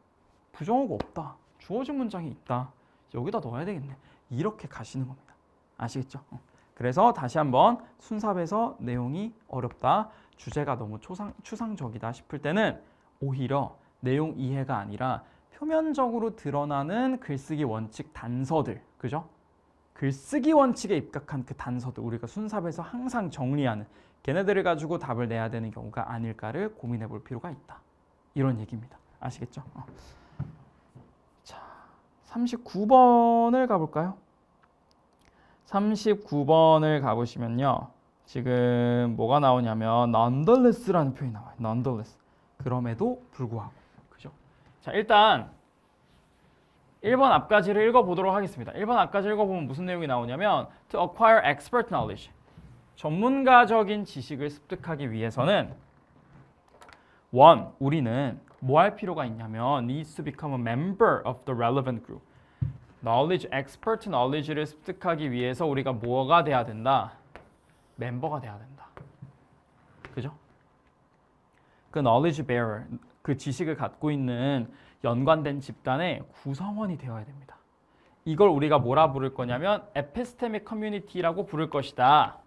S1: 부정어구 없다. 주어진 문장이 있다. 여기다 넣어야 되겠네. 이렇게 가시는 겁니다. 아시겠죠? 그래서 다시 한번 순삽에서 내용이 어렵다. 주제가 너무 추상적이다 싶을 때는 오히려 내용 이해가 아니라 표면적으로 드러나는 글쓰기 원칙 단서들, 그죠? 글쓰기 원칙에 입각한 그 단서들 우리가 순삽에서 항상 정리하는 걔네들을 가지고 답을 내야 되는 경우가 아닐까를 고민해 볼 필요가 있다. 이런 얘기입니다. 아시겠죠? 자, 39번을 가볼까요? 39번을 가보시면요. 지금 뭐가 나오냐면 nonetheless라는 표현이 나와요. nonetheless. 그럼에도 불구하고. 그죠? 자, 일단 1번 앞까지를 읽어보도록 하겠습니다. 1번 앞까지 읽어보면 무슨 내용이 나오냐면 to acquire expert knowledge. 전문가적인 지식을 습득하기 위해서는 우리는 뭐 할 필요가 있냐면 needs to become a member of the relevant group. knowledge, expert knowledge를 습득하기 위해서 우리가 뭐가 돼야 된다? 멤버가 돼야 된다. 그죠? 그 knowledge bearer, 그 지식을 갖고 있는 연관된 집단의 구성원이 되어야 됩니다. 이걸 우리가 뭐라 부를 거냐면 epistemic community라고 부를 것이다.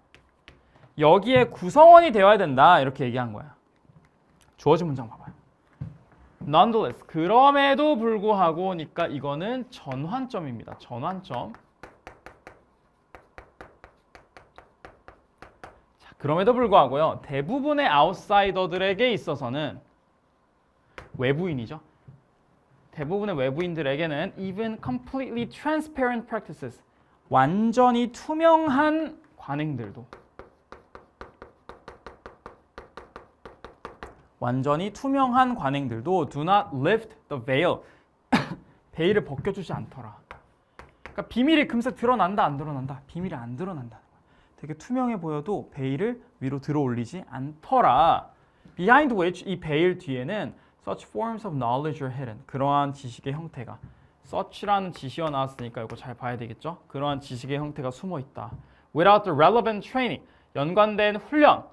S1: 여기에 구성원이 되어야 된다. 이렇게 얘기한 거야. 주어진 문장 봐봐요. nonetheless, 그럼에도 불구하고니까 이거는 전환점입니다. 전환점. 자, 그럼에도 불구하고요. 대부분의 아웃사이더들에게 있어서는 외부인이죠. 대부분의 외부인들에게는 even completely transparent practices, 완전히 투명한 관행들도 do not lift the veil, 베일을 벗겨주지 않더라. 그러니까 비밀이 금세 드러난다, 안 드러난다? 비밀이 안 드러난다는 거야. 되게 투명해 보여도 베일을 위로 들어 올리지 않더라. Behind which, 이 베일 뒤에는 such forms of knowledge are hidden. 그러한 지식의 형태가, such라는 지시어 나왔으니까 이거 잘 봐야 되겠죠? 그러한 지식의 형태가 숨어 있다. Without the relevant training, 연관된 훈련,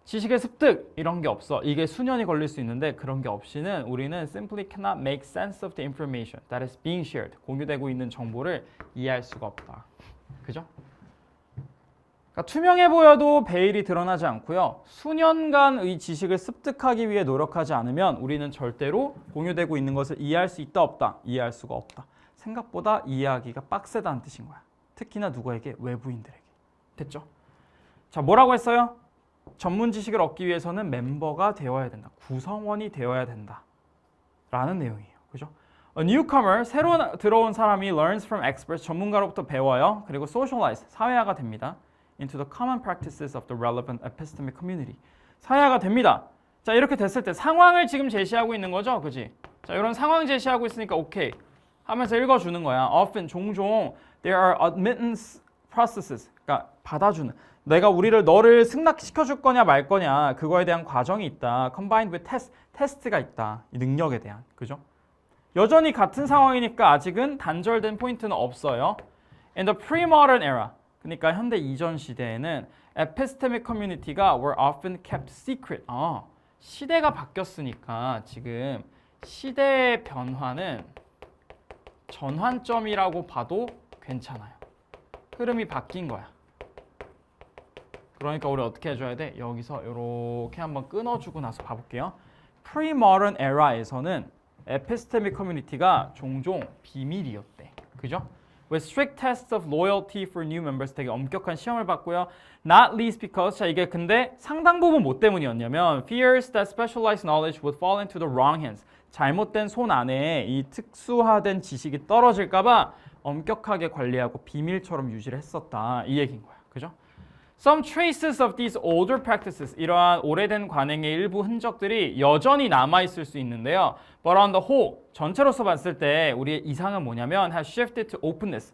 S1: 지식의 습득 이런 게 없어. 이게 수년이 걸릴 수 있는데 그런 게 없이는 우리는 simply cannot make sense of the information that is being shared. 공유되고 있는 정보를 이해할 수가 없다. 그죠? 그러니까 투명해 보여도 베일이 드러나지 않고요. 수년간의 지식을 습득하기 위해 노력하지 않으면 우리는 절대로 공유되고 있는 것을 이해할 수 있다 없다. 이해할 수가 없다. 생각보다 이해하기가 빡세다는 뜻인 거야. 특히나 누구에게? 외부인들에게. 됐죠? 자, 뭐라고 했어요? 전문 지식을 얻기 위해서는 멤버가 되어야 된다. 구성원이 되어야 된다. 라는 내용이에요. 그죠? A newcomer, 새로 들어온 사람이 learns from experts, 전문가로부터 배워요. 그리고 socialize, 사회화가 됩니다. into the common practices of the relevant epistemic community. 사회화가 됩니다. 자, 이렇게 됐을 때 상황을 지금 제시하고 있는 거죠. 그지? 자, 이런 상황 제시하고 있으니까 오케이 하면서 읽어주는 거야. Often, 종종 there are admittance processes. 그러니까 받아주는. 내가 너를 승낙시켜줄 거냐 말 거냐 그거에 대한 과정이 있다. Combined with test, 테스트가 있다. 이 능력에 대한. 그죠? 여전히 같은 상황이니까 아직은 단절된 포인트는 없어요. In the pre-modern era, 그러니까 현대 이전 시대에는 epistemic community가 were often kept secret. 시대가 바뀌었으니까 지금 시대의 변화는 전환점이라고 봐도 괜찮아요. 흐름이 바뀐 거야. 그러니까 우리 어떻게 해줘야 돼? 여기서 이렇게 한번 끊어주고 나서 봐볼게요. Pre-modern era에서는 epistemic community가 종종 비밀이었대. 그죠? With strict tests of loyalty for new members, 되게 엄격한 시험을 받고요. Not least because, 자 이게 근데 상당 부분 뭐 때문이었냐면 fears that specialized knowledge would fall into the wrong hands. 잘못된 손 안에 이 특수화된 지식이 떨어질까봐 엄격하게 관리하고 비밀처럼 유지를 했었다. 이 얘기인 거야. 그죠? Some traces of these older practices, 이러한 오래된 관행의 일부 흔적들이 여전히 남아있을 수 있는데요. But on the whole, 전체로서 봤을 때 우리의 이상은 뭐냐면 has shifted to openness.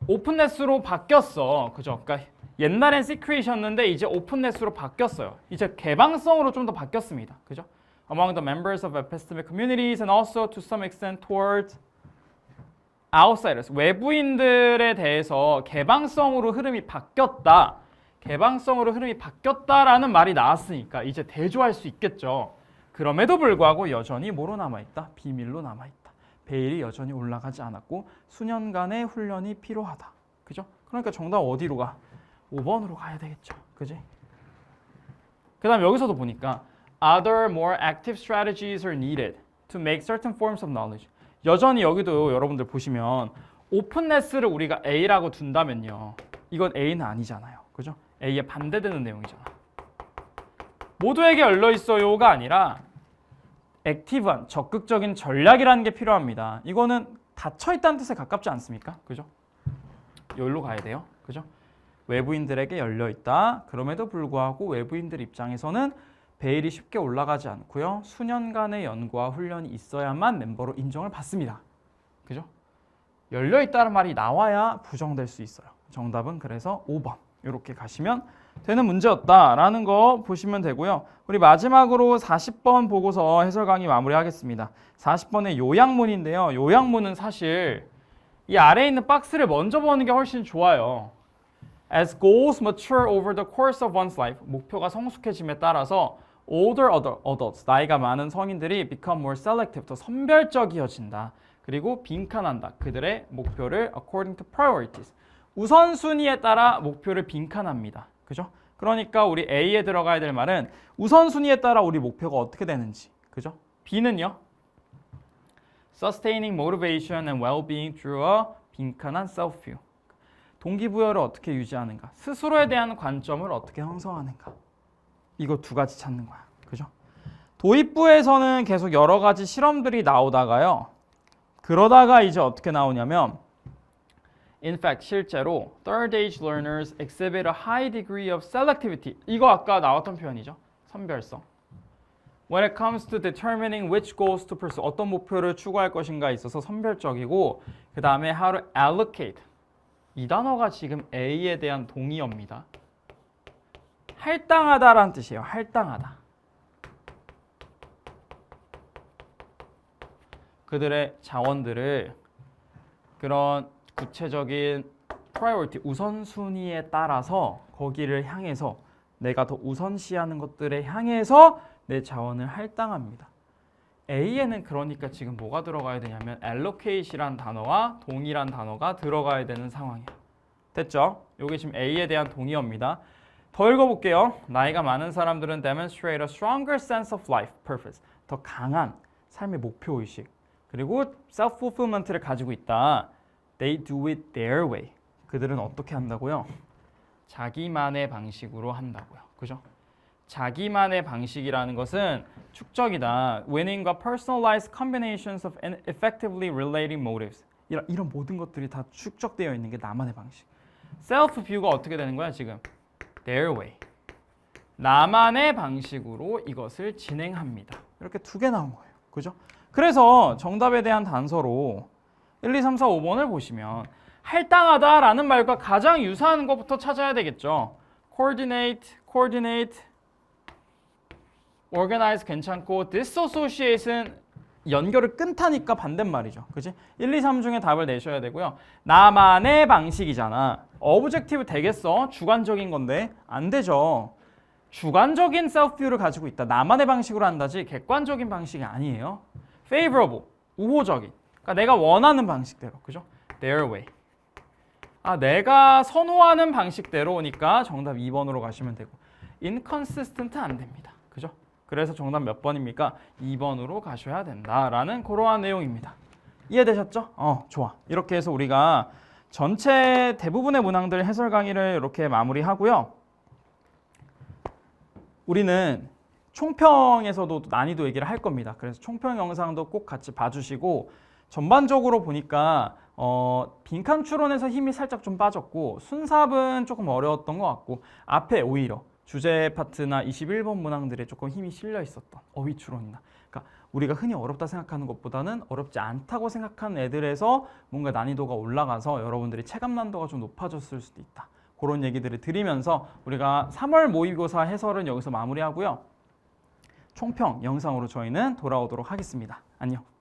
S1: 오픈네스로 바뀌었어. 그죠? 그러니까 옛날엔 시크릿이었는데 이제 오픈네스로 바뀌었어요. 이제 개방성으로 좀 더 바뀌었습니다. 그죠? among the members of epistemic communities and also to some extent towards outsiders. 외부인들에 대해서 개방성으로 흐름이 바뀌었다. 개방성으로 흐름이 바뀌었다라는 말이 나왔으니까 이제 대조할 수 있겠죠. 그럼에도 불구하고 여전히 뭐로 남아있다? 비밀로 남아있다. 베일이 여전히 올라가지 않았고 수년간의 훈련이 필요하다. 그죠? 그러니까 정답 어디로 가? 5번으로 가야 되겠죠. 그지? 그 다음 여기서도 보니까 Other more active strategies are needed to make certain forms of knowledge. 여전히 여기도 여러분들 보시면 오픈네스를 우리가 A라고 둔다면요. 이건 A는 아니잖아요. 그죠? A에 반대되는 내용이잖아. 모두에게 열려 있어요가 아니라 액티브한, 적극적인 전략이라는 게 필요합니다. 이거는 닫혀 있다는 뜻에 가깝지 않습니까? 그죠? 여기로 가야 돼요. 그죠? 외부인들에게 열려 있다. 그럼에도 불구하고 외부인들 입장에서는 베일이 쉽게 올라가지 않고요. 수년간의 연구와 훈련이 있어야만 멤버로 인정을 받습니다. 그죠? 열려 있다는 말이 나와야 부정될 수 있어요. 정답은 그래서 5번. 이렇게 가시면 되는 문제였다라는 거 보시면 되고요. 우리 마지막으로 40번 보고서 해설 강의 마무리하겠습니다. 40번의 요약문인데요. 요약문은 사실 이 아래에 있는 박스를 먼저 보는 게 훨씬 좋아요. As goals mature over the course of one's life, 목표가 성숙해짐에 따라서 older adults, 나이가 많은 성인들이 become more selective, 더 선별적이어진다. 그리고 빈칸한다. 그들의 목표를 according to priorities, 우선순위에 따라 목표를 빈칸합니다. 그죠? 그러니까 우리 A에 들어가야 될 말은 우선순위에 따라 우리 목표가 어떻게 되는지. 그죠? B는요? Sustaining motivation and well-being through a 빈칸한 self-view. 동기부여를 어떻게 유지하는가? 스스로에 대한 관점을 어떻게 형성하는가? 이거 두 가지 찾는 거야. 그죠? 도입부에서는 계속 여러 가지 실험들이 나오다가요. 그러다가 이제 어떻게 나오냐면 In fact, 실제로 third age learners exhibit a high degree of selectivity. 이거 아까 나왔던 표현이죠. 선별성. When it comes to determining which goals to pursue, 어떤 목표를 추구할 것인가에 있어서 선별적이고 그 다음에 how to allocate. 이 단어가 지금 A에 대한 동의어입니다. 할당하다라는 뜻이에요. 할당하다. 그들의 자원들을 그런 구체적인 priority, 우선순위에 따라서 거기를 향해서 내가 더 우선시하는 것들에 향해서 내 자원을 할당합니다. A에는 그러니까 지금 뭐가 들어가야 되냐면 allocate이란 단어와 동의란 단어가 들어가야 되는 상황이에요. 됐죠? 이게 지금 A에 대한 동의어입니다. 더 읽어볼게요. 나이가 많은 사람들은 demonstrate a stronger sense of life purpose, 더 강한 삶의 목표의식, 그리고 self-fulfillment를 가지고 있다. They do it their way. 그들은 어떻게 한다고요? 자기만의 방식으로 한다고요. 그죠? 자기만의 방식이라는 것은 축적이다. Winning과 personalized combinations of effectively relating motives. 이런 모든 것들이 다 축적되어 있는 게 나만의 방식. self-view가 어떻게 되는 거야 지금? Their way. 나만의 방식으로 이것을 진행합니다. 이렇게 두 개 나온 거예요. 그죠? 그래서 정답에 대한 단서로 1, 2, 3, 4, 5번을 보시면 할당하다라는 말과 가장 유사한 것부터 찾아야 되겠죠. coordinate, organize 괜찮고 disassociate은 연결을 끊다니까 반대말이죠. 그치? 1, 2, 3 중에 답을 내셔야 되고요. 나만의 방식이잖아. objective 되겠어? 주관적인 건데 안 되죠. 주관적인 self-view를 가지고 있다. 나만의 방식으로 한다지 객관적인 방식이 아니에요. favorable, 우호적인. 그러니까 내가 원하는 방식대로. 그죠? their way. 내가 선호하는 방식대로니까 정답 2번으로 가시면 되고 inconsistent 안 됩니다. 그죠? 그래서 정답 몇 번입니까? 2번으로 가셔야 된다라는 그러한 내용입니다. 이해되셨죠? 좋아. 이렇게 해서 우리가 전체 대부분의 문항들 해설 강의를 이렇게 마무리하고요. 우리는 총평에서도 난이도 얘기를 할 겁니다. 그래서 총평 영상도 꼭 같이 봐주시고 전반적으로 보니까 빈칸 추론에서 힘이 살짝 좀 빠졌고 순삽은 조금 어려웠던 것 같고 앞에 오히려 주제 파트나 21번 문항들에 조금 힘이 실려 있었던 어휘 추론이나 그러니까 우리가 흔히 어렵다 생각하는 것보다는 어렵지 않다고 생각하는 애들에서 뭔가 난이도가 올라가서 여러분들이 체감 난도가 좀 높아졌을 수도 있다. 그런 얘기들을 드리면서 우리가 3월 모의고사 해설은 여기서 마무리하고요. 총평 영상으로 저희는 돌아오도록 하겠습니다. 안녕.